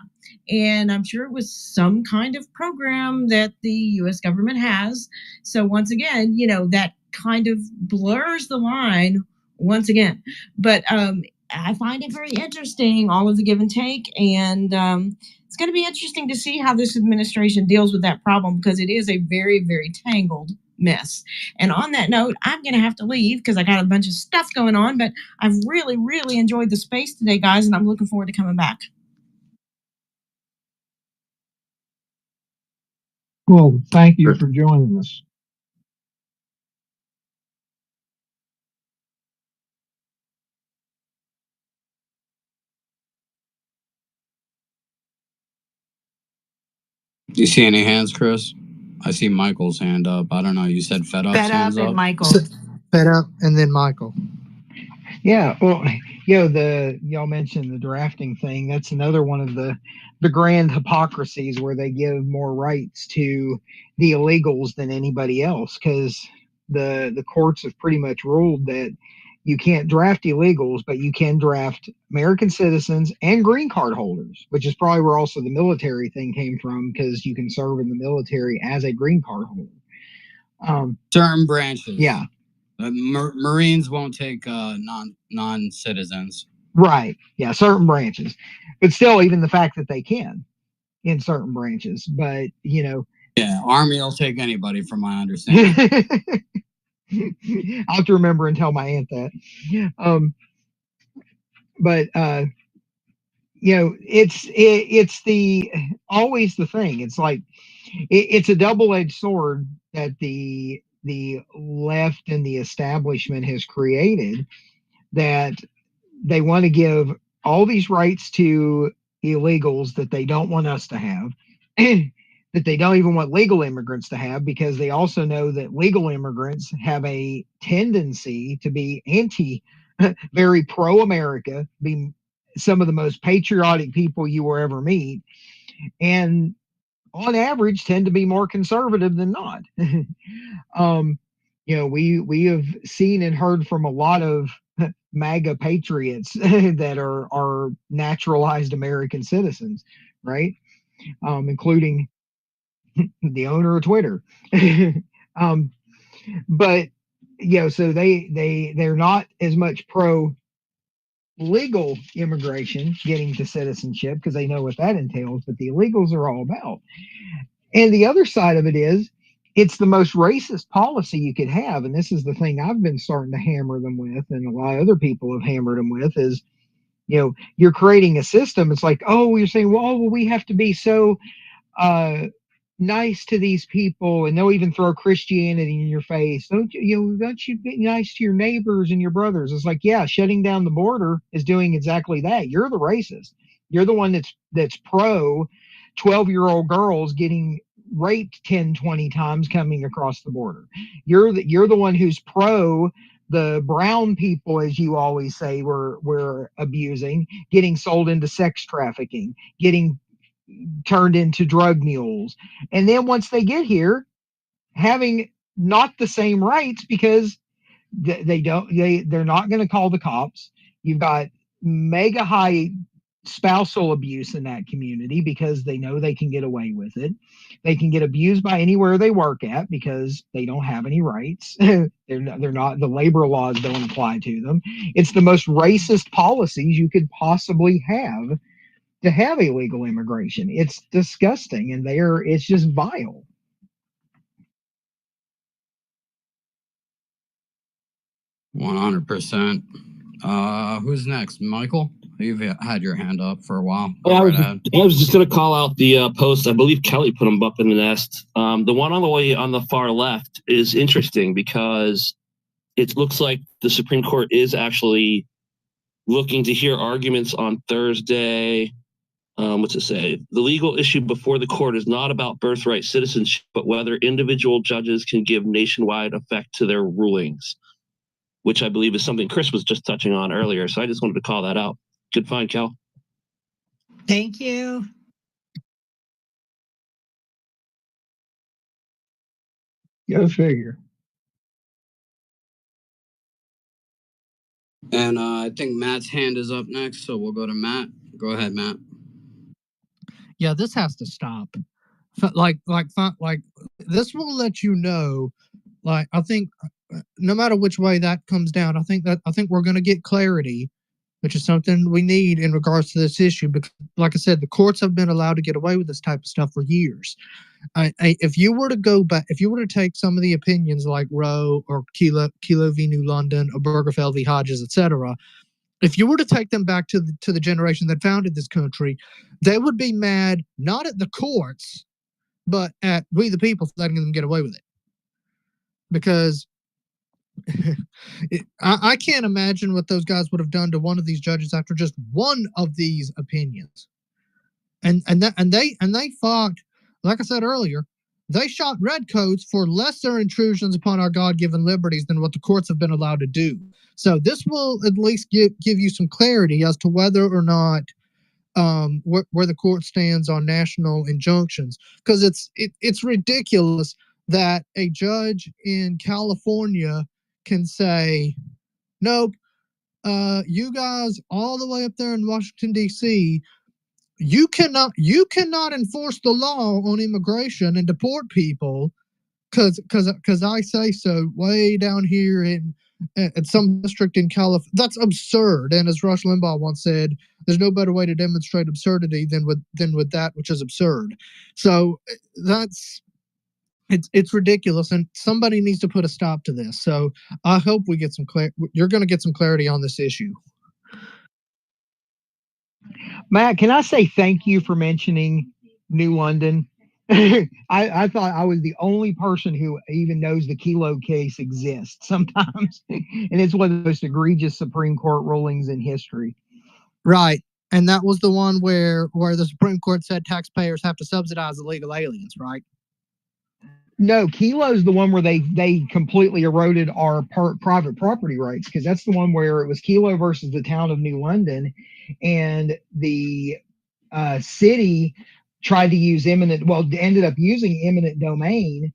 And I'm sure it was some kind of program that the US government has. So, once again, that kind of blurs the line once again. But I find it very interesting, all of the give and take. And it's going to be interesting to see how this administration deals with that problem, because it is a very, very tangled mess. And on that note, I'm going to have to leave because I got a bunch of stuff going on, but I've really, really enjoyed the space today, guys, and I'm looking forward to coming back. Well, thank you for joining us. Do you see any hands, Chris? I see Michael's hand up. I don't know. You said Fed Up's Fed Up hands and up? Michael. Fed Up and then Michael. Yeah, well, y'all mentioned the drafting thing. That's another one of the grand hypocrisies where they give more rights to the illegals than anybody else, because the courts have pretty much ruled that you can't draft illegals, but you can draft American citizens and green card holders, which is probably where also the military thing came from, because you can serve in the military as a green card holder. Certain branches. Yeah. Marines won't take non-citizens. Right. Yeah, certain branches. But still, even the fact that they can in certain branches. But, Yeah, Army will take anybody, from my understanding. I'll have to remember and tell my aunt that. But it's always the thing. It's like it's a double-edged sword that the left and the establishment has created, that they want to give all these rights to illegals that they don't want us to have, that they don't even want legal immigrants to have, because they also know that legal immigrants have a tendency to be very pro-America, be some of the most patriotic people you will ever meet, and on average tend to be more conservative than not. We have seen and heard from a lot of MAGA patriots that are naturalized American citizens, right? Including the owner of Twitter. But so they're not as much pro legal immigration getting to citizenship, because they know what that entails, but the illegals are all about. And the other side of it is, it's the most racist policy you could have. And this is the thing I've been starting to hammer them with, and a lot of other people have hammered them with, is, you're creating a system. It's like, oh, you're saying, well, we have to be so nice to these people, and they'll even throw Christianity in your face. Don't you be nice to your neighbors and your brothers? It's like, yeah, shutting down the border is doing exactly that. You're the racist. You're the one that's pro 12-year-old girls getting raped 10, 20 times coming across the border. You're the one who's pro the brown people, as you always say, we're abusing, getting sold into sex trafficking, getting turned into drug mules. And then once they get here, having not the same rights because they're not going to call the cops. You've got mega high spousal abuse in that community because they know they can get away with it. They can get abused by anywhere they work at because they don't have any rights. They're not, the labor laws don't apply to them. It's the most racist policies you could possibly have to have illegal immigration. It's disgusting, and it's just vile. 100%. Who's next? Michael? You've had your hand up for a while. I was just going to call out the post. I believe Kelly put them up in the nest. The one on the way on the far left is interesting because it looks like the Supreme Court is actually looking to hear arguments on Thursday. What's it say? The legal issue before the court is not about birthright citizenship, but whether individual judges can give nationwide effect to their rulings, which I believe is something Chris was just touching on earlier. So I just wanted to call that out. Good find, Cal. Thank you. Go figure. And I think Matt's hand is up next, so we'll go to Matt. Go ahead, Matt. Yeah, this has to stop. Like this will let you know. Like, I think no matter which way that comes down, I think we're going to get clarity, which is something we need in regards to this issue. Because, like I said, the courts have been allowed to get away with this type of stuff for years. If you were to go back, if you were to take some of the opinions like Roe or Kelo v. New London or Obergefell v. Hodges, etc., if you were to take them back to the generation that founded this country, they would be mad not at the courts, but at we the people letting them get away with it. Because I can't imagine what those guys would have done to one of these judges after just one of these opinions. And they fought, like I said earlier, they shot redcoats for lesser intrusions upon our God-given liberties than what the courts have been allowed to do. So this will at least give you some clarity as to whether or not where the court stands on national injunctions, because it's ridiculous that a judge in California can say, nope, you guys all the way up there in Washington, D.C., you cannot enforce the law on immigration and deport people because I say so way down here in at some district in California. That's absurd. And as Rush Limbaugh once said, there's no better way to demonstrate absurdity than with that which is absurd. So it's ridiculous, and somebody needs to put a stop to this. So I hope we get some you're going to get some clarity on this issue. Matt, can I say thank you for mentioning New London? I thought I was the only person who even knows the Kelo case exists sometimes. And it's one of the most egregious Supreme Court rulings in history. Right. And that was the one where the Supreme Court said taxpayers have to subsidize illegal aliens, right? No, Kelo's the one where they completely eroded our private property rights, because that's the one where it was Kelo versus the town of New London, and the city tried to use ended up using eminent domain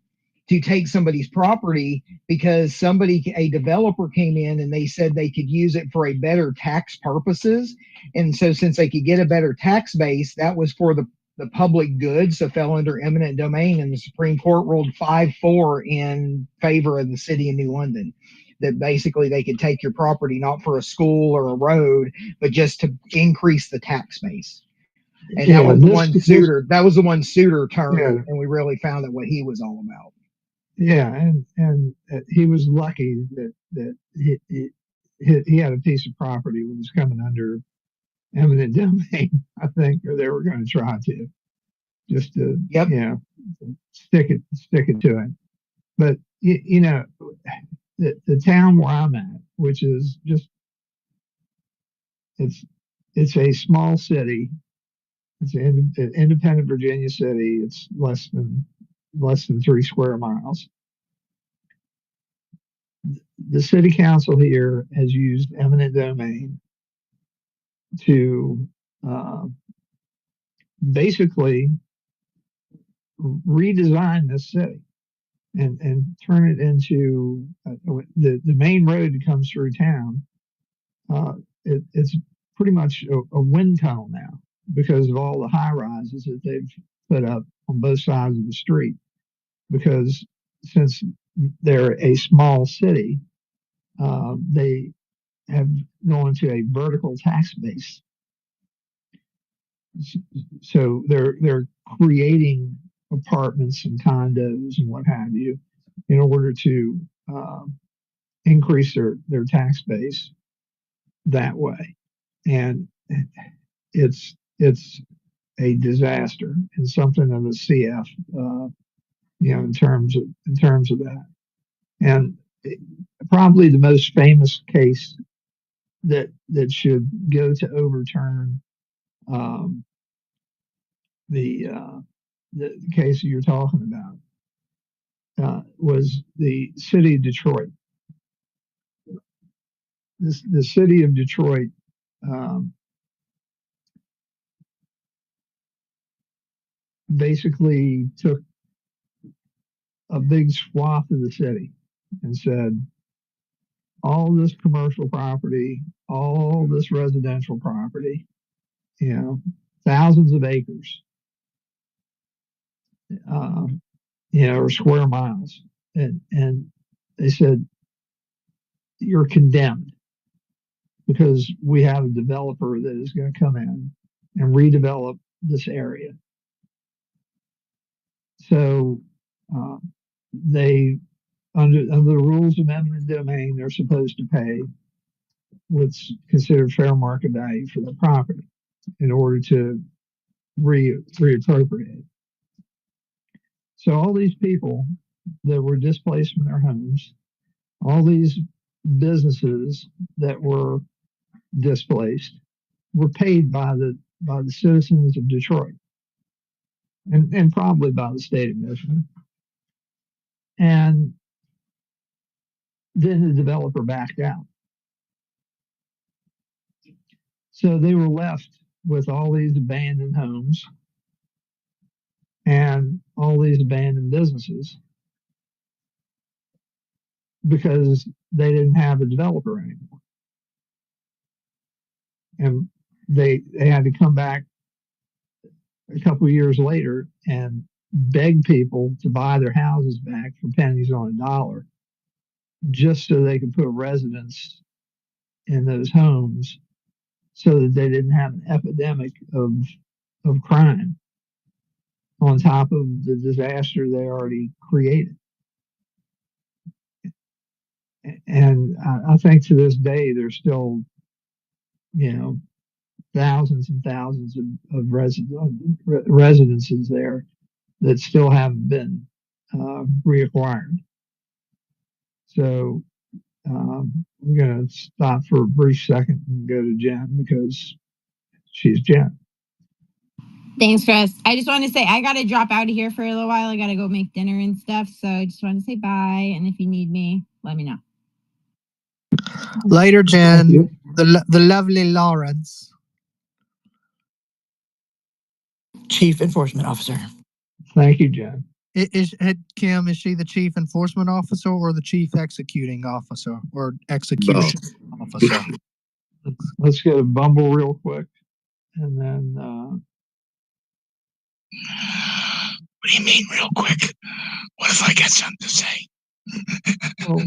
to take somebody's property because a developer came in and they said they could use it for a better tax purposes. And so since they could get a better tax base, that was for the public good, so fell under eminent domain, and the Supreme Court ruled 5-4 in favor of the city of New London. That basically they could take your property not for a school or a road, but just to increase the tax base. And that was the one Souter turned, and we really found out what he was all about. Yeah, and he was lucky that he had a piece of property that was coming under eminent domain, I think, or they were going to try to just to stick it to him. But the town where I'm at, which is just it's a small city. It's an independent Virginia city. It's less than 3 square miles. The city council here has used eminent domain to basically redesign this city and turn it into the main road that comes through town. It's pretty much a wind tunnel now because of all the high rises that they've put up on both sides of the street. Because since they're a small city, they have gone to a vertical tax base. So they're creating apartments and condos and what have you in order to increase their tax base that way, and it's a disaster and something of a CF, in terms of that. And probably the most famous case that should go to overturn the case you're talking about was the city of Detroit. The city of Detroit basically took a big swath of the city and said, all this commercial property, all this residential property, thousands of acres, or square miles. And they said, you're condemned because we have a developer that is going to come in and redevelop this area. So they, under the rules of eminent domain, they're supposed to pay what's considered fair market value for the property in order to reappropriate. So all these people that were displaced from their homes, all these businesses that were displaced, were paid by the citizens of Detroit, and probably by the state of Michigan. And then the developer backed out. So they were left with all these abandoned homes and all these abandoned businesses because they didn't have a developer anymore. And they had to come back a couple of years later and beg people to buy their houses back for pennies on a dollar just so they could put residents in those homes so that they didn't have an epidemic of crime on top of the disaster they already created. And I think to this day, there's still, thousands and thousands of residences there that still haven't been reacquired. So we're going to stop for a brief second and go to Jen because she's Jen. Thanks, Chris. I just want to say I got to drop out of here for a little while. I got to go make dinner and stuff. So I just want to say bye. And if you need me, let me know. Later, Jen. The lovely Lawrence. Chief Enforcement Officer. Thank you, Jen. Kim, is she the chief enforcement officer or the chief executing officer or execution officer? Let's get a Bumble real quick, and then. What do you mean, real quick? What if I got something to say? well,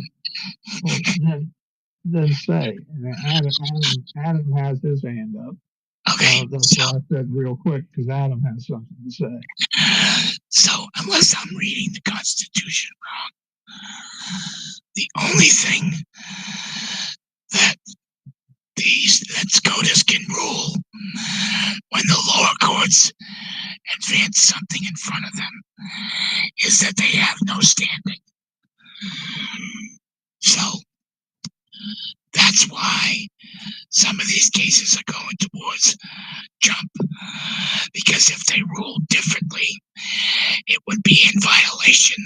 then say. And Adam has his hand up. Okay. That's why I said real quick, because Adam has something to say. So, unless I'm reading the Constitution wrong, the only thing that SCOTUS can rule when the lower courts advance something in front of them is that they have no standing. So, that's why some of these cases are going towards Trump, because if they ruled differently, it would be in violation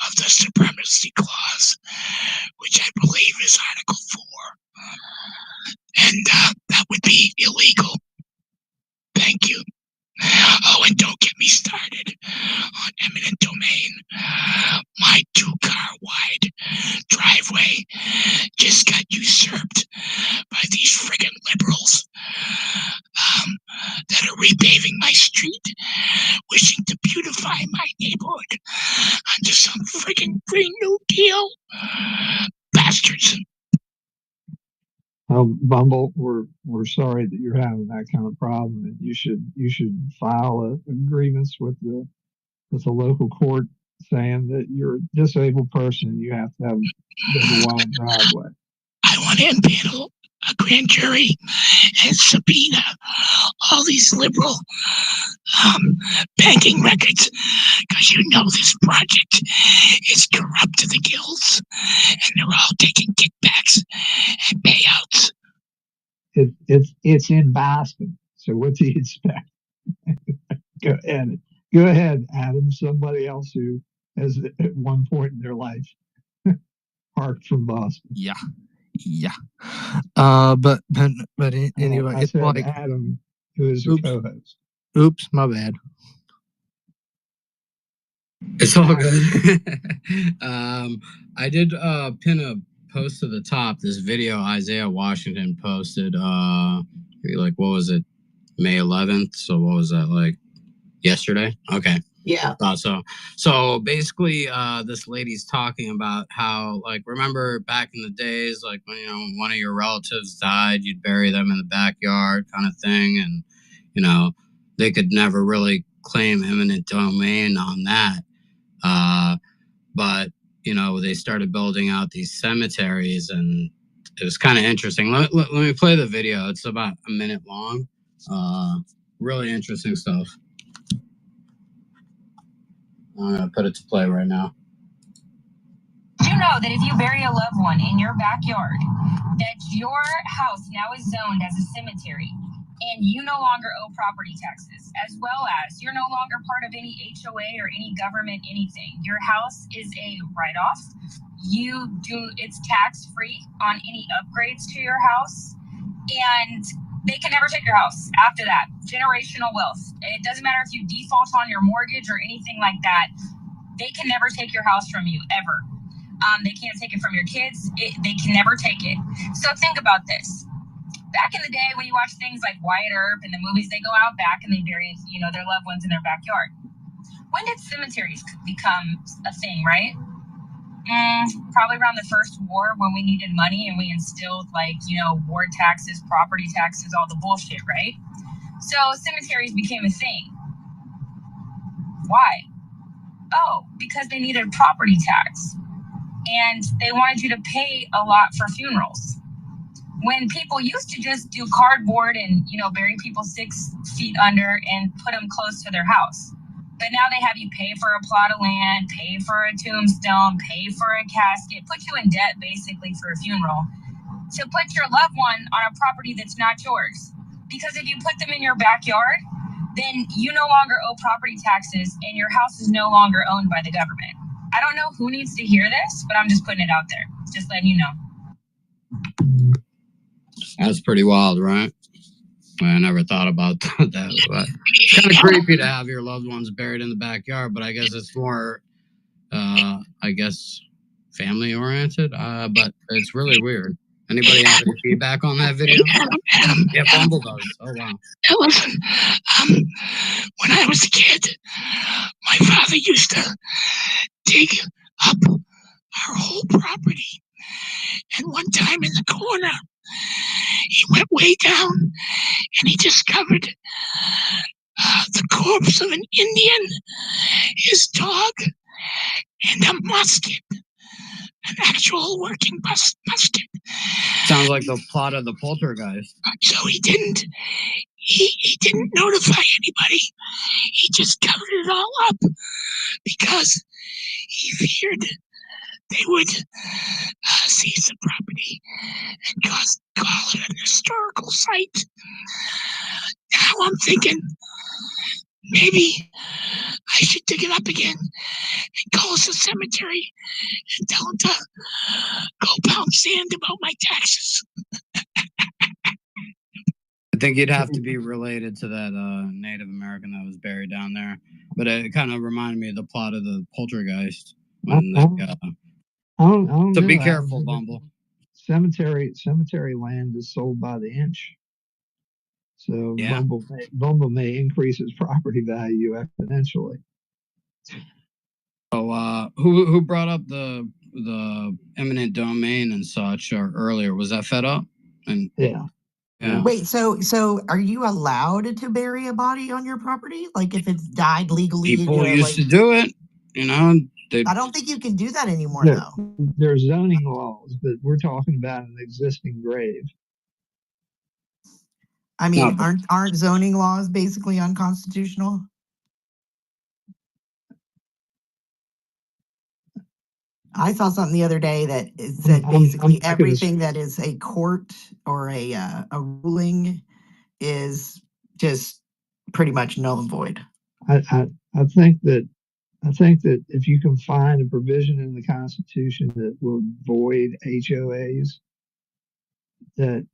of the Supremacy Clause, which I believe is Article 4. And that would be illegal. Thank you. My 2-car wide driveway just got usurped by these friggin' liberals that are repaving my street, wishing to beautify my neighborhood under some friggin' Green New Deal. Bastards. Well, Bumble, we're sorry that you're having that kind of problem, and you should file a grievance with the local court saying that you're a disabled person and you have to have a wide driveway. I want to impanel a grand jury and subpoena all these liberal banking records, because you know this project is corrupt to the gills, and they're all taking kickbacks and payouts. It's in Boston, so what do you expect? Go ahead, Adam. Somebody else who has at one point in their life parked from Boston. Yeah. But anyway, I it's said like Adam, who is a co-host. Oops, my bad. It's all good. I did pin a post to the top. This video Isaiah Washington posted. Like, what was it? May 11th. So what was that, like yesterday? Okay. Yeah. Thought so. So basically, this lady's talking about how, like, remember back in the days, like when one of your relatives died, you'd bury them in the backyard, kind of thing, and they could never really claim eminent domain on that. But they started building out these cemeteries, and it was kind of interesting. Let me play the video. It's about a minute long. Really interesting stuff. I'm going to put it to play right now. Do you know that if you bury a loved one in your backyard, that your house now is zoned as a cemetery, and you no longer owe property taxes, as well as you're no longer part of any HOA or any government anything. Your house is a write-off. It's tax-free on any upgrades to your house, and they can never take your house after that. Generational wealth. It doesn't matter if you default on your mortgage or anything like that. They can never take your house from you, ever. They can't take it from your kids. They can never take it. So think about this. Back in the day when you watch things like Wyatt Earp and the movies, they go out back and they bury, their loved ones in their backyard. When did cemeteries become a thing, right? Probably around the First War, when we needed money and we instilled war taxes, property taxes, all the bullshit, right? So cemeteries became a thing. Why? Oh, because they needed property tax. And they wanted you to pay a lot for funerals. When people used to just do cardboard and, bury people 6 feet under and put them close to their house. But now they have you pay for a plot of land, pay for a tombstone, pay for a casket, put you in debt basically for a funeral to put your loved one on a property that's not yours. Because if you put them in your backyard, then you no longer owe property taxes and your house is no longer owned by the government. I don't know who needs to hear this, but I'm just putting it out there. Just letting you know. That's pretty wild, right? I never thought about that. But it's kind of creepy to have your loved ones buried in the backyard, but I guess it's more, family oriented. But it's really weird. Anybody have any feedback on that video? Adam, Yeah, Bumble does. Oh, wow. Listen, when I was a kid, my father used to dig up our whole property. And one time in the corner, he went way down and he discovered the corpse of an Indian, his dog, and a musket. An actual working musket. Sounds like the plot of the Poltergeist. So he didn't notify anybody. He just covered it all up because he feared they would seize the property and call it an historical site. Now I'm thinking maybe I should dig it up again and call us a cemetery and tell them to go pound sand about my taxes. I think you'd have to be related to that Native American that was buried down there. But it kind of reminded me of the plot of the Poltergeist. when they, I don't so know. be careful, Bumble. Cemetery land is sold by the inch. So Yeah. Bumble may increase its property value exponentially. So who brought up the eminent domain and such earlier? Was that Fed Up? And yeah. Wait, so are you allowed to bury a body on your property? Like if it's died legally? People used to do it, I don't think you can do that anymore, though. There's zoning laws, but we're talking about an existing grave. I mean, aren't zoning laws basically unconstitutional? I saw something the other day that said basically everything that is a court or a ruling is just pretty much null and void. I think that if you can find a provision in the Constitution that will void HOAs, that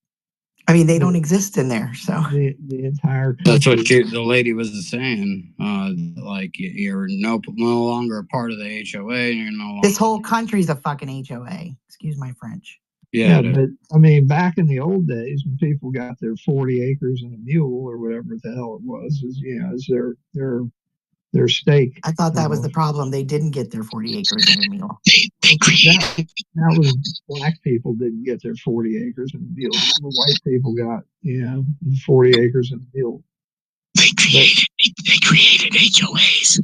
I mean, they don't exist in there, so the entire country. That's what the lady was saying. Like you're no longer a part of the HOA. You're no longer. This whole country's a fucking HOA. Excuse my French. Yeah, but I mean, back in the old days when people got their 40 acres and a mule or whatever the hell it was, is their stake. I thought that was the problem. They didn't get their 40 acres and a mule. That was black people didn't get their 40 acres and a mule. The white people got 40 acres and a mule. They created HOAs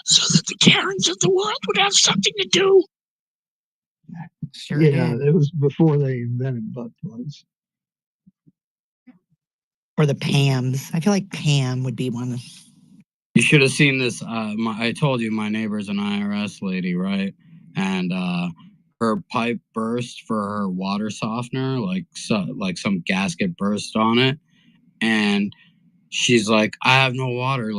so that the Karens of the world would have something to do. Sure did. It was before they invented butt plugs. Or the Pams. I feel like Pam would be one. You should have seen this. I told you my neighbor's an IRS lady, right? And her pipe burst for her water softener, like some gasket burst on it, and she's like, I have no water.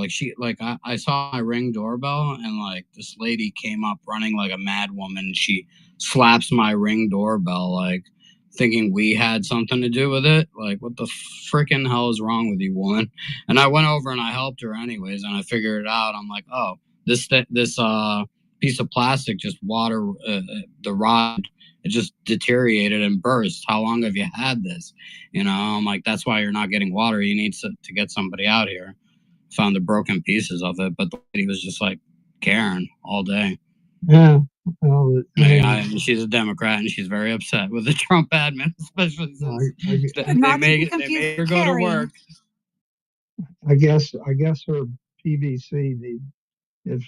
I saw my Ring doorbell, and like this lady came up running like a mad woman. She slaps my Ring doorbell, like thinking we had something to do with it. Like, what the freaking hell is wrong with you, woman? And I went over and I helped her anyways, and I figured it out. I'm like, oh, this piece of plastic just the rod. It just deteriorated and burst. How long have you had this? I'm like, that's why you're not getting water. You need to get somebody out here. Found the broken pieces of it, but the lady was just like Karen all day. Yeah. She's a Democrat and she's very upset with the Trump admin, especially since they made her go to work. I guess her PVC if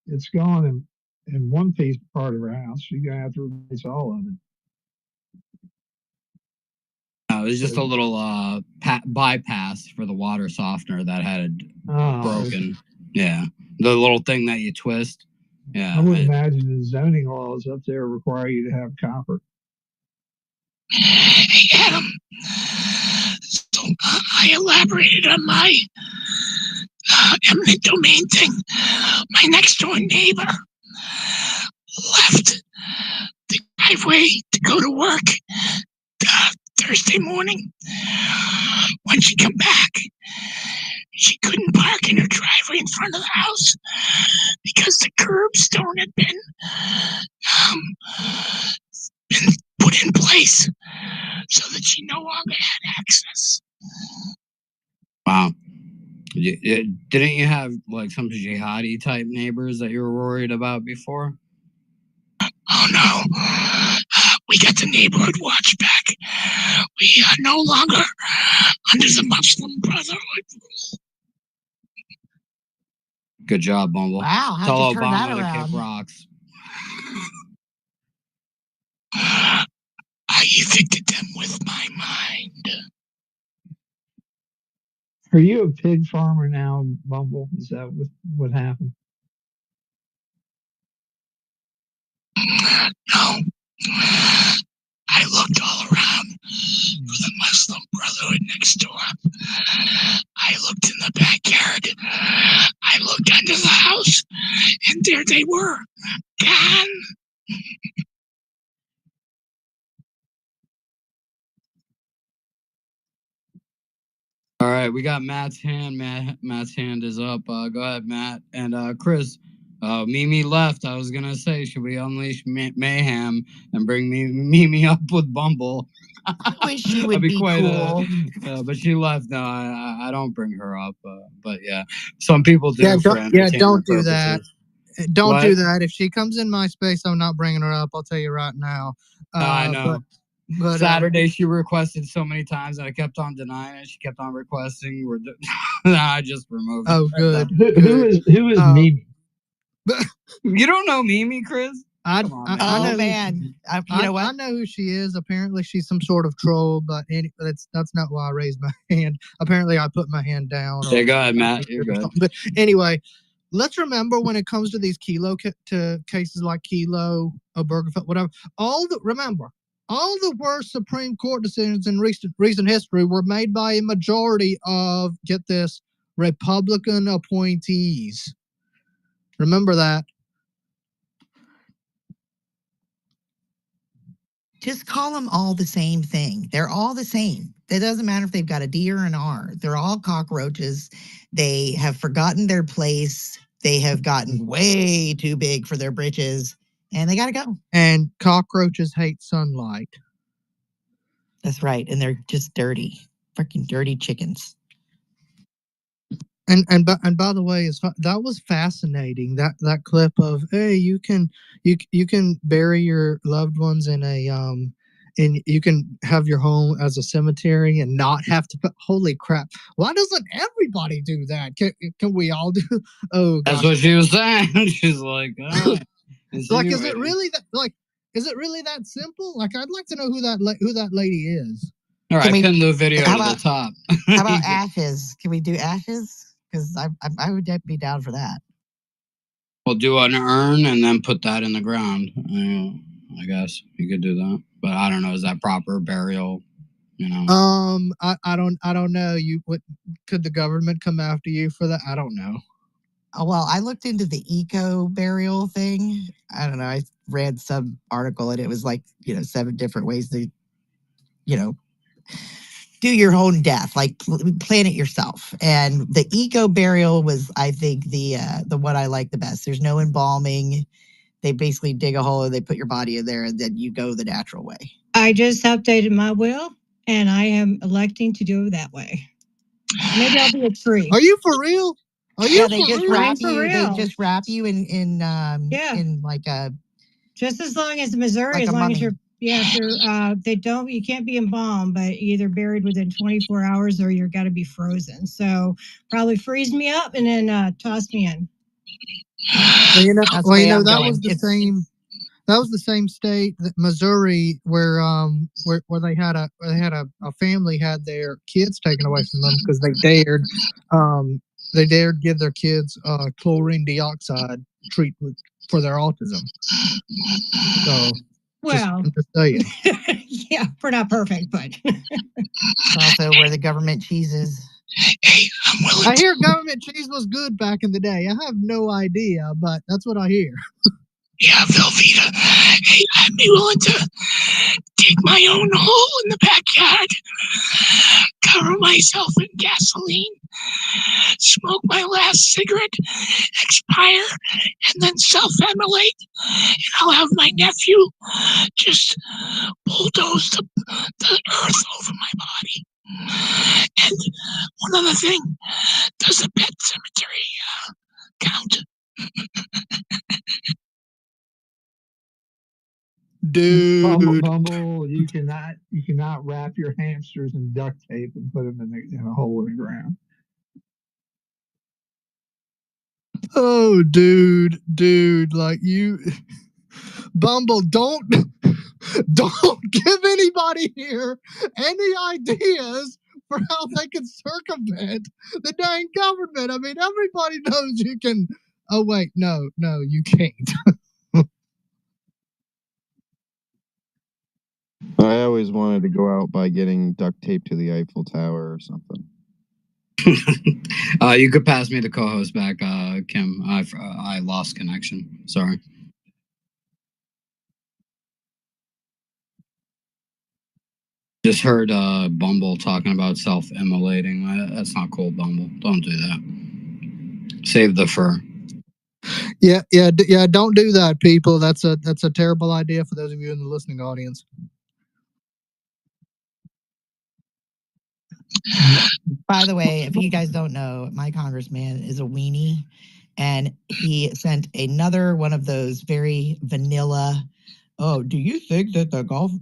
it's gone in one piece part of her house, you're gonna have to replace all of it. It was just a little bypass for the water softener that had broken. Okay. Yeah, the little thing that you twist. Yeah, I would imagine the zoning laws up there require you to have copper. Hey, Adam. So I elaborated on my eminent domain thing. My next door neighbor left the driveway to go to work Thursday morning. When she come back, she couldn't park in her driveway in front of the house because the curbstone had been put in place so that she no longer had access. Wow. Didn't you have like some jihadi type neighbors that you were worried about before? Oh no. We got the neighborhood watch back. We are no longer under the Muslim Brotherhood rule. Good job, Bumble. Wow, how'd Tell you turn Obama that around? to kick rocks. I evicted them with my mind. Are you a pig farmer now, Bumble? Is that what happened? No. I looked all around for the Muslim Brotherhood next door. I looked in the backyard. I looked under the house, and there they were, gone. All right, we got Matt's hand. Matt's hand is up. Go ahead, Matt. And Chris, Mimi left. I was gonna say, should we unleash mayhem and bring Mimi up with Bumble? I wish she would That'd be quite cool. but she left. No, I don't bring her up. But yeah, some people do Yeah, for entertainment don't do purposes. that. Don't What? do that. If she comes in my space, I'm not bringing her up. I'll tell you right now. I know. But Saturday she requested so many times, and I kept on denying it. She kept on requesting. I just removed. Oh, good. Who is Mimi? You don't know Mimi, Chris? I Oh man, you know what? I know who she is. Apparently, she's some sort of troll, but that's not why I raised my hand. Apparently, I put my hand down. Yeah, go ahead, Matt. You're good. But anyway, let's remember when it comes to these cases like Kelo, Obergefell, whatever. All the worst Supreme Court decisions in recent history were made by a majority of, get this, Republican appointees. Remember that. Just call them all the same thing. They're all the same. It doesn't matter if they've got a D or an R. They're all cockroaches. They have forgotten their place. They have gotten way too big for their britches, and they got to go. And cockroaches hate sunlight. That's right. And they're just dirty, freaking dirty chickens. And by the way, that was fascinating. That clip of, hey, you can bury your loved ones in a and you can have your home as a cemetery and not have to put. Holy crap! Why doesn't everybody do that? Can we all do? Oh, gosh. That's what she was saying. She's like, like, is it really that simple? Like, I'd like to know who that lady is. All right, pin the video to the top. How about ashes? Can we do ashes? Because I would be down for that. We'll do an urn and then put that in the ground. I guess you could do that, but I don't know. Is that proper burial? You know. I don't know. Could the government come after you for that? I don't know. Well, I looked into the eco burial thing. I don't know. I read some article and it was like 7 different ways to, do your own death, like plan it yourself. And the eco burial was, I think, the one I like the best. There's no embalming. They basically dig a hole and they put your body in there and then you go the natural way. I just updated my will and I am electing to do it that way. Maybe I'll be a tree. Are you for real? They just wrap you. They just wrap you in like a. Just as long as Missouri, like as long mummy. as you're. Yeah, if you're, you can't be embalmed, but either buried within 24 hours or you're got to be frozen. So probably freeze me up and then toss me in. That was the same. That was the same state, Missouri, where they had a family had their kids taken away from them because they dared give their kids chlorine dioxide treatment for their autism. So. Well, just saying. Yeah, we're not perfect, but also where the government cheese is. Hey, I'm willing. I hear government cheese was good back in the day. I have no idea, but that's what I hear. Yeah, Velveeta. Hey, I'd be willing to dig my own hole in the backyard, cover myself in gasoline, smoke my last cigarette, expire, and then self-immolate. And I'll have my nephew just bulldoze the earth over my body. And one other thing, does a pet cemetery count? Dude, Bumble, you cannot wrap your hamsters in duct tape and put them in a hole in the ground. Oh, dude, like you, Bumble, don't give anybody here any ideas for how they can circumvent the dang government. I mean, everybody knows you can. Oh wait, no, you can't. I always wanted to go out by getting duct tape to the Eiffel Tower or something. You could pass me the co-host back, Kim. I lost connection. Sorry. Just heard Bumble talking about self-immolating. That's not cool, Bumble. Don't do that. Save the fur. Yeah. Don't do that, people. That's a terrible idea for those of you in the listening audience. By the way, if you guys don't know, my congressman is a weenie, and he sent another one of those very vanilla. Oh, do you think that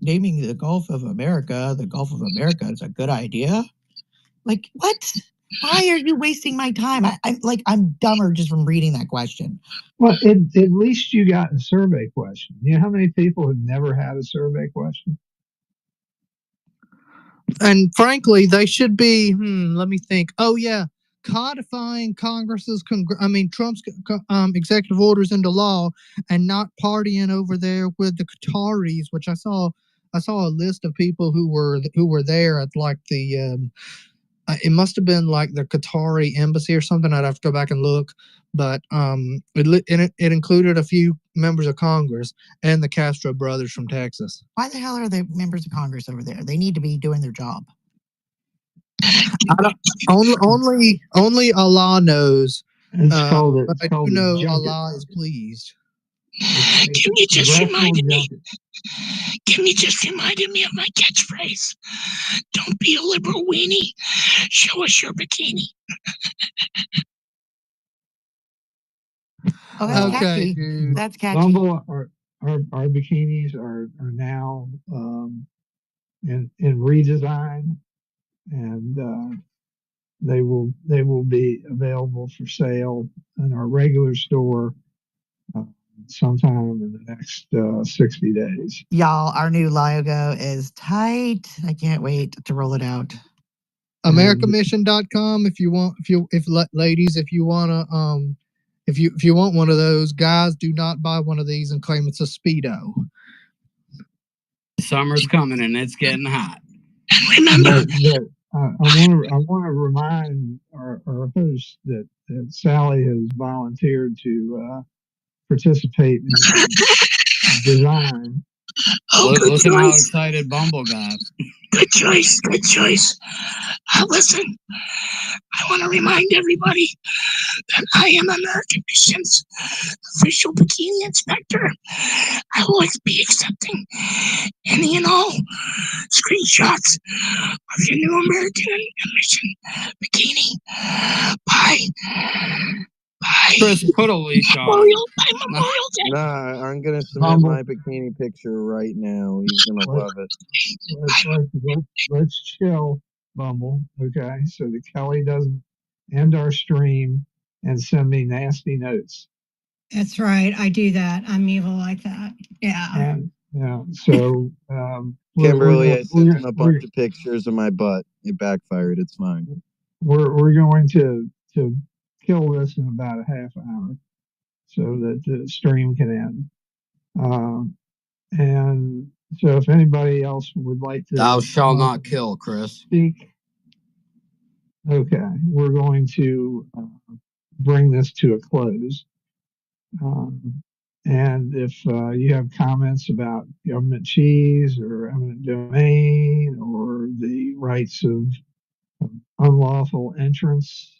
naming the Gulf of America, is a good idea? Like, what? Why are you wasting my time? I'm dumber just from reading that question. Well, at least you got a survey question. You know how many people have never had a survey question? And frankly, they should be. Let me think. Oh yeah, codifying Trump's executive orders into law, and not partying over there with the Qataris, which I saw. I saw a list of people who were there at like the. It must have been like the Qatari embassy or something. I'd have to go back and look, but it included a few members of Congress and the Castro brothers from Texas. Why the hell are they members of Congress over there? They need to be doing their job. Only Allah knows. It's called but I do know Allah is pleased. Kimmy just reminded me of my catchphrase. Don't be a liberal weenie. Show us your bikini. Oh, that's catchy. Dude, That's catchy. Bumble, our bikinis are now in redesign, and they will be available for sale in our regular store sometime in the next 60 days. Y'all, our new logo is tight. I can't wait to roll it out. AmericaMission.com if ladies, if you want one of those, guys, do not buy one of these and claim it's a Speedo. Summer's coming and it's getting hot. And remember, I want to remind our host that Sally has volunteered to participate in design. Listen how excited Bumble got. Good choice. Listen, I want to remind everybody that I am American Mission's official bikini inspector. I will be accepting any and all screenshots of your new American Mission bikini by Chris, put a leash on. Memorial Day. Nah, I'm gonna submit my bikini picture right now. He's gonna love it. Let's chill, Bumble. Okay, so that Kelly doesn't end our stream and send me nasty notes. That's right. I do that. I'm evil like that. Yeah. And so Kimberly, I sent him a bunch of pictures of my butt. It backfired. It's fine. We're going to kill this in about a half hour so that the stream can end. And so if anybody else would like to... Thou shalt not kill, Chris. Speak. Okay, we're going to bring this to a close. And if you have comments about government cheese or eminent domain or the rights of unlawful entrance,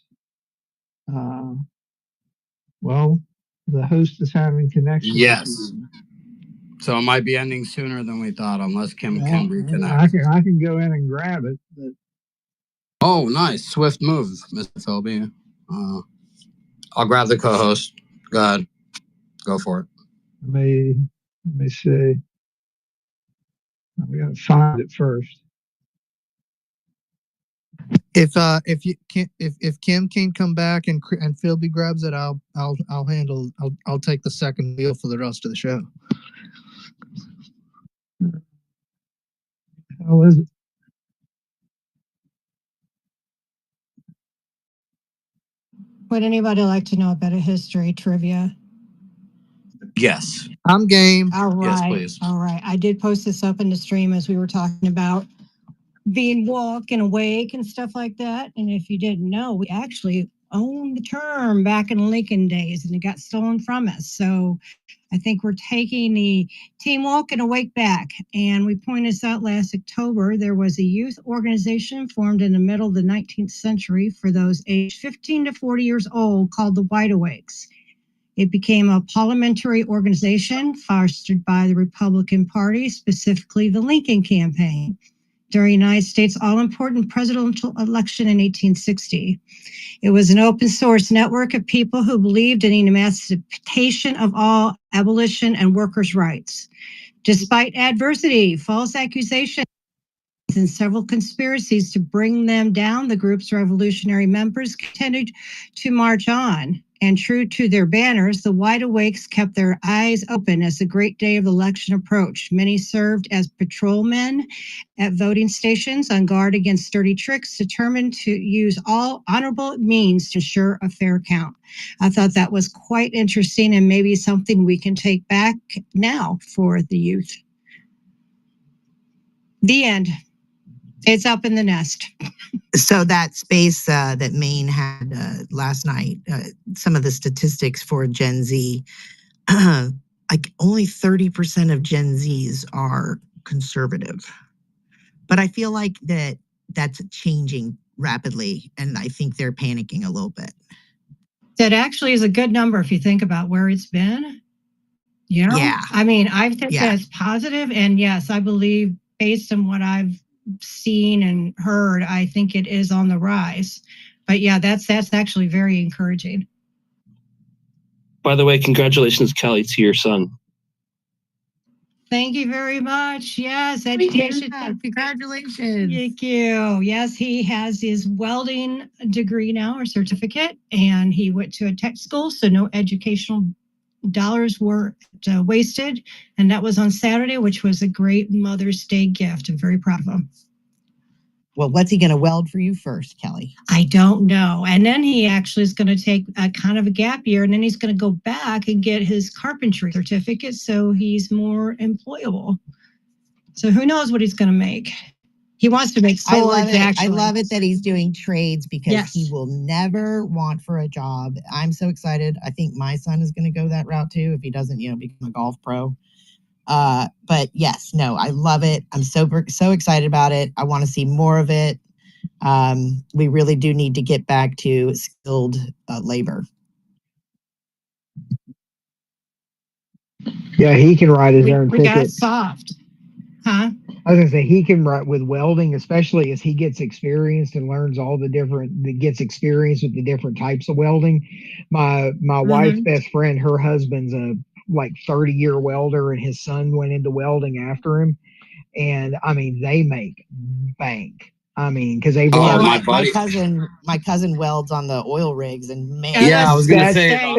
well, the host is having connection. Yes. So it might be ending sooner than we thought, unless Kim can reconnect. I can go in and grab it. But... Oh, nice. Swift move, Mr. Philby. I'll grab the co-host. Go ahead. Go for it. Let me see. We gotta find it first. If Kim can't come back and Philby grabs it, I'll take the second wheel for the rest of the show. How is it? Would anybody like to know a bit of history trivia? Yes. I'm game. All right. Yes, please. All right. I did post this up in the stream as we were talking about being woke and awake and stuff like that. And if you didn't know, we actually owned the term back in Lincoln days and it got stolen from us. So I think we're taking the team woke and awake back. And we pointed this out last October. There was a youth organization formed in the middle of the 19th century for those aged 15 to 40 years old called the Wide Awakes. It became a parliamentary organization fostered by the Republican Party, specifically the Lincoln Campaign, during the United States' all-important presidential election in 1860. It was an open source network of people who believed in the emancipation of all, abolition, and workers' rights. Despite adversity, false accusations, and several conspiracies to bring them down, the group's revolutionary members continued to march on. And true to their banners, the wide awakes kept their eyes open as the great day of election approached. Many served as patrolmen at voting stations on guard against dirty tricks, determined to use all honorable means to ensure a fair count. I thought that was quite interesting and maybe something we can take back now for the youth. The end. It's up in the nest. So that space that Maine had last night, some of the statistics for Gen Z, like only 30% of Gen Zs are conservative. But I feel like that's changing rapidly, and I think they're panicking a little bit. That actually is a good number if you think about where it's been. You know? Yeah. I mean, I think that's positive, and yes, I believe based on what I've seen and heard, I think it is on the rise. But yeah, that's actually very encouraging. By the way, congratulations, Kelly, to your son. Thank you very much. Yes, education. Congratulations. Thank you. Yes, he has his welding degree now, or certificate, and he went to a tech school, so no educational dollars were wasted. And that was on Saturday, which was a great Mother's Day gift. I'm very proud of him. Well, what's he going to weld for you first, Kelly? I don't know. And then he actually is going to take a kind of a gap year, and then he's going to go back and get his carpentry certificate so he's more employable. So who knows what he's going to make. He wants to make swords, actually. I love it that he's doing trades because he will never want for a job. I'm so excited. I think my son is going to go that route too if he doesn't, become a golf pro. But yes, no, I love it. I'm so excited about it. I want to see more of it. We really do need to get back to skilled labor. Yeah, he can write his own tickets. We got soft. Huh? I was gonna say he can write with welding, especially as he gets experienced and learns gets experience with the different types of welding. My wife's best friend, her husband's a 30-year welder, and his son went into welding after him. And I mean, they make bank. I mean, because they my cousin welds on the oil rigs, and man, I was gonna say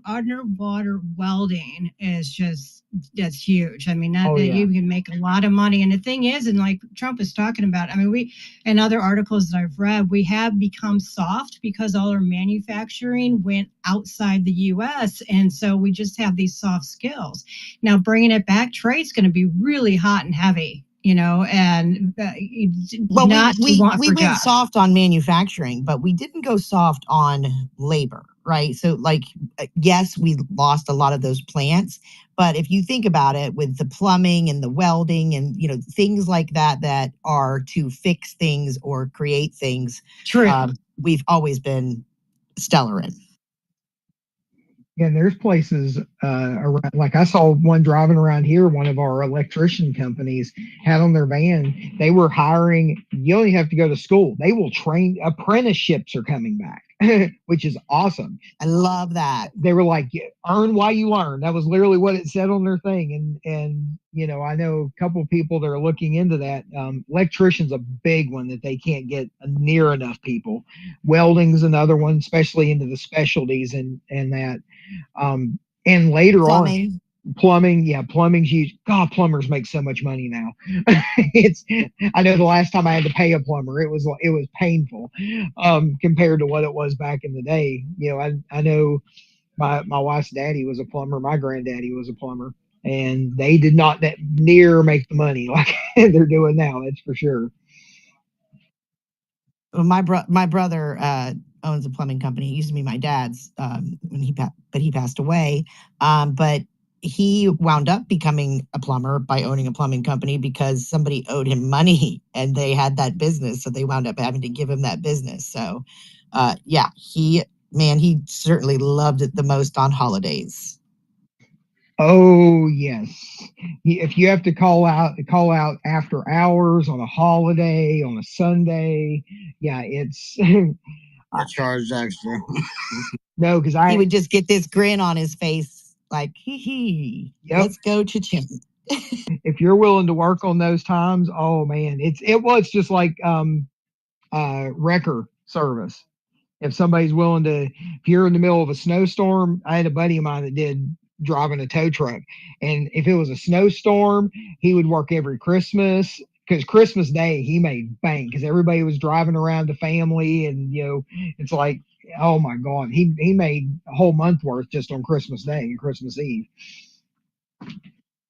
underwater welding is that's huge. I mean, you can make a lot of money. And the thing is, and like Trump is talking about, I mean, in other articles that I've read, we have become soft because all our manufacturing went outside the U.S. And so we just have these soft skills. Now, bringing it back, trade's going to be really hot and heavy. And we went soft on manufacturing, but we didn't go soft on labor, right? So yes, we lost a lot of those plants, but if you think about it, with the plumbing and the welding and, things like that are to fix things or create things, we've always been stellar in. And there's places around, like I saw one driving around here, one of our electrician companies had on their van, they were hiring, you only have to go to school. They will train, apprenticeships are coming back, which is awesome. I love that. They were like, earn while you learn. That was literally what it said on their thing. And I know a couple of people that are looking into that. Electrician's a big one that they can't get near enough people. Welding's another one, especially into the specialties and that. And later on, plumbing's huge. God, plumbers make so much money now. I know the last time I had to pay a plumber, it was painful compared to what it was back in the day. I know my wife's daddy was a plumber, my granddaddy was a plumber, and they did not near make the money like they're doing now. That's for sure. Well, my brother owns a plumbing company. It used to be my dad's but he passed away. But he wound up becoming a plumber by owning a plumbing company because somebody owed him money and they had that business. So they wound up having to give him that business. So he man, he certainly loved it the most on holidays. Oh yes. If you have to call out after hours on a holiday, on a Sunday, yeah, it's Get charged extra. no, because He would just get this grin on his face, like, hee hee, Yep. let's go cha-ching. if you're willing to work on those times, oh man, it was just like wrecker service. If somebody's willing to, if you're in the middle of a snowstorm, I had a buddy of mine that did driving a tow truck, and if it was a snowstorm, he would work every Christmas, because Christmas Day he made bank because everybody was driving around the family, and it's like, oh my god, he made a whole month worth just on Christmas Day and Christmas Eve.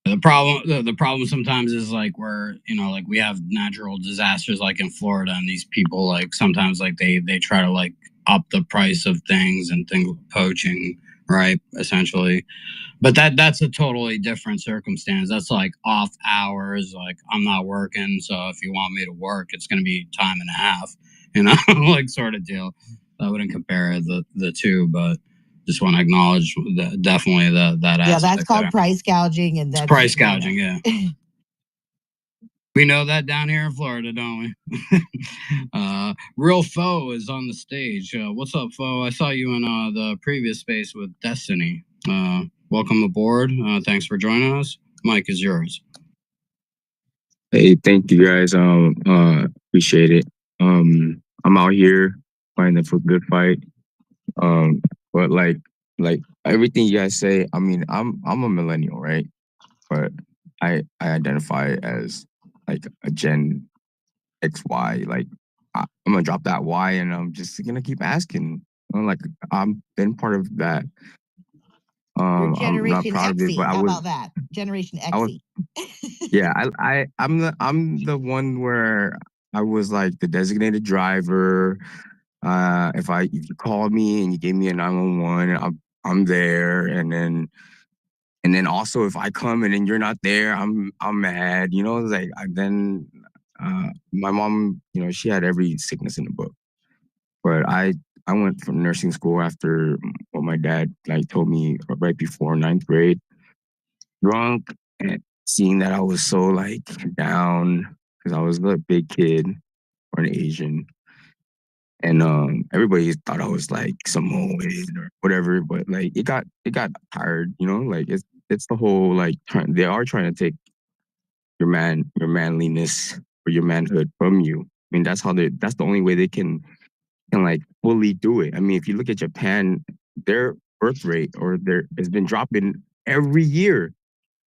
The problem sometimes is like where like we have natural disasters like in Florida, and these people like sometimes like they try to like up the price of things and things poaching, right? Essentially, but that's a totally different circumstance. That's like off hours. Like I'm not working, so if you want me to work, it's going to be time and a half, like sort of deal. I wouldn't compare the two, but just want to acknowledge definitely that Yeah, aspect. that's called there. price gouging, and that's Price gouging, yeah. We know that down here in Florida, don't we? Real Foe is on the stage. What's up, Foe? I saw you in the previous space with Destiny. Welcome aboard. Thanks for joining us. Mike is yours. Hey, thank you guys. Appreciate it. I'm out here fighting for a good fight. But like everything you guys say, I mean, I'm a millennial, right? But I identify as like a Gen XY. Like I'm gonna drop that Y, and I'm just gonna keep asking. Like I've been part of that. You're I'm not Generation proud of it, but XY. How about that? Generation I was, XY. yeah, I'm the one where I was like the designated driver. If you called me and you gave me a 911, I'm there, and then also if I come and then you're not there, I'm mad. Like then my mom, she had every sickness in the book, but I went from nursing school after what my dad like told me right before ninth grade, drunk, and seeing that I was so like down because I was a big kid or an Asian. And everybody thought I was like Samoan or whatever, but like it got tired, like it's the whole like they are trying to take your manliness or your manhood from you. I mean that's the only way they can like fully do it. I mean, if you look at Japan, their birth rate or their has been dropping every year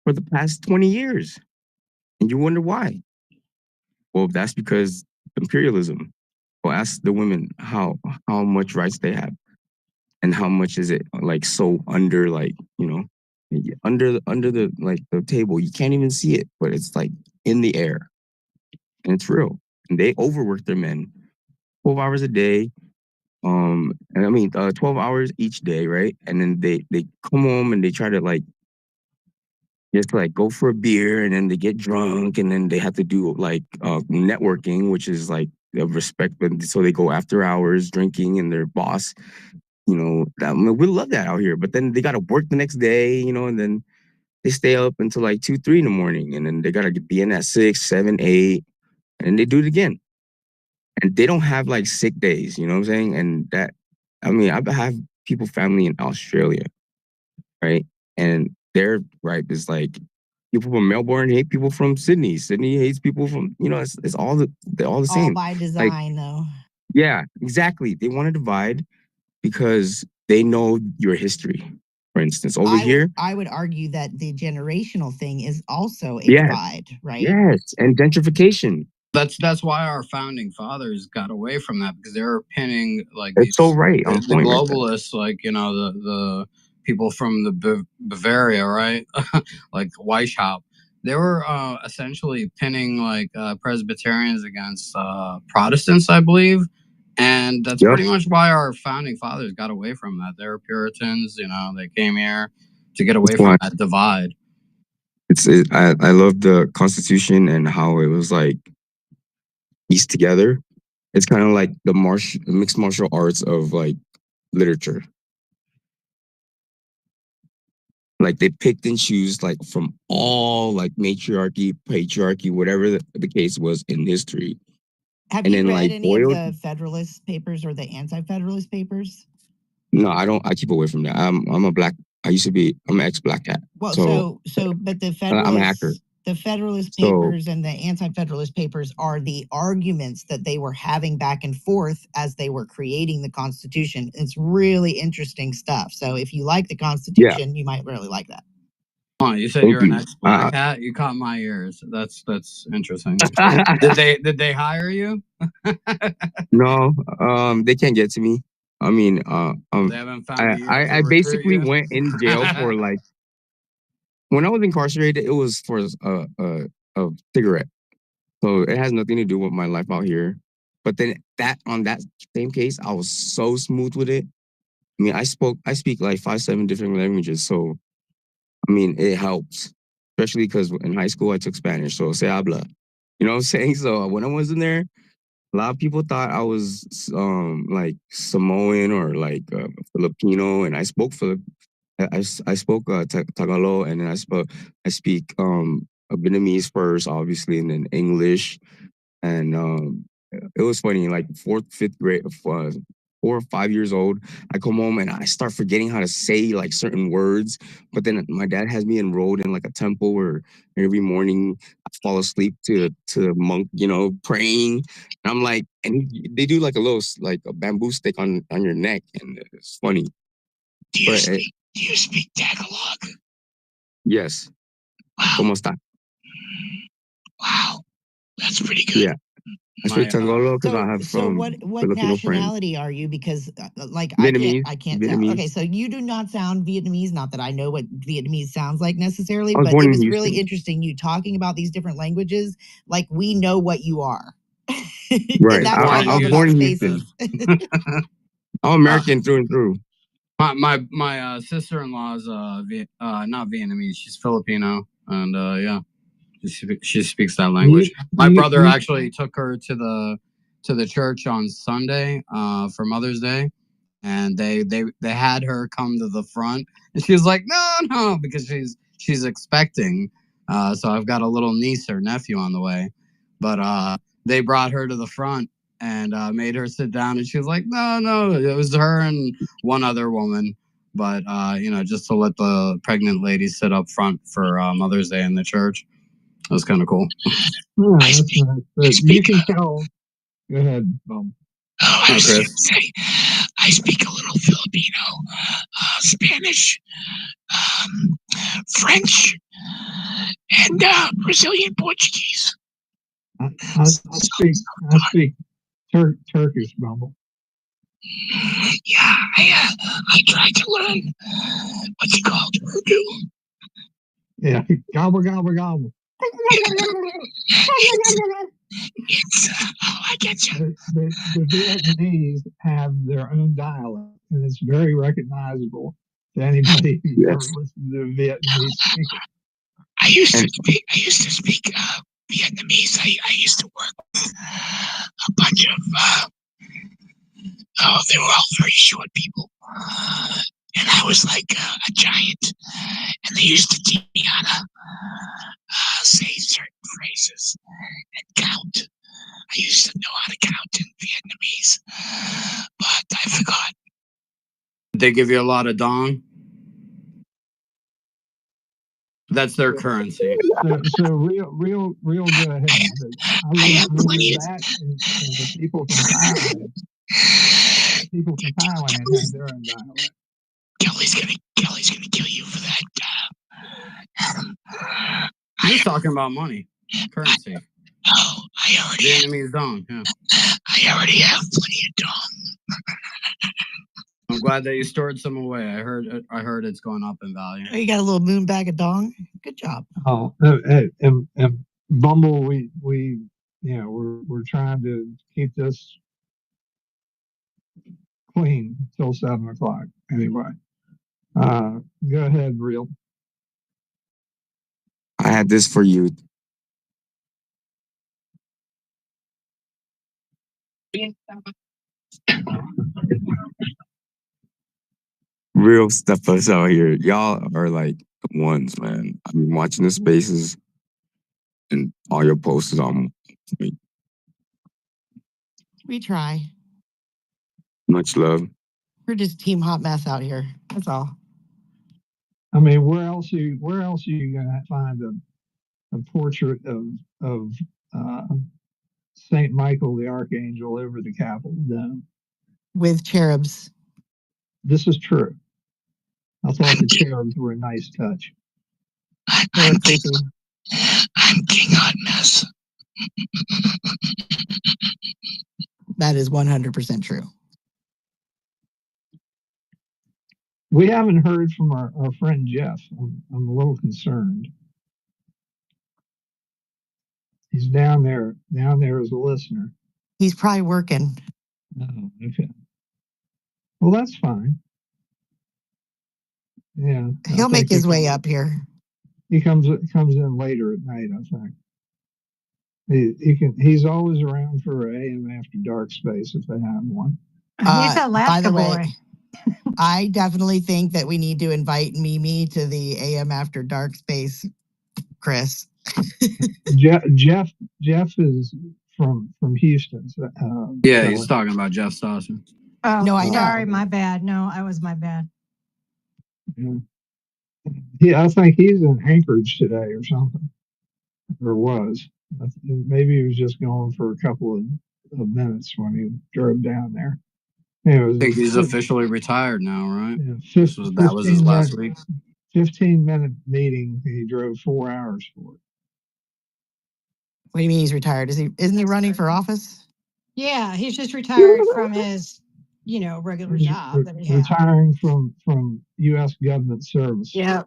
for the past 20 years. And you wonder why. Well, that's because imperialism. Well, ask the women how much rights they have and how much is it like so under like, under the like the table. You can't even see it, but it's like in the air. And it's real. And they overwork their men 12 hours a day. And I mean 12 hours each day, right? And then they come home and they try to like just like go for a beer, and then they get drunk, and then they have to do like networking, which is like of respect. But so they go after hours drinking, and their boss, I mean, we love that out here. But then they got to work the next day, and then they stay up until like 2, 3 in the morning, and then they got to be in at 6, 7, 8, and they do it again. And they don't have like sick days, you know what I'm saying? And that, I mean, I have people, family in Australia, right? And their gripe is like people from Melbourne hate people from Sydney. Sydney hates people from, it's all they're all the All same. by Like, design, though. yeah, exactly. They want to divide because they know your history. For instance, over here, I would argue that the generational thing is also a yes, divide, right? yes, and gentrification. That's why our founding fathers got away from that, because they were pinning like That's so these right. On the point right there. globalists, like the people from the Bavaria, right? Like Weishaupt. They were essentially pinning like Presbyterians against Protestants, I believe, and that's Yep. pretty much why our founding fathers got away from that. They were Puritans, they came here to get away That's from why that divide. I love the Constitution and how it was like pieced together. It's kind of like the mixed martial arts of like literature. Like they picked and choose like from all like matriarchy, patriarchy, whatever the case was in history, Have and you then read like any of boiled. the Federalist Papers or the Anti-Federalist Papers? No, I don't. I keep away from that. I'm a black. I'm an ex-black hat. Well, So but the I'm a hacker. Federalist So Papers and the Anti-Federalist Papers are the arguments that they were having back and forth as they were creating the Constitution. It's really interesting stuff. So if you like the yeah, Constitution, you might really like that. Oh, you said thank you're an you. ex-black hat. You caught my ears. That's interesting. Did they hire you? No, they can't get to me. I mean, They haven't found a year to I recruit basically you. went in jail for like when I was incarcerated. It was for a cigarette, so it has nothing to do with my life out here. But then on that same case, I was so smooth with it. I mean, I speak like 5, 7 different languages, so I mean, it helps, especially because in high school I took Spanish, so se habla. You know what I'm saying? So when I was in there, a lot of people thought I was like Samoan or like Filipino, and I spoke I spoke Tagalog, and then I speak Vietnamese first, obviously, and then English, and it was funny. Like fourth, fifth grade, 4 or 5 years old, I come home and I start forgetting how to say like certain words. But then my dad has me enrolled in like a temple where every morning I fall asleep to the monk, praying. And I'm like, and they do like a little like a bamboo stick on your neck, and it's funny. But Do you speak Tagalog? yes, Wow. como está? Wow. That's pretty good. Yeah, I speak Tagalog because I have So what Filipino friends. nationality are you? Because like I can't tell. Vietnamese. Okay, so you do not sound Vietnamese. Not that I know what Vietnamese sounds like necessarily, I was but born it in was Houston. really interesting you talking about these different languages. Like we know what you are. Right. And that's what I love about spaces. I'm American through and through. My sister-in-law is not Vietnamese. She's Filipino, and yeah, she speaks that language. My brother actually took her to the church on Sunday for Mother's Day, and they had her come to the front, and she was like, no, because she's expecting. So I've got a little niece or nephew on the way, but they brought her to the front and made her sit down, and she was like, no, it was her and one other woman, but just to let the pregnant lady sit up front for Mother's Day in the church. That was kind of cool. Yeah, that's nice. But you can tell. Go ahead, I was going to say, I speak a little Filipino, Spanish, French, and Brazilian Portuguese. I speak Turkish, Bumble. Yeah, I tried to learn what's it called, Urdu. Yeah, gobble gobble gobble. I get you. The Vietnamese have their own dialect, and it's very recognizable to anybody who's ever listened to a Vietnamese speaker. I used to speak Vietnamese. I used to work with a bunch of they were all very short people, and I was like a giant, and they used to teach me how to say certain phrases and count. I used to know how to count in Vietnamese, but I forgot. Did they give you a lot of dong? That's their currency. So real good. I learned that, and the people from Thailand. People from Thailand have their own dialect. Kelly's gonna kill you for that. Adam. You're just talking about money, currency. Oh, I already Vietnamese dong. Yeah. I already have plenty of dong. I'm glad that you stored some away. I heard it's going up in value. You got a little moon bag of dong. Good job. Oh, and Bumble, we're trying to keep this clean till 7 o'clock. Anyway, go ahead, Real. I had this for you. real steppers out here. Y'all are like the ones, man. I've been watching the spaces and all your posts on We try. much love. We're just team hot mess out here. That's all. I mean, where else are you gonna find a portrait of Saint Michael the Archangel over the Capitol dome with cherubs? This is true. I thought the cherubs were a nice touch. I'm King Hot Mess. That is 100% true. We haven't heard from our friend Jeff. I'm a little concerned. He's down there as a listener. He's probably working. Oh, okay. Well, that's fine. Yeah. He'll make his way up here. He comes in later at night, I think. He's always around for AM after dark space if they have one. He's a By the Alaska way, boy. I definitely think that we need to invite Mimi to the AM after dark space, Chris. Jeff is from Houston. So, yeah, he's talking about Jeff Stosser. Oh, no, I know. Sorry, my bad. No, that was my bad. Yeah, I think he's in Anchorage today or something, or was. Maybe he was just going for a couple of minutes when he drove down there. I think he's officially retired now, right? Yeah, that was his last week. 15-minute meeting. He drove 4 hours for it. What do you mean he's retired? Isn't he running for office? Yeah, he's just retired from his, regular job. Retiring from U.S. government service. Yeah.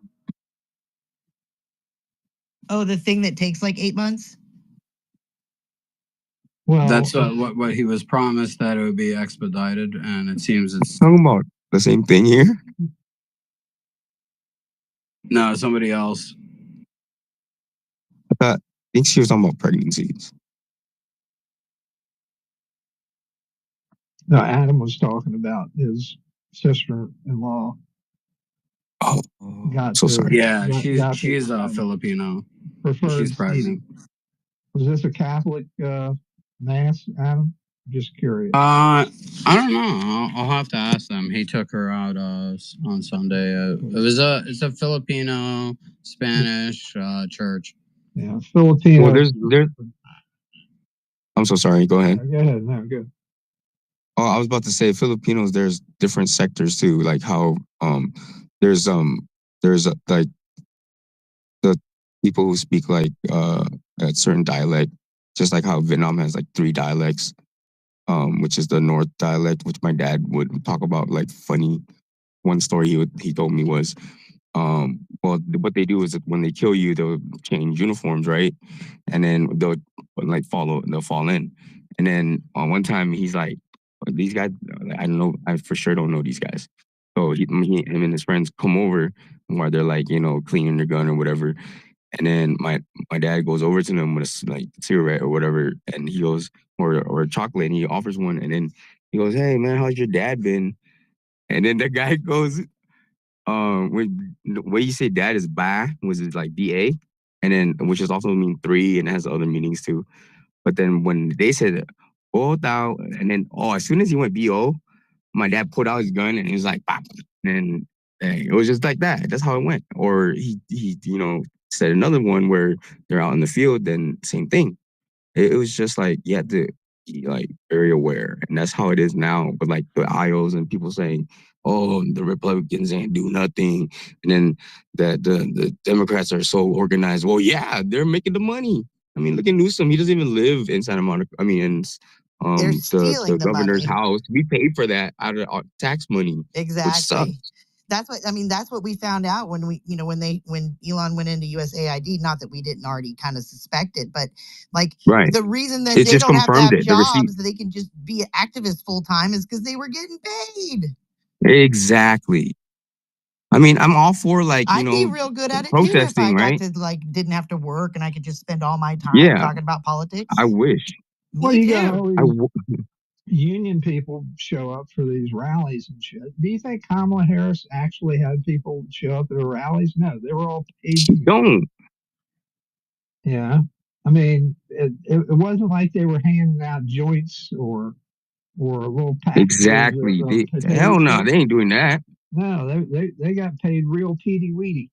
Oh, the thing that takes like 8 months? Well, that's what he was promised, that it would be expedited, and it seems it's talking about the same thing here. No, somebody else. I think she was talking about pregnancies. No, Adam was talking about his sister-in-law. Oh, so sorry. Yeah, she's Filipino. She's pregnant. Was this a Catholic mass, Adam? Just curious. I don't know. I'll have to ask them. He took her out on Sunday. It's a Filipino Spanish church. Yeah, Filipino. Well, there's. I'm so sorry. Go ahead. Go ahead. No, good. Oh, I was about to say Filipinos. There's different sectors too, like how there's like the people who speak like a certain dialect, just like how Vietnam has like 3 dialects, which is the North dialect, which my dad would talk about. Like funny, one story he told me was, well, what they do is that when they kill you, they'll change uniforms, right? And then they'll fall in. And then one time he's like, these guys, I don't know, I for sure don't know these guys. So him and his friends come over while they're like, cleaning their gun or whatever. And then my dad goes over to them with a cigarette or whatever, and he goes, or a chocolate, and he offers one, and then he goes, "Hey man, how's your dad been?" And then the guy goes, when the way you say dad is ba, was it like BA, and then which is also mean 3 and it has other meanings too. But then when they said "oh thou," and then as soon as he went BO, my dad pulled out his gun and he was like, "Bop," and it was just like that. That's how it went. Or he said another one where they're out in the field, then same thing. It was just like you had to be like very aware, and that's how it is now. But like the aisles and people saying, "Oh, the Republicans ain't do nothing," and then that the Democrats are so organized. Well, yeah, they're making the money. I mean, look at Newsom. He doesn't even live in Santa Monica. I mean, in the governor's house. We paid for that out of our tax money. Exactly. Which sucks. That's what we found out when when Elon went into USAID. Not that we didn't already kind of suspect it, but the reason that they don't have to have jobs, that they can just be activists full time, is because they were getting paid. Exactly. I mean, I'm all for I'd be real good at it too if I got to didn't have to work and I could just spend all my time talking about politics. I wish. Me too. union people show up for these rallies and shit. Do you think Kamala Harris actually had people show up at her rallies? No, they were all paid. She don't. Yeah. I mean, it wasn't like they were handing out joints or little packages Exactly. of They, potato hell no, chips. they ain't doing that. No, they got paid real peedy weedy.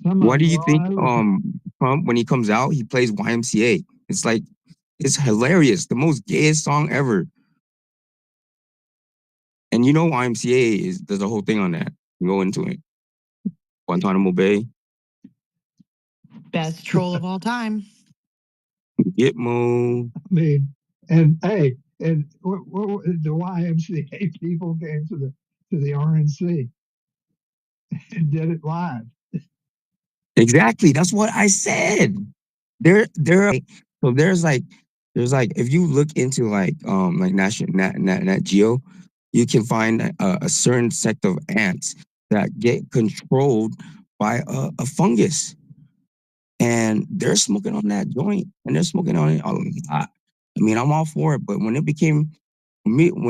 Some of What do them you were think? on overtime. Trump, when he comes out, he plays YMCA. It's like, it's hilarious. The most gayest song ever. And you know YMCA is, there's a whole thing on that. You go into it. Guantanamo Bay, Best troll of all time. Gitmo. I mean, and hey, and the YMCA people came to the RNC and did it live. Exactly. That's what I said. So there's like if you look into like national Nat Geo, you can find a certain sect of ants that get controlled by a fungus, and they're smoking on that joint, and they're smoking on it a lot. I mean, I'm all for it, but when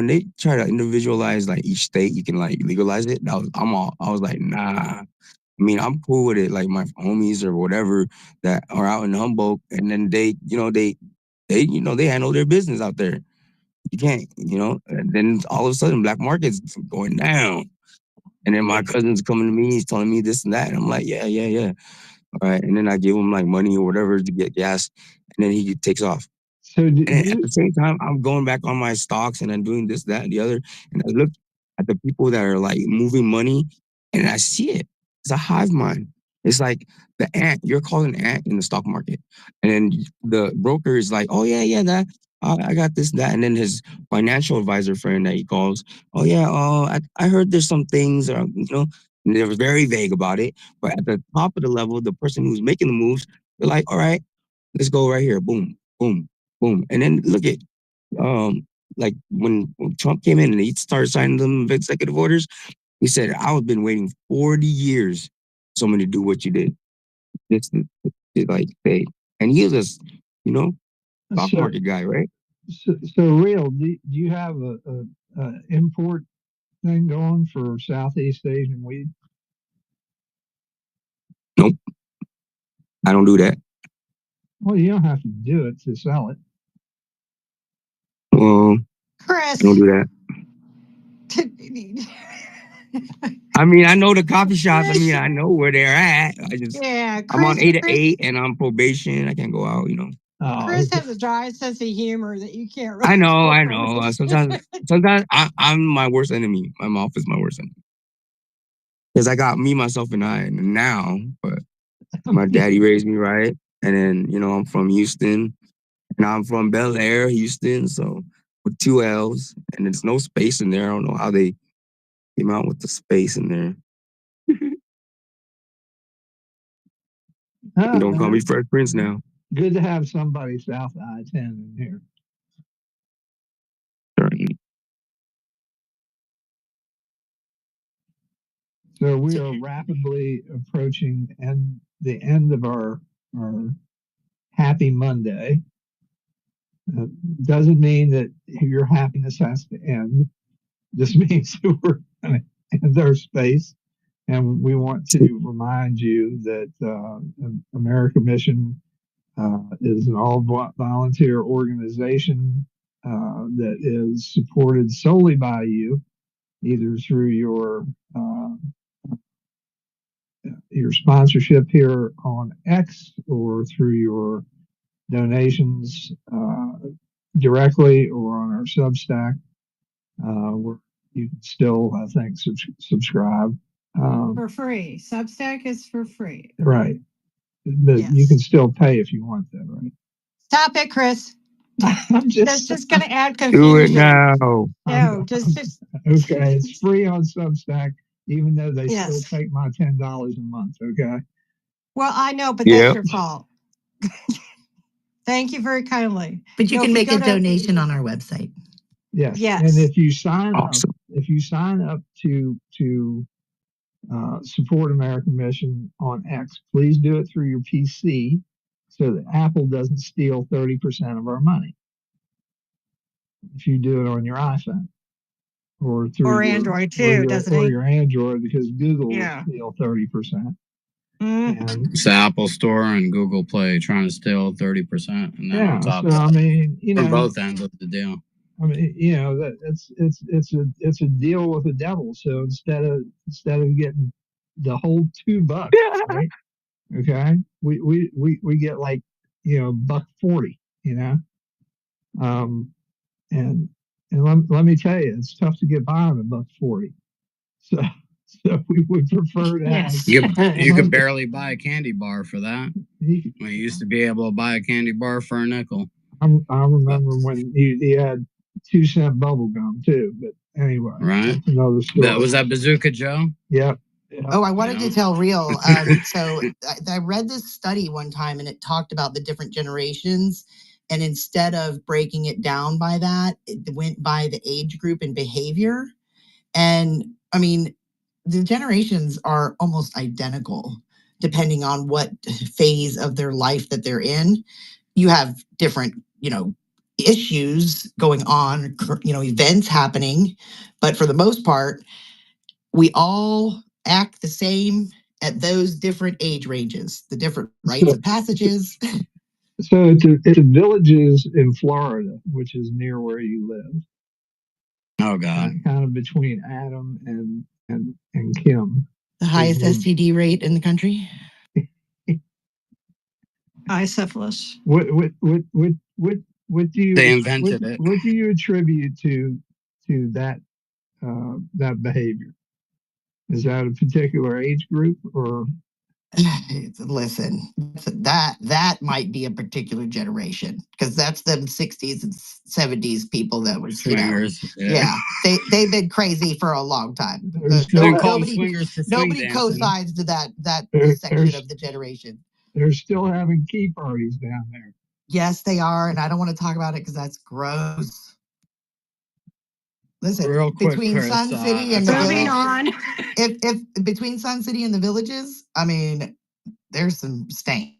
they try to individualize like each state, you can like legalize it. I was like, nah. I mean, I'm cool with it. Like my homies or whatever that are out in Humboldt, and then they handle their business out there. You can't, and then all of a sudden, black market's going down. And then my cousin's coming to me, he's telling me this and that, and I'm like, yeah, yeah, yeah. All right, and then I give him like money or whatever to get gas, and then he takes off. So And then at the same time, I'm going back on my stocks and I'm doing this, that, and the other. And I look at the people that are like moving money and I see it. It's a hive mind. It's like the ant, you're called an ant in the stock market. And then the broker is like, oh, yeah, yeah, that. I got this, that. And then his financial advisor friend that he calls, oh, yeah, I heard there's some things, and they were very vague about it. But at the top of the level, the person who's making the moves, they're like, all right, let's go right here. Boom, boom, boom. And then look at like when Trump came in and he started signing them executive orders, he said, I've been waiting 40 years for someone to do what you did. It's like they, and he was a, stock So, market guy, right? so real. Do you have a import thing going for Southeast Asian weed? Nope. I don't do that. Well, you don't have to do it to sell it. Well, Chris. I don't do that. I mean, I know the coffee shops. I mean, I know where they're at. Yeah, I'm on Chris, 8 to 8 and I'm probation. I can't go out, Chris has a dry sense of humor that you can't really. I know. Sometimes I'm my worst enemy. My mouth is my worst enemy. Because I got me, myself, and I now, but my daddy raised me right. And then, I'm from Houston and I'm from Bel Air, Houston. So with 2 L's and there's no space in there. I don't know how they came out with the space in there. Don't call me Fresh Prince now. Good to have somebody south of I-10 in here. Certainly. So we are rapidly approaching the end of our happy Monday. Doesn't mean that your happiness has to end. Just means that we're going to end our space. And we want to remind you that American Mission is an all volunteer organization that is supported solely by you, either through your sponsorship here on X or through your donations directly or on our Substack, where you can still, I think, subscribe. For free. Substack is for free. Right. But you can still pay if you want that, right? Stop it, Chris. That's just going to add Do confusion. it now. No, just okay. It's free on Substack, even though they Yes. still take my $10 a month. Okay. Well, I know, but that's your fault. Thank you very kindly. But you can make a donation on our website. Yes. Yes. And if you sign Awesome. up to support American Mission on X, please do it through your PC so that Apple doesn't steal 30% of our money. if you do it on your iPhone or through or Android too, doesn't he? your Android, because Google will Yeah. steal 30%. Mm. It's the Apple Store and Google Play trying to steal 30%, and then on top so of I that, mean, from both ends of the deal. I mean, that it's a deal with the devil. So instead of getting the whole $2, right? Okay, we get like $1.40, and let me tell you, it's tough to get by on $1.40. So we would prefer to Yes. You could barely buy a candy bar for that. We used to be able to buy a candy bar for a nickel. I remember when he had 2-cent bubble gum too, but anyway, Right. that's another story. Was that Bazooka Joe? Yep. Oh, I wanted to tell Real. So I read this study one time, and it talked about the different generations. And instead of breaking it down by that, it went by the age group and behavior. And I mean, the generations are almost identical depending on what phase of their life that they're in. You have different, issues going on, events happening. But for the most part, we all act the same at those different age ranges, the different rites of passages. So it's the villages in Florida, which is near where you live. Oh God! Kind of between Adam and Kim. The highest STD rate in the country. Isyphilis. What do you? They invented it. What do you attribute to that that behavior? Is that a particular age group or? Listen, that might be a particular generation, because that's them 60s and 70s people that was swingers. Yeah, they've been crazy for a long time. Nobody co-signs to that section of the generation. They're still having key parties down there. Yes, they are, and I don't want to talk about it because that's gross. Listen, real quick, between Chris, Sun City and the moving on. If between Sun City and the villages, I mean, there's some stank.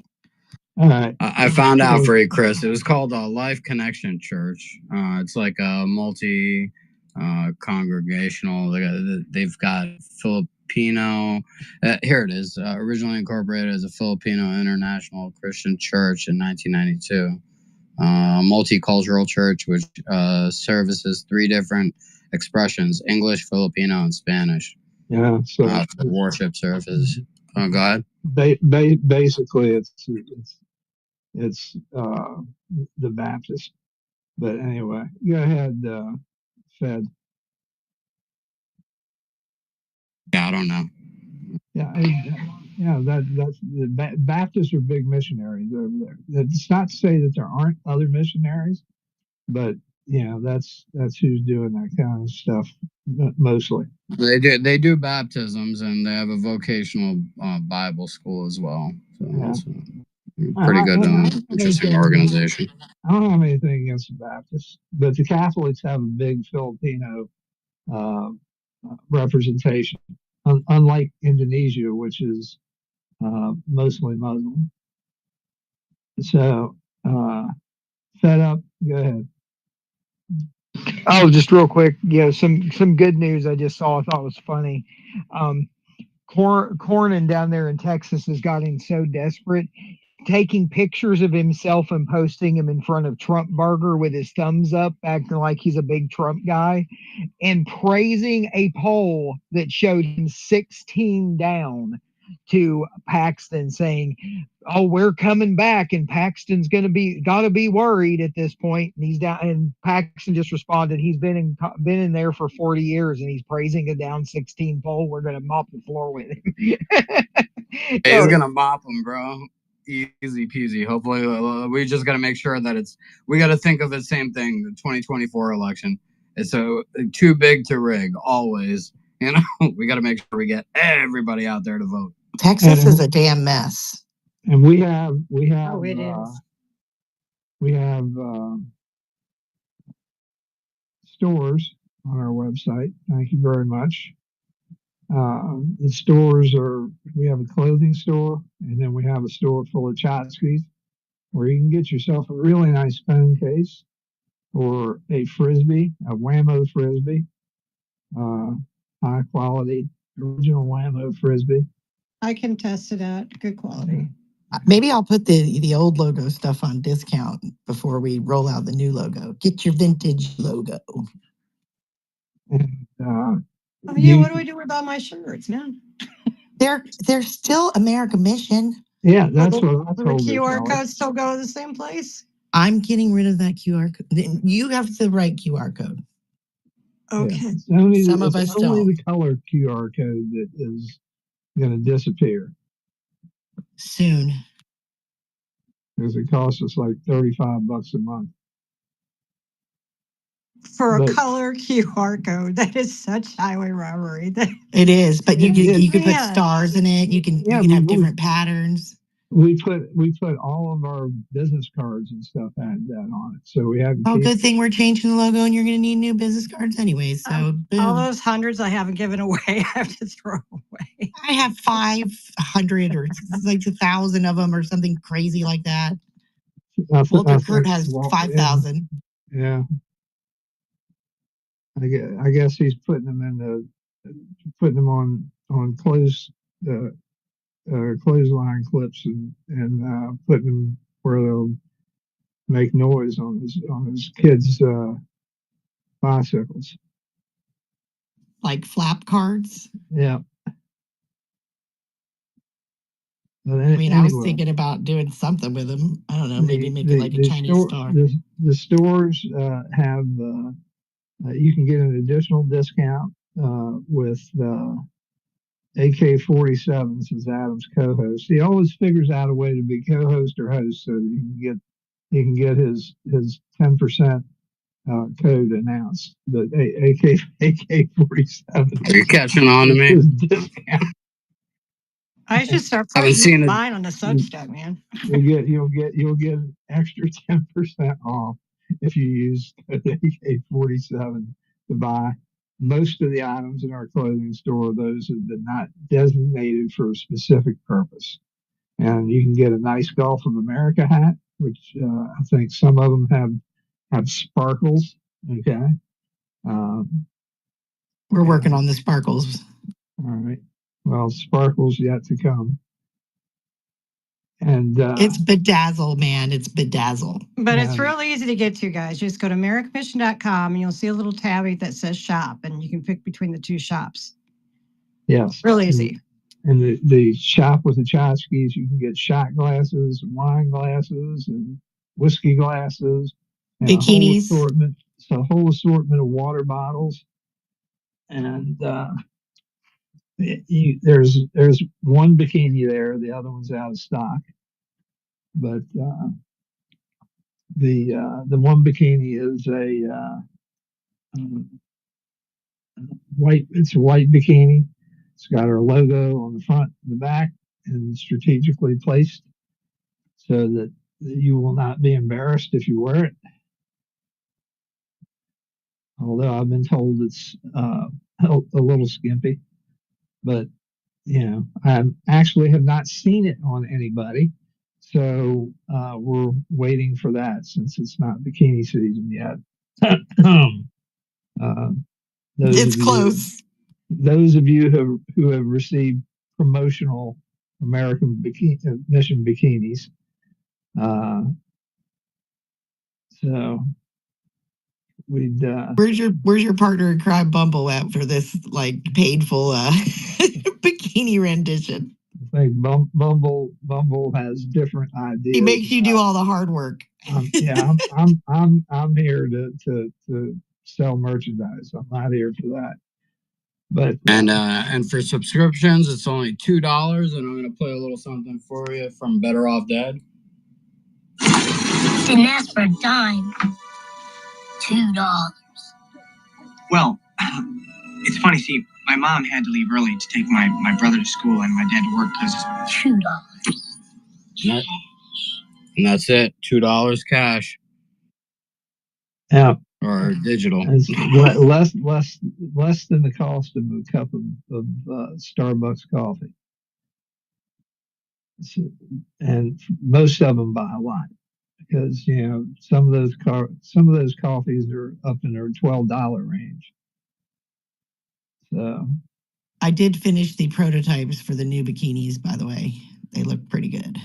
All right. I found out for you, Chris. It was called Life Connection Church. It's like a multi congregational. They've got Filipino. Here it is. Originally incorporated as a Filipino International Christian Church in 1992. Multicultural church which services 3 different expressions: English, Filipino, and Spanish. Yeah. So for worship services. Oh, go ahead. Basically, it's the Baptist. But anyway, go ahead, Fed. Yeah, I don't know. Yeah, that's the Baptists are big missionaries over there. That's not to say that there aren't other missionaries, but that's who's doing that kind of stuff mostly. They do baptisms, and they have a vocational Bible school as well. So that's a pretty good, interesting organization. I don't have anything against the Baptists, but the Catholics have a big Filipino representation, unlike Indonesia, which is mostly Muslim. So, Fed Up, go ahead. Oh, just real quick, some good news I just saw. I thought was funny. Cornyn down there in Texas has gotten so desperate, taking pictures of himself and posting them in front of Trump Burger with his thumbs up, acting like he's a big Trump guy, and praising a poll that showed him 16 down to Paxton, saying, "Oh, we're coming back," and Paxton's gotta be worried at this point. And he's down, and Paxton just responded, "He's been in there for 40 years, and he's praising a down 16 poll. We're gonna mop the floor with him." He's gonna mop them, bro. Easy peasy. Hopefully, we just got to make sure that we got to think of the same thing. The 2024 election. It's too big to rig. Always, we got to make sure we get everybody out there to vote. Texas is a damn mess. And we have. Oh, it is. We have stores on our website. Thank you very much. The stores we have a clothing store, and then we have a store full of tchotchkes where you can get yourself a really nice phone case or a frisbee, a Whammo frisbee, high quality original Whammo frisbee. I can test to that. Good quality. Maybe I'll put the old logo stuff on discount before we roll out the new logo. Get your vintage logo. And, Oh yeah, what do I do with all my shirts, man? They're still American Mission. Yeah, that's what I The told her. QR Kelly. codes still go to the same place? I'm getting rid of that QR code. You have the right QR code. Okay. Yeah, it's only, Some of us it's only don't. the color QR code that is going to disappear Soon. because it costs us like $35 a month. For a But- color QR code, that is such highway robbery. It is, but you can put Yeah. stars in it. You can have different patterns. We put all of our business cards and stuff had that on it, so we have. Oh, good thing we're changing the logo, and you're going to need new business cards anyway. So All boom. those hundreds I haven't given away, I have to throw away. I have 500 or like 1,000 of them or something crazy like that. Walter Kurt has 5,000. Yeah. I guess he's putting them on clothesline clips and putting them where they'll make noise on his kids' bicycles. Like flap cards. Yeah. But I mean, I was thinking about doing something with them. I don't know, maybe make it like a Chinese star. The stores have you can get an additional discount with AK-47s as Adam's co-host. He always figures out a way to be co-host or host so that you can get his 10% code announced. But AK-47. Are you catching on to me? I should start Haven't seen putting it. mine on the Substack, man. You'll get an extra 10% off if you use AK-47 to buy most of the items in our clothing store. Those have been not designated for a specific purpose, and you can get a nice Gulf of America hat, which I think some of them have sparkles. Okay, we're working on the sparkles. All right. Well, sparkles yet to come. And it's bedazzle, man. It's bedazzle. But it's really easy to get to, guys. Just go to AmericanMission.com and you'll see a little tabby that says shop, and you can pick between the two shops. Yes. Really easy. And the shop with the tchotchkes, you can get shot glasses, wine glasses, and whiskey glasses, and bikinis. A whole assortment of water bottles. And there's one bikini there. The other one's out of stock. But the one bikini is a white. It's a white bikini. It's got our logo on the front and the back, and strategically placed so that you will not be embarrassed if you wear it. Although I've been told it's a little skimpy, but I actually have not seen it on anybody. So we're waiting for that since it's not bikini season yet. It's close. Those of you who have received promotional American Mission bikinis, so we'd. Where's your partner in crime, Bumble, at for this like painful bikini rendition? I think Bumble has different ideas. He makes you do all the hard work. Yeah, I'm here to sell merchandise. I'm not here for that. But and for subscriptions, it's only $2, and I'm gonna play a little something for you from Better Off Dead. Didn't ask for a dime. $2. Well, it's funny. See, my mom had to leave early to take my brother to school and my dad to work because $2. And that's it. $2 cash. Yeah. Or digital. It's less than the cost of a cup of Starbucks coffee. And most of them buy a lot. because some of those coffees are up in their $12 range. So I did finish the prototypes for the new bikinis, by the way. They look pretty good.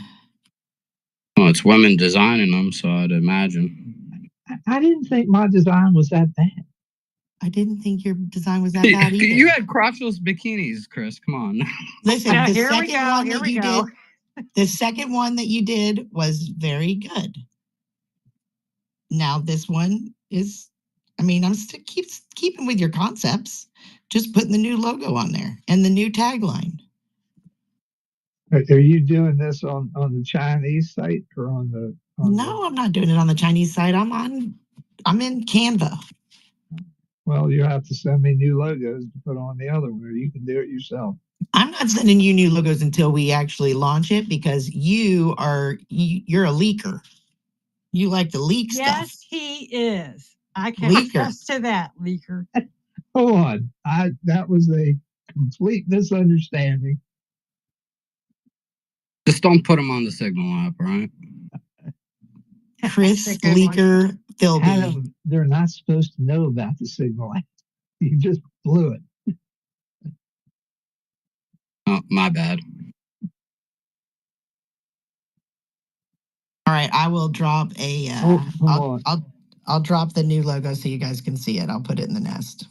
Well, it's women designing them, so I'd imagine. I didn't think my design was that bad. I didn't think your design was that bad either. You had crotchless bikinis, Chris. Come on. Listen, Yeah, the here we second go, one here that we you go. did, the second one that you did was very good. Now this one is, I mean, I'm still keeping with your concepts, just putting the new logo on there and the new tagline. Are you doing this on the Chinese site or on the? No, I'm not doing it on the Chinese site. I'm in Canva. Well, you have to send me new logos to put on the other one, or you can do it yourself. I'm not sending you new logos until we actually launch it because you're a leaker. You like to leak stuff. Yes, he is. I can Leaker. attest to that, leaker. Hold on, that was a complete misunderstanding. Just don't put them on the Signal app, right? Chris Leaker Philby. Adam, they're not supposed to know about the Signal app. You just blew it. Oh, my bad. All right, I will drop a. I'll drop the new logo so you guys can see it. I'll put it in the nest.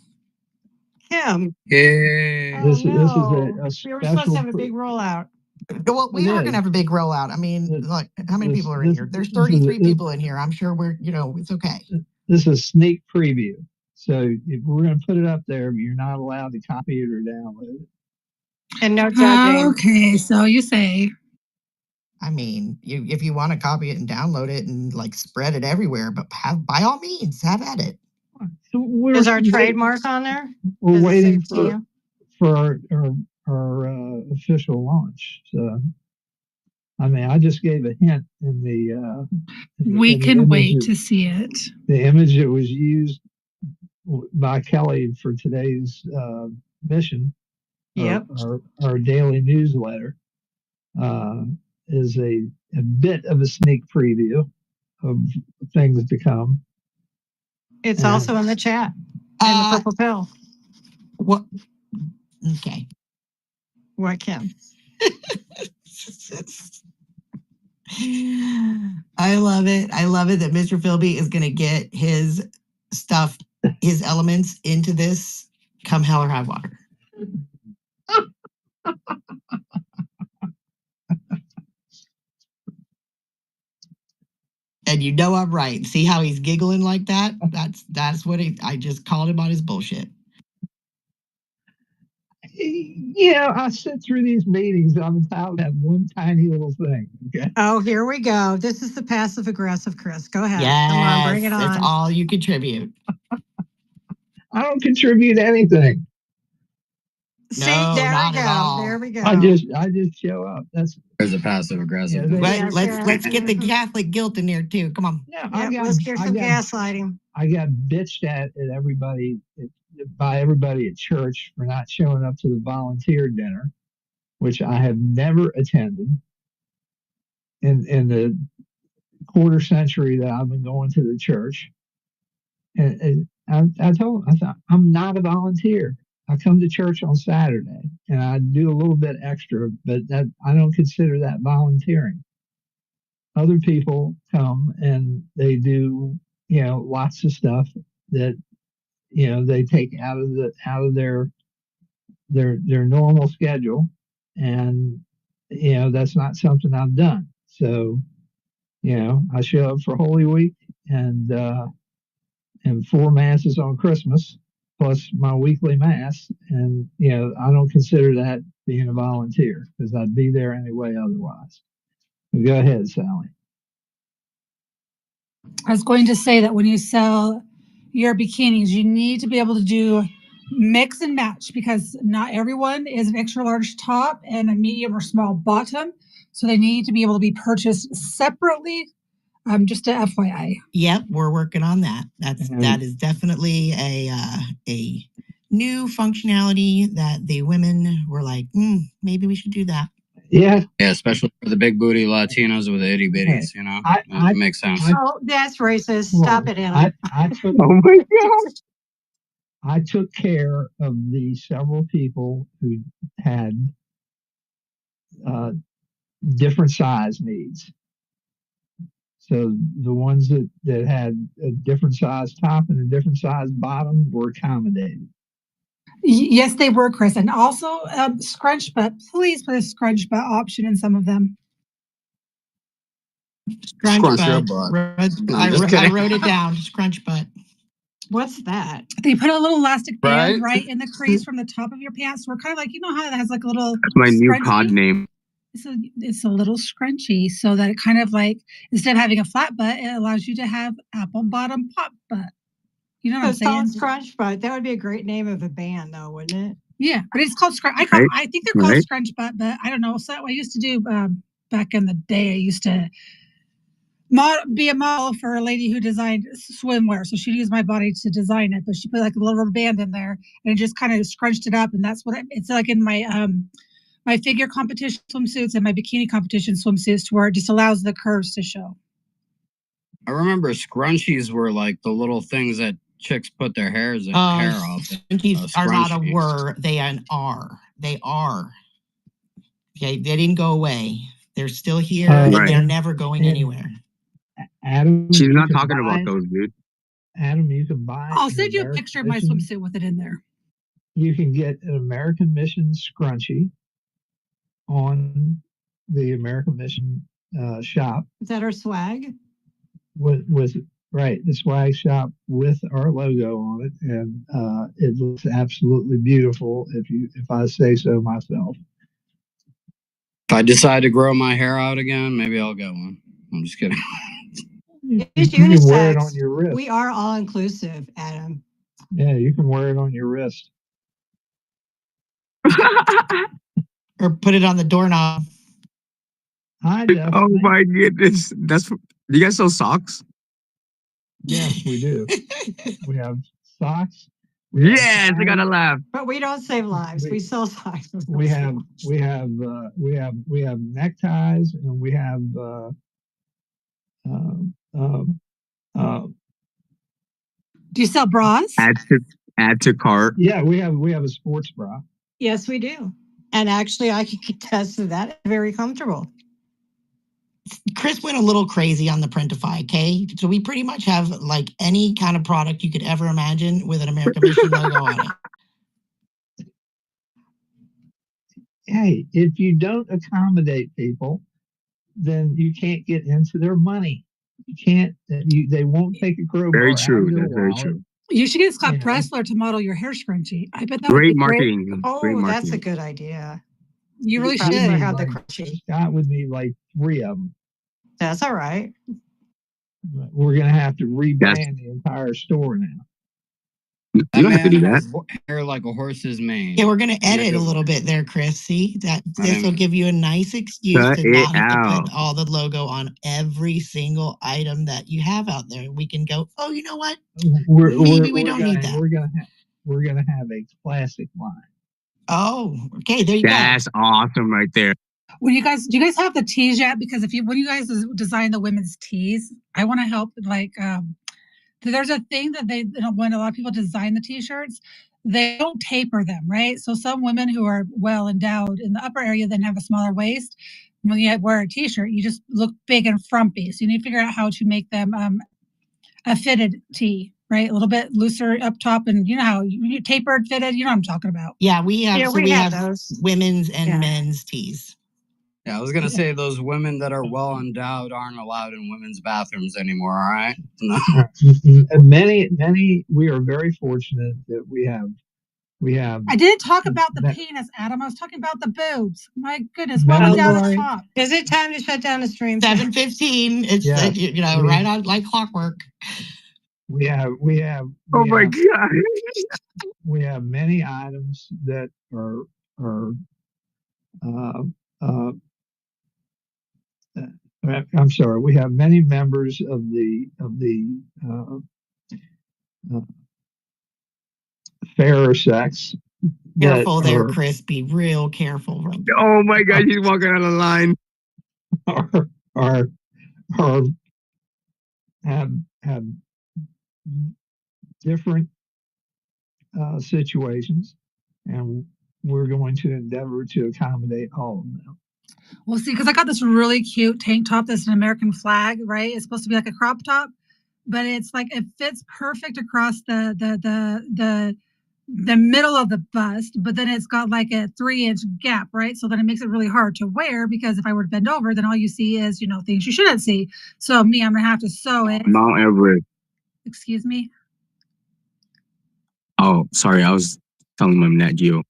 Him. Yeah. This is a We were supposed special. to have a big rollout. Well, we are going to have a big rollout. I mean, look, how many people are in here? There's 33 people in here. I'm sure it's okay. This is a sneak preview. So if we're going to put it up there, you're not allowed to copy it or download it. And no judging. Okay, so you say. I mean, if you want to copy it and download it and like spread it everywhere, but by all means, have at it. So is our trademark on there? We're waiting for our official launch. So, I mean, I just gave a hint in the. We can wait to see it. The image that was used by Kelly for today's mission. Yep. Our daily newsletter is a bit of a sneak preview of things to come. It's also in the chat. And the purple pill. What? Okay. What, Kim? I love it. I love it that Mr. Philby is going to get his stuff, his elements into this come hell or high water. And you know I'm right. See how he's giggling like that? That's what I just called him on his bullshit. I sit through these meetings. I'm entitled to have one tiny little thing. Okay. Oh, here we go. This is the passive aggressive Chris. Go ahead. Yes, come on, bring it on. That's all you contribute. I don't contribute anything. See, there we go. There we go. I just show up. There's a passive aggressive. Yeah, let's get the Catholic guilt in there too. Come on. Yeah, let's get some gaslighting. I got bitched at everybody by everybody at church for not showing up to the volunteer dinner, which I have never attended in the quarter century that I've been going to the church. And I told them, I thought, I'm not a volunteer. I come to church on Saturday and I do a little bit extra, but I don't consider that volunteering. Other people come and they do, lots of stuff that, they take out of their normal schedule. And, that's not something I've done. So, I show up for Holy Week and 4 masses on Christmas, plus my weekly mass. And, I don't consider that being a volunteer because I'd be there anyway otherwise. Go ahead, Sally. I was going to say that when you sell your bikinis, you need to be able to do mix and match because not everyone is an extra large top and a medium or small bottom. So they need to be able to be purchased separately. Just a FYI. Yep, we're working on that. That is definitely a new functionality that the women were like, maybe we should do that. Yeah. Yeah, especially for the big booty Latinos with the itty bitties, you know? It makes sense. Oh, that's racist. Stop it, Anna. I took, Oh my god. I took care of the several people who had different size needs. So the ones that had a different size top and a different size bottom were accommodated. Yes, they were, Chris. And also scrunch butt. Please put a scrunch butt option in some of them. Scrunch your butt. butt. No, I wrote it down. Scrunch butt. What's that? They put a little elastic band Right? right in the crease from the top of your pants. So we're kind of like, you know how it has like a little That's my new scrunchie? pod name. It's a little scrunchy so that it kind of like, instead of having a flat butt, it allows you to have apple bottom pop butt. You know what I'm It's called saying? Scrunch Butt. That would be a great name of a band, though, wouldn't it? Yeah, but it's called scrunch. I think they're called scrunch butt, but I don't know. So I used to do back in the day. I used to be a model for a lady who designed swimwear. So she'd use my body to design it, but she put like a little rubber band in there and it just kind of scrunched it up. And that's what it's like in my my figure competition swimsuits and my bikini competition swimsuits, to where it just allows the curves to show. I remember scrunchies were like the little things that chicks put their hair up. Scrunchies are not a word; they are an R. They are. Okay, they didn't go away. They're still here, and they're never going anywhere. Adam, she's not talking about those, dude. Adam, you can buy. I'll send you a picture of my swimsuit with it in there. You can get an American Mission scrunchie on the American Mission shop. Is that our swag? With right, the swag shop with our logo on it, and it looks absolutely beautiful. If I say so myself. If I decide to grow my hair out again, maybe I'll get one. I'm just kidding. It's you can wear it on unisex. your wrist. We are all inclusive, Adam. Yeah, you can wear it on your wrist. Or put it on the doorknob. Oh my goodness. Do you guys sell socks? Yes, we do. We have socks. Yes, I gotta laugh. But we don't save lives. We sell socks. We have neckties, and we have do you sell bras? Add to cart. Yeah, we have a sports bra. Yes, we do. And actually, I can attest to that. It's very comfortable. Chris went a little crazy on the Printify, okay? So we pretty much have like any kind of product you could ever imagine with an American Mission logo on it. Hey, if you don't accommodate people, then you can't get into their money. You can't. They won't take a crowbar. Very true. That's very true. You should get Scott Pressler to model your hair scrunchie. I bet that Great would be marketing. Great. Oh, Great marketing. that's a good idea. You really should have the crunchie. Scott would need like 3 of them. That's all right. We're gonna have to rebrand the entire store now. That man has hair like a horse's mane. Yeah, we're gonna edit a little bit there, Chris. See that this will give you a nice excuse to not have to put all the logo on every single item that you have out there. We can go, oh, you know what? Maybe we don't need that. We're gonna have a classic line. Oh, okay, there you go. That's awesome right there. Do you guys have the tees yet? Because when you guys design the women's tees, I want to help. Like, there's a thing that when a lot of people design the t-shirts, they don't taper them, right? So some women who are well endowed in the upper area then have a smaller waist. When you wear a t-shirt, you just look big and frumpy. So you need to figure out how to make them a fitted tee, right? A little bit looser up top, and you know how you tapered, fitted. You know what I'm talking about? Yeah, we have. We have those women's and men's tees. Yeah, I was gonna say those women that are well endowed aren't allowed in women's bathrooms anymore. All right. No. Many. We are very fortunate that we have. I didn't talk about the penis, Adam. I was talking about the boobs. My goodness, what was down the top? Is it time to shut down the stream? 7:15. It's right on like clockwork. We have. Oh my god. We have many items that are. I'm sorry. We have many members of the fairer sex Careful there, Chris. Be real careful. Oh my God, he's walking out of the line. Are have different situations, and we're going to endeavor to accommodate all of them. Well, see, because I got this really cute tank top that's an American flag, right? It's supposed to be like a crop top, but it's like it fits perfect across the middle of the bust, but then it's got like a 3-inch gap, right? So then it makes it really hard to wear, because if I were to bend over, then all you see is, things you shouldn't see. So I'm gonna have to sew it. Mount Everest. Excuse me? Oh, sorry. I was telling him Nat Geo.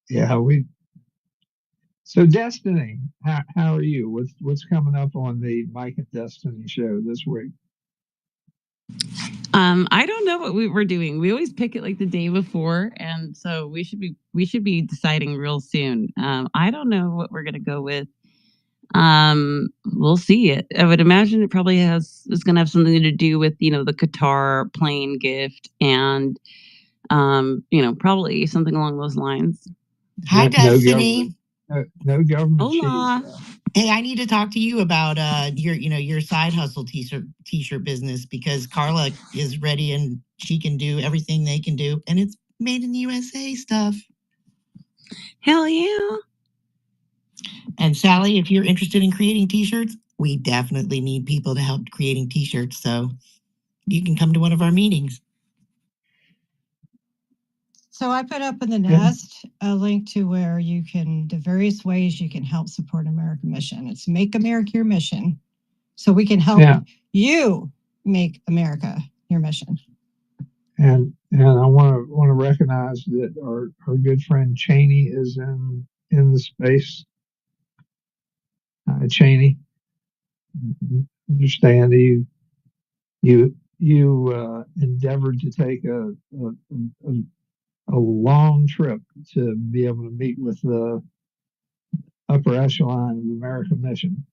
Yeah, So Destiny, how are you? What's coming up on the Mike and Destiny show this week? I don't know what we're doing. We always pick it like the day before, and so we should be deciding real soon. I don't know what we're gonna go with. We'll see it. I would imagine it probably is gonna have something to do with the Qatar plane gift, and probably something along those lines. Hi, Destiny. No government. Hola. Hey, I need to talk to you about your side hustle t-shirt business, because Carla is ready and she can do everything they can do, and it's made in the USA stuff. Hell yeah. And Sally, if you're interested in creating t-shirts, we definitely need people to help creating t-shirts, so you can come to one of our meetings. So I put up in the nest a link to where the various ways you can help support American Mission. It's Make America Your Mission. So we can help you make America your mission. And I want to recognize that our good friend Cheney is in the space. Cheney, understand you endeavored to take a long trip to be able to meet with the upper echelon of American Mission.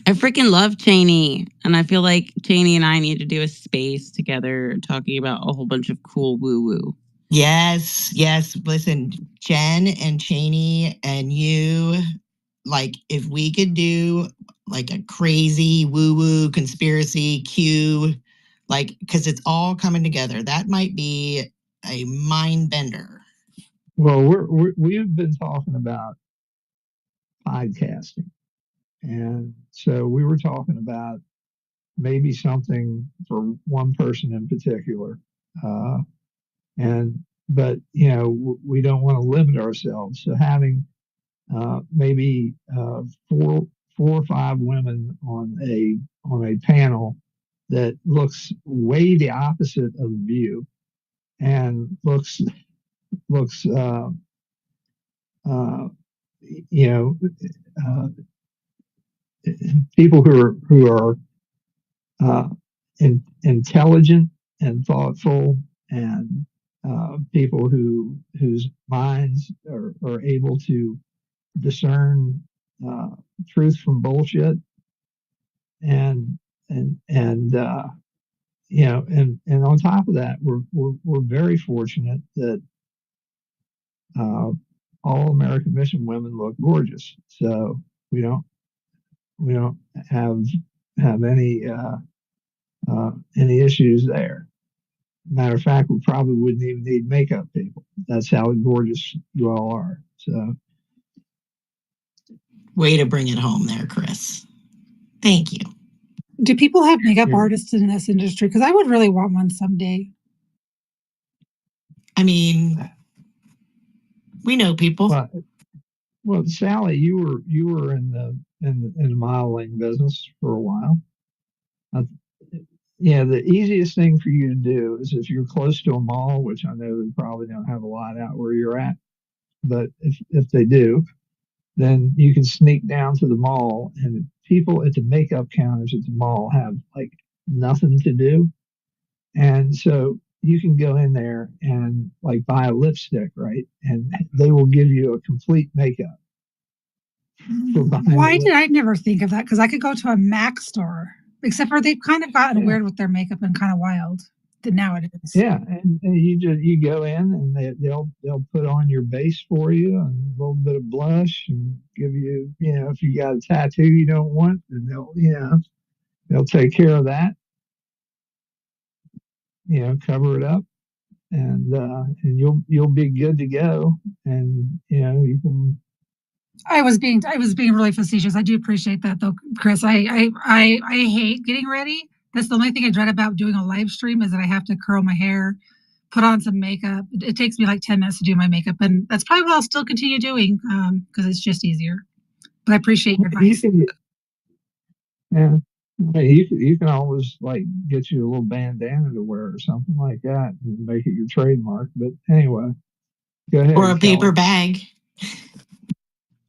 I freaking love Cheney, and I feel like Cheney and I need to do a space together talking about a whole bunch of cool woo-woo. Yes. Listen, Jen and Cheney and you, like, if we could do like a crazy woo-woo conspiracy Q, like, because it's all coming together, that might be a mind bender. Well, we've been talking about podcasting, and so we were talking about maybe something for one person in particular, but we don't want to limit ourselves. So having maybe 4 or 5 women on a panel that looks way the opposite of the View, and looks people who are intelligent and thoughtful, and people whose minds are able to discern truth from bullshit, and on top of that, we're very fortunate that all American Mission women look gorgeous, so we don't have any issues there. Matter of fact, we probably wouldn't even need makeup people. That's how gorgeous you all are. So, way to bring it home there, Chris. Thank you. Do people have makeup artists in this industry? Because I would really want one someday. I mean, we know people. Well, Sally, you were in the modeling business for a while. The easiest thing for you to do is, if you're close to a mall, which I know they probably don't have a lot out where you're at, but if they do, then you can sneak down to the mall, and people at the makeup counters at the mall have like nothing to do. And so you can go in there and like buy a lipstick, right? And they will give you a complete makeup. Why did I never think of that? Because I could go to a MAC store. Except for they've kind of gotten Yeah. weird with their makeup and kind of wild nowadays. Yeah, and you go in and they'll put on your base for you and a little bit of blush and give you, if you got a tattoo you don't want, then they'll take care of that, cover it up, and you'll be good to go, and you can. I was being really facetious. I do appreciate that though, Chris. I hate getting ready. That's the only thing I dread about doing a live stream is that I have to curl my hair, put on some makeup. It takes me like 10 minutes to do my makeup, and that's probably what I'll still continue doing because it's just easier. But I appreciate your advice. Yeah, you can always like get you a little bandana to wear or something like that and make it your trademark. But anyway, go ahead. Or a paper Kelly. bag.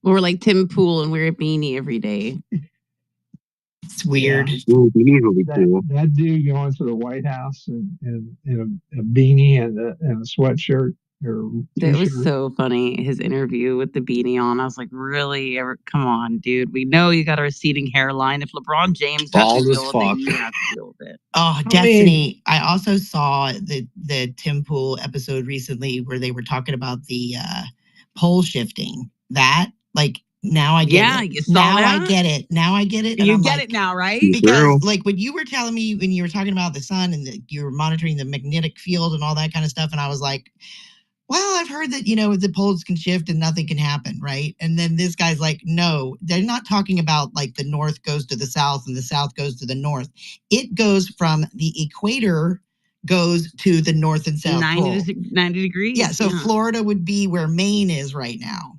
Or like Tim Pool and wear a beanie every day. It's weird. Yeah. Ooh, beanies will be cool. That dude going to the White House in a beanie and a sweatshirt. That was so funny. His interview with the beanie on. I was like, really? Come on, dude. We know you got a receding hairline. If LeBron James has Bald to as deal with it, fuck. you have to deal with it. Oh, Destiny. I also saw the Tim Pool episode recently where they were talking about the pole shifting. That, like, now I get Yeah, it. you saw Now that? I get it. Now I get it. And You I'm get like, it now, right? because like when you were telling me when you were talking about the sun and you were monitoring the magnetic field and all that kind of stuff, and I was like, well, I've heard that, the poles can shift and nothing can happen, right? And then this guy's like, no, they're not talking about like the north goes to the south and the south goes to the north. It goes from the equator goes to the north and south 90 pole. degrees. Yeah, so Florida would be where Maine is right now.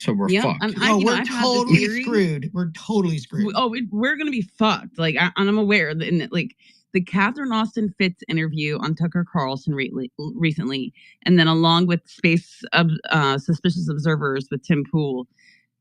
So we're fucked. And we're totally screwed. We're totally screwed. We're gonna be fucked. Like, I'm aware that, like, the Catherine Austin Fitz interview on Tucker Carlson recently, and then along with Space Suspicious Observers with Tim Pool,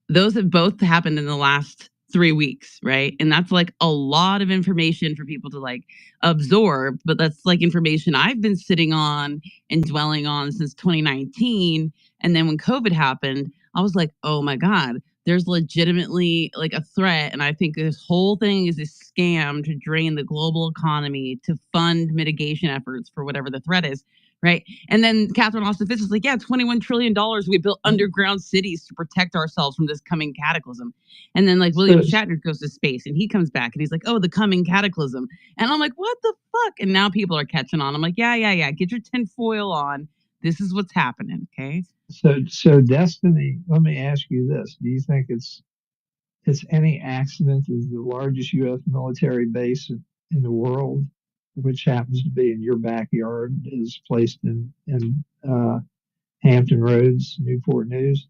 those have both happened in the last 3 weeks, right? And that's like a lot of information for people to like absorb, but that's like information I've been sitting on and dwelling on since 2019. And then when COVID happened, I was like, oh my God, there's legitimately like a threat. And I think this whole thing is a scam to drain the global economy to fund mitigation efforts for whatever the threat is. Right. And then Catherine Austin Fitz is like, yeah, $21 trillion. We built underground cities to protect ourselves from this coming cataclysm. And then like William Shatner goes to space and he comes back and he's like, oh, the coming cataclysm. And I'm like, what the fuck? And now people are catching on. I'm like, yeah. Get your tinfoil on. This is what's happening. Okay. So Destiny, let me ask you this. Do you think it's any accident that the largest U.S. military base in the world, which happens to be in your backyard, is placed in Hampton Roads, Newport News?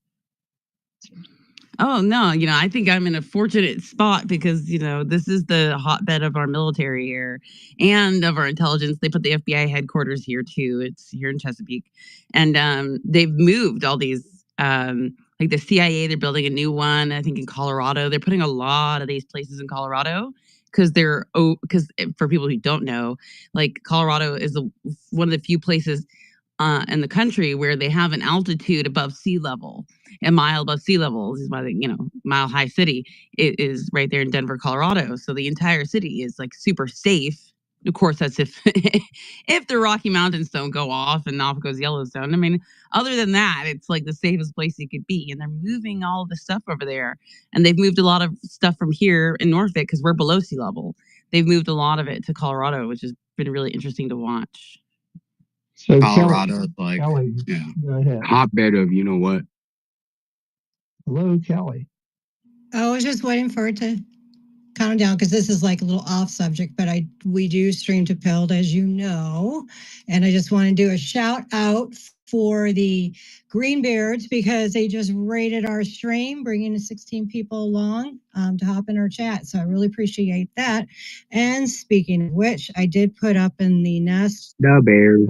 Oh, no. I think I'm in a fortunate spot because, this is the hotbed of our military here and of our intelligence. They put the FBI headquarters here, too. It's here in Chesapeake. And they've moved all these, like the CIA, they're building a new one, I think in Colorado. They're putting a lot of these places in Colorado because for people who don't know, like Colorado is one of the few places in the country where they have an altitude above sea level. A mile above sea level is why Mile High City is right there in Denver, Colorado. So the entire city is like super safe. Of course, that's if the Rocky Mountains don't go off and off goes Yellowstone. I mean, other than that, it's like the safest place you could be. And they're moving all the stuff over there. And they've moved a lot of stuff from here in Norfolk because we're below sea level. They've moved a lot of it to Colorado, which has been really interesting to watch. So Colorado, Kelly, go ahead. Hotbed of you know what? Hello, Kelly. I was just waiting for it to calm down because this is like a little off subject, but we do stream to Pilled, as you know, and I just want to do a shout out for the Greenbeards because they just rated our stream, bringing 16 people along to hop in our chat. So I really appreciate that. And speaking of which, I did put up in the nest The Bears.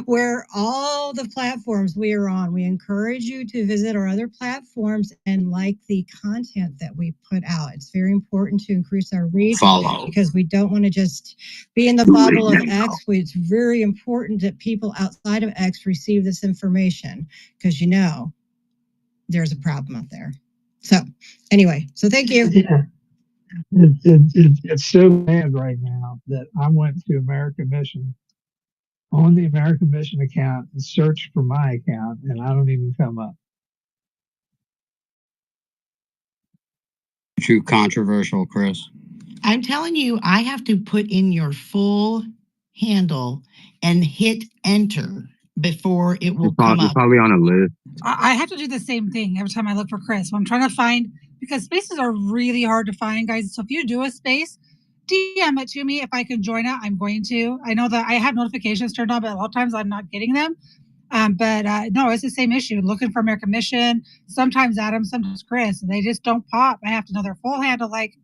where all the platforms we are on. We encourage you to visit our other platforms and like the content that we put out. It's very important to increase our reach because we don't want to just be in the bubble of X. It's very important that people outside of X receive this information because there's a problem out there. So anyway, thank you. Yeah. It's so bad right now that I went to American Mission on the American Mission account and searched for my account, and I don't even come up. Too controversial, Chris. I'm telling you, I have to put in your full handle and hit enter before it will come You're up. probably on a list. I have to do the same thing every time I look for Chris. When I'm trying to find, because spaces are really hard to find, guys. So if you do a space, DM it to me. If I can join it, I'm going to. I know that I have notifications turned on, but a lot of times I'm not getting them. But no, it's the same issue. Looking for American Mission, sometimes Adam, sometimes Chris, and they just don't pop. I have to know their full handle, like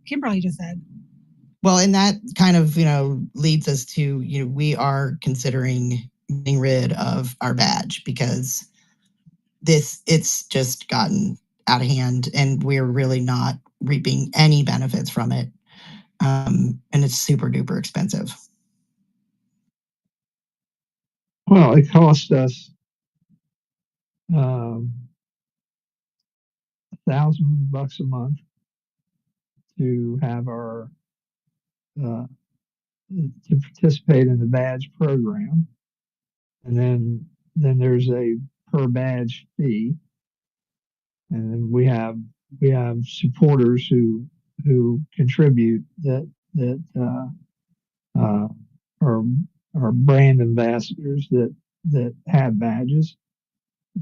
Kimberly just said. Well, and that kind of, leads us to, we are considering getting rid of our badge because it's just gotten out of hand and we're really not reaping any benefits from it. And it's super duper expensive. Well, it cost us $1,000 a month to have our to participate in the badge program, and then there's a per badge fee, and then we have supporters who contribute that are brand ambassadors that have badges,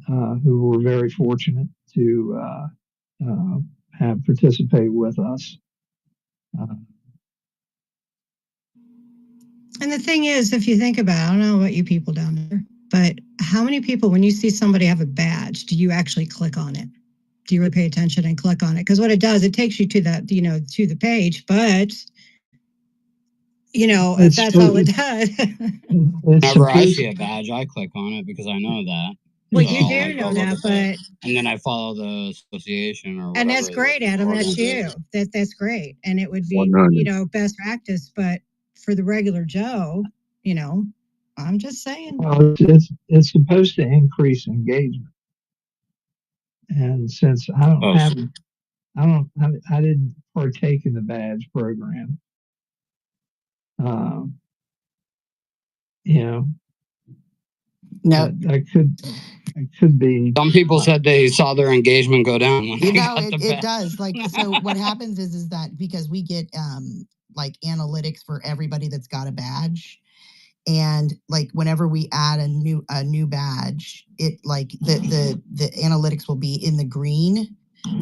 who were very fortunate to have participate with us. And the thing is, if you think about it, I don't know about you people down there, but how many people, when you see somebody have a badge, do you actually click on it? Do you really pay attention and click on it? Because what it does, it takes you to that, to the page, but if that's all it does. Whenever I see a badge, I click on it because I know that. Well, you do know that, but and then I follow the association or whatever. And that's great, Adam. That's you. That's great. And it would be, 100. best practice. But for the regular Joe, I'm just saying. Well, it's supposed to increase engagement, and since I didn't partake in the badge program. No, that could be. Some people said they saw their engagement go down. When it does. Like, so what happens is that because we get like analytics for everybody that's got a badge, and like whenever we add a new badge, it like the analytics will be in the green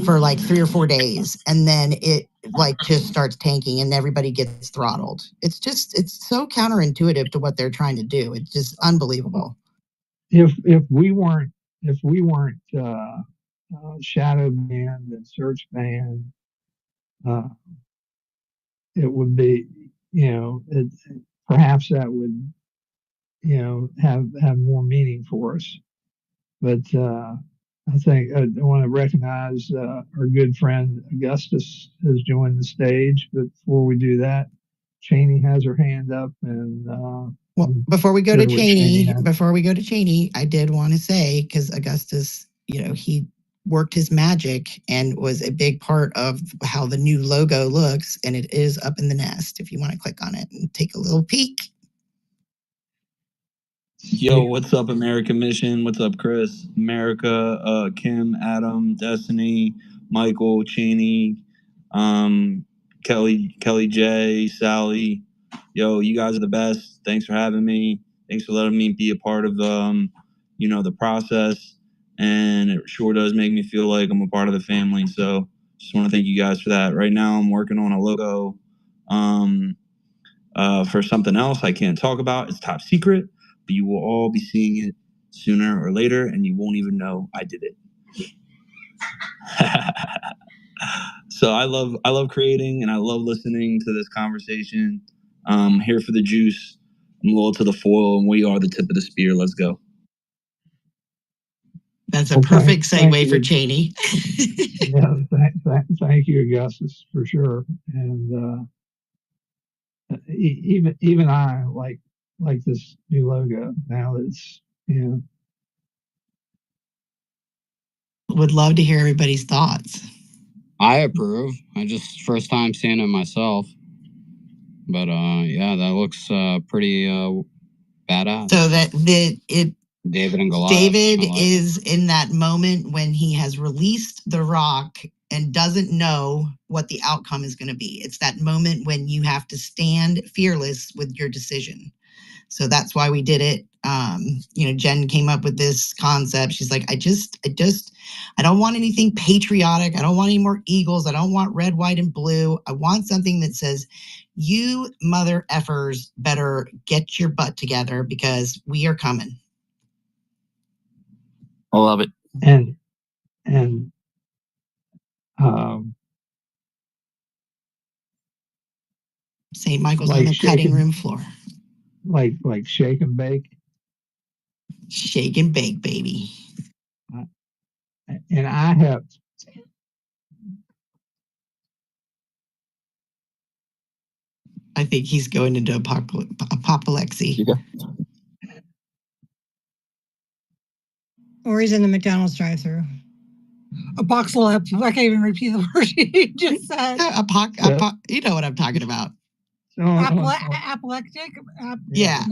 for like 3 or 4 days, and then it like just starts tanking and everybody gets throttled. It's so counterintuitive to what they're trying to do. It's just unbelievable. If we weren't shadow banned and search banned, it would be, perhaps that would, have more meaning for us. But I think I want to recognize our good friend Augustus has joined the stage. But before we do that, Cheney has her hand up, and well, before we go to Cheney, I did want to say, because Augustus, he worked his magic and was a big part of how the new logo looks, and it is up in the nest if you want to click on it and take a little peek. Yo, what's up, American Mission? What's up, Chris? America, Kim, Adam, Destiny, Michael, Cheney, Kelly J, Sally. Yo, you guys are the best. Thanks for having me. Thanks for letting me be a part of the process. And it sure does make me feel like I'm a part of the family. So just want to thank you guys for that. Right now I'm working on a logo for something else I can't talk about. It's top secret, but you will all be seeing it sooner or later, and you won't even know I did it. So I love creating, and I love listening to this conversation. Here for the juice. I'm loyal to the foil, and we are the tip of the spear. Let's go. That's a perfect segue for Cheney. Yeah, thank you, Augustus, for sure. And even I like this new logo now. It's would love to hear everybody's thoughts. I approve. I just first time seeing it myself. But yeah, that looks pretty badass. So that David and Goliath. David is in that moment when he has released the rock and doesn't know what the outcome is going to be. It's that moment when you have to stand fearless with your decision. So that's why we did it. Jen came up with this concept. She's like, I don't want anything patriotic. I don't want any more eagles. I don't want red, white, and blue. I want something that says, you mother effers better get your butt together because we are coming. I love it. And St. Michael's on the cutting room floor. Like shake and bake. Shake and bake, baby. And I have. I think he's going into apoplexy. Yeah. Or he's in the McDonald's drive-thru. Apocalypse. I can't even repeat the word you just said. You know what I'm talking about. Apoplectic? Yeah.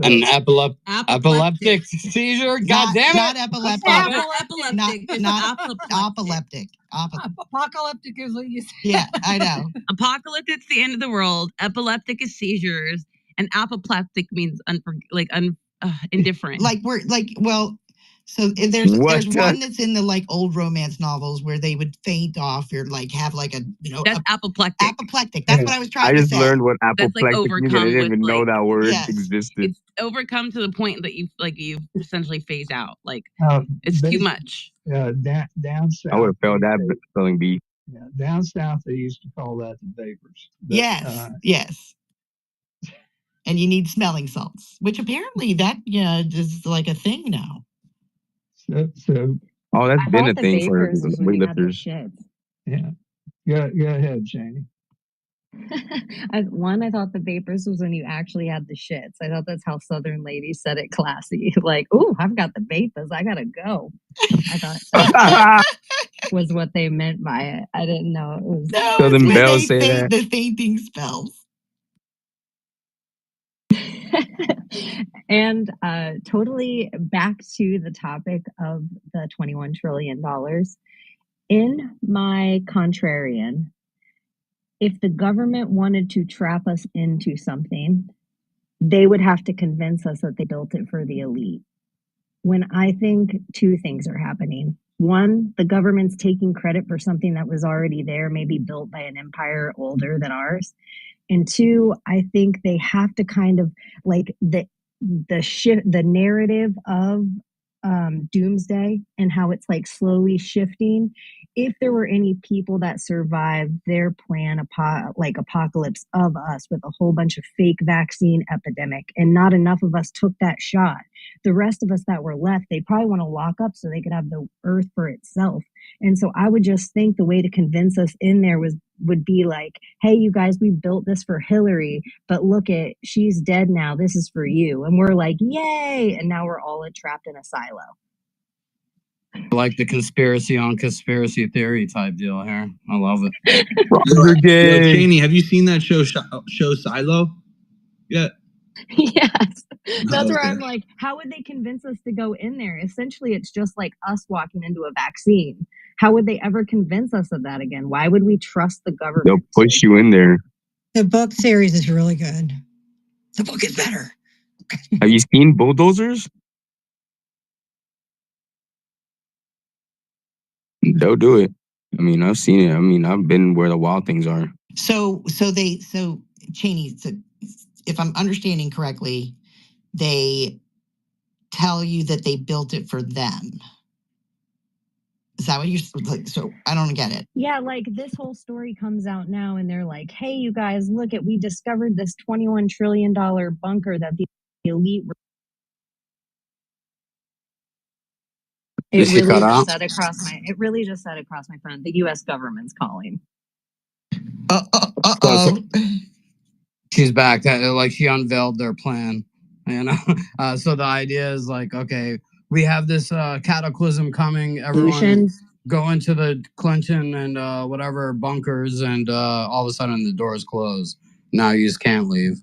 An epileptic seizure? God damn it! Not epileptic. Not apoplectic. Apocalyptic is what you said. Yeah, I know. Apocalyptic is the end of the world. Epileptic is seizures. And apoplectic means indifferent. So there's one that's in the old romance novels where they would faint off or have that's apoplectic. Apoplectic. That's what I was trying to say. I just learned what apoplectic means. I didn't even know that word existed. It's overcome to the point that you've essentially phased out. It's too much. Down south. I would have failed that spelling bee. Yeah, down south they used to call that the vapors. But, yes. And you need smelling salts, which apparently that is like a thing now. So that's been a thing for weightlifters. Yeah. Go ahead, Janie. I thought the vapors was when you actually had the shits. I thought that's how Southern ladies said it classy. Like, ooh, I've got the vapors. I gotta go. I thought that was what they meant by it. I didn't know it was. No, Southern Belles say that. The fainting spells. And totally back to the topic of the $21 trillion. In my contrarian, if the government wanted to trap us into something, they would have to convince us that they built it for the elite. When I think two things are happening. One, the government's taking credit for something that was already there, maybe built by an empire older than ours. And two, I think they have to kind of the narrative of doomsday and how it's slowly shifting. If there were any people that survived their plan apocalypse of us with a whole bunch of fake vaccine epidemic and not enough of us took that shot, the rest of us that were left, they probably want to lock up so they could have the earth for itself. And so I would just think the way to convince us in there would be hey, you guys, we built this for Hillary, but look she's dead now. This is for you. And we're yay. And now we're all trapped in a silo. Like the conspiracy on conspiracy theory type deal here. I love it. Yo, Cheney, have you seen that show Silo? Yeah. Yes. That's where I'm how would they convince us to go in there? Essentially, it's just like us walking into a vaccine. How would they ever convince us of that again? Why would we trust the government? They'll push you in there. The book series is really good. The book is better. Have you seen Bulldozers? They'll do it. I mean, I've seen it. I mean, I've been where the wild things are. So Cheney, if I'm understanding correctly, they tell you that they built it for them. Is that what you're so I don't get it. Yeah, this whole story comes out now and they're hey, you guys, look we discovered this $21 trillion bunker that the elite were. It really just said across my phone, the US government's calling. She's back. She unveiled their plan. So the idea is okay, we have this cataclysm coming. Everyone, go into the Clinton and whatever bunkers, and all of a sudden the doors close. Now you just can't leave.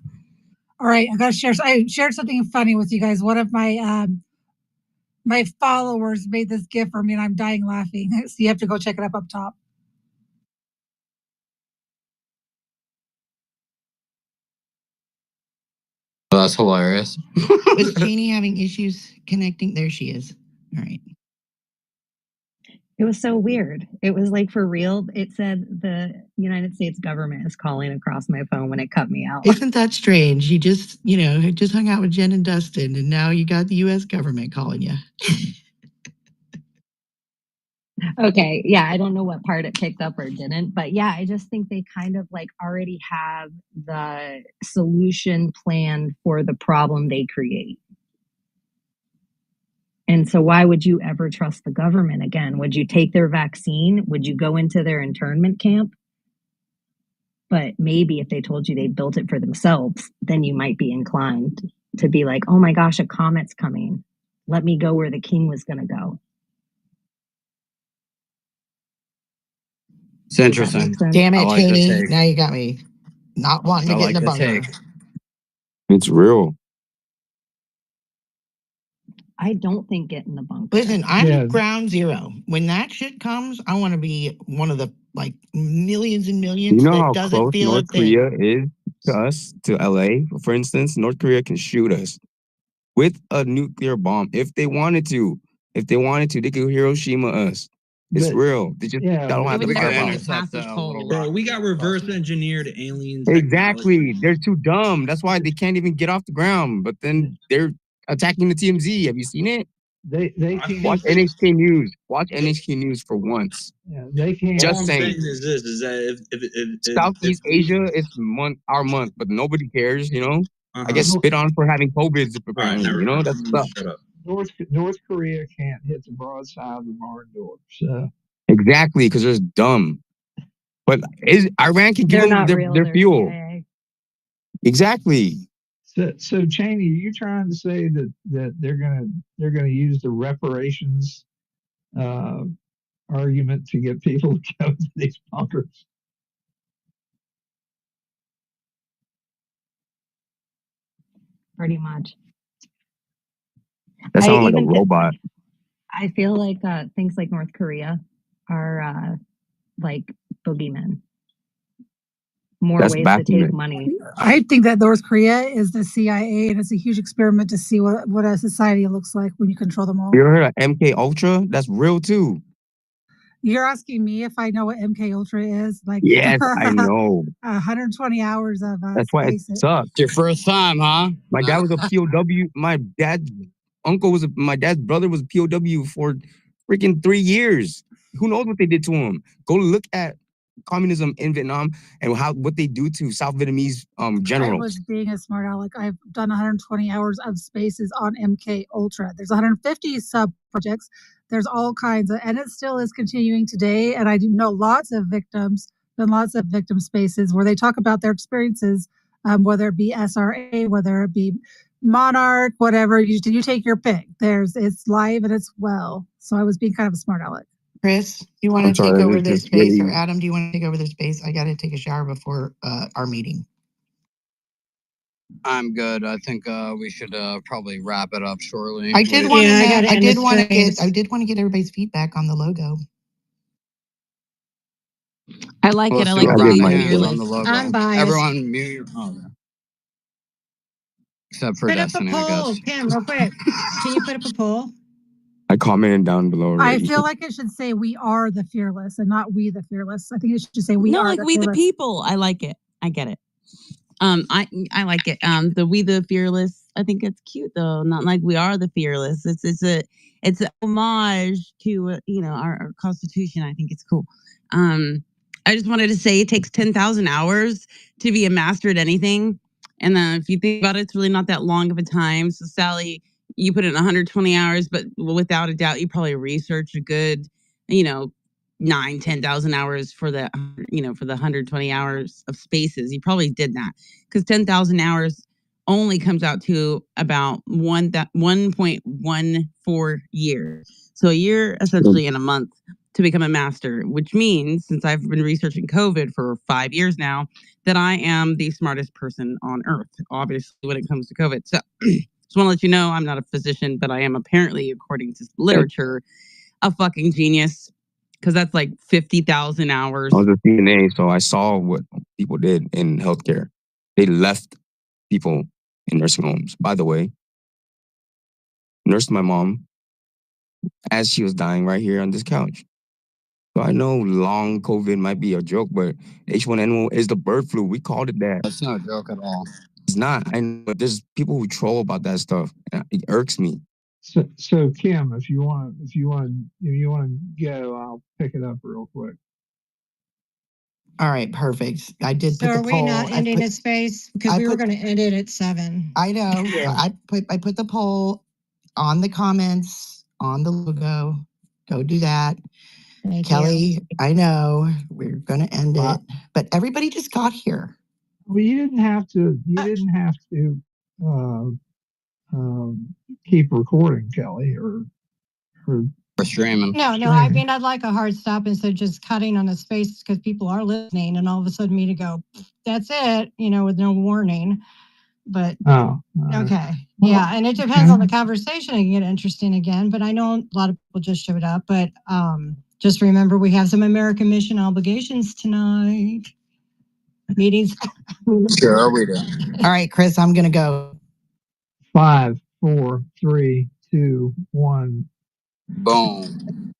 All right, I gotta share. I shared something funny with you guys. One of my my followers made this gift for me, and I'm dying laughing. So you have to go check it up top. That's hilarious. Was Cheney having issues connecting? There she is. All right. It was so weird. It was like for real. It said the United States government is calling across my phone when it cut me out. Isn't that strange? You just, just hung out with Jen and Dustin, and now you got the U.S. government calling you. Okay, yeah, I don't know what part it picked up or didn't, but yeah, I just think they kind of like already have the solution planned for the problem they create. And so why would you ever trust the government again? Would you take their vaccine? Would you go into their internment camp? But maybe if they told you they built it for themselves, then you might be inclined to be like, oh my gosh, a comet's coming. Let me go where the king was going to go. It's interesting. Damn it, like Cheney. Now you got me not wanting to get in the bunker. It's real. I don't think get in the bunker. Listen, I'm ground zero. When that shit comes, I want to be one of the millions and millions You know that how doesn't close feel North a thing. Korea is to us, to LA, for instance? North Korea can shoot us with a nuclear bomb if they wanted to. If they wanted to, they could Hiroshima us. It's real. They just don't have the firepower. Bro, we got reverse engineered aliens. Exactly. They're too dumb. That's why they can't even get off the ground. But then they're attacking the TMZ. Have you seen it? They can't. Watch NHK News. Watch NHK News for once. Yeah, they can't. Just All I'm saying. saying is this: is that if Southeast Asia is our month, but nobody cares. I get spit on for having COVID. Apparently, that's stuff. Shut up. North Korea can't hit the broadside of the barn door. So exactly, because they're dumb. But Iran can give them their fuel. CIA. Exactly. So Cheney, are you trying to say that they're gonna use the reparations argument to get people to go to these bunkers? Pretty much. That sounds like a robot. I feel like things like North Korea are like boogeymen. More ways to take money. I think that North Korea is the CIA, and it's a huge experiment to see what a society looks like when you control them all. You ever heard of MK Ultra? That's real too. You're asking me if I know what MK Ultra is? Like, yes, I know. 120 hours of. That's why it sucks. Your first time, huh? My dad was a POW. My dad's brother was a POW for freaking 3 years. Who knows what they did to him? Go look at communism in Vietnam and what they do to South Vietnamese generals. I was being a smart aleck. I've done 120 hours of spaces on MK Ultra. There's 150 sub projects. There's all kinds of, and it still is continuing today. And I do know lots of victims, and lots of victim spaces where they talk about their experiences, whether it be SRA, whether it be Monarch, whatever. You take your pick. It's live and it's well. So I was being kind of a smart aleck. Chris, do you want to take over this space, or Adam, do you want to take over this space? I got to take a shower before our meeting. I'm good. I think we should probably wrap it up shortly. I did want to get everybody's feedback on the logo. I like it. I like the I'm biased. Everyone mute your except for put Destiny, up a poll, I guess. Kim, real quick. Can you put up a poll? I commented down below. I feel like it should say we are the fearless and not we the fearless. I think it should say we are like the we fearless. the people. I like it. I get it. I like it. The we the fearless. I think it's cute though. Not like we are the fearless. It's an homage to our Constitution. I think it's cool. I just wanted to say it takes 10,000 hours to be a master at anything, and if you think about it, it's really not that long of a time. So Sally, you put in 120 hours, but without a doubt, you probably researched a good, 10,000 hours for the, for the 120 hours of spaces. You probably did that because 10,000 hours only comes out to about 1.14 years. So a year essentially in a month. to become a master, which means, since I've been researching COVID for 5 years now, that I am the smartest person on earth, obviously, when it comes to COVID. So just want to let you know I'm not a physician, but I am apparently, according to literature, a fucking genius, because that's like 50,000 hours. I was a CNA, so I saw what people did in healthcare. They left people in nursing homes. By the way, nursed my mom as she was dying right here on this couch. So I know long COVID might be a joke, but H1N1 is the bird flu. We called it that. That's not a joke at all. It's not. I know, but there's people who troll about that stuff. It irks me. So Kim, if you want to go, I'll pick it up real quick. All right, perfect. I did So put the are we poll. not ending its space? Because we were going to end it at 7. I know. I put the poll on the comments on the logo. Go do that. Thank Kelly, you. I know we're going to end it, but everybody just got here. Well, you didn't have to. You didn't have to keep recording, Kelly, or streaming. No, I mean, I'd like a hard stop instead of just cutting on the space because people are listening and all of a sudden me to go, that's it, with no warning. But okay. Yeah. And it depends on the conversation. It can get interesting again, but I know a lot of people just showed up, but just remember we have some American mission obligations tonight. Meetings. Sure, we do. All right, Chris, I'm going to go. 5, 4, 3, 2, 1. Boom.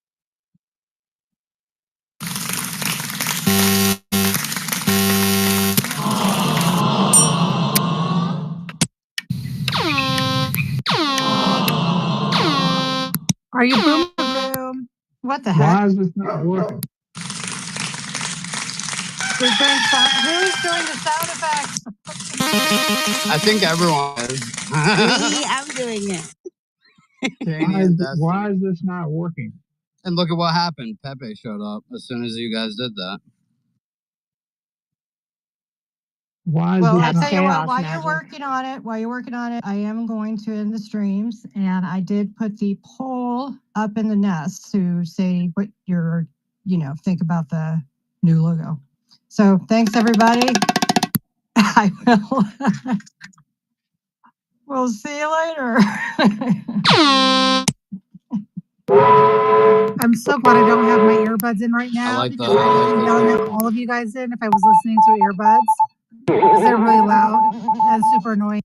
Are you boom or boom? What the heck? Why is this not working? Who's doing the sound effects? I think everyone is. Me, I'm doing it. Why is this not working? And look at what happened. Pepe showed up as soon as you guys did that. Why is Well, this I'll not tell you what, while you're working on it, I am going to end the streams. And I did put the poll up in the nest to say what your, think about the new logo. So thanks, everybody. I will. We'll see you later. I'm so glad I don't have my earbuds in right now. I like because I would be yelling at all of you guys in if I was listening to earbuds. Because they're really loud and super annoying.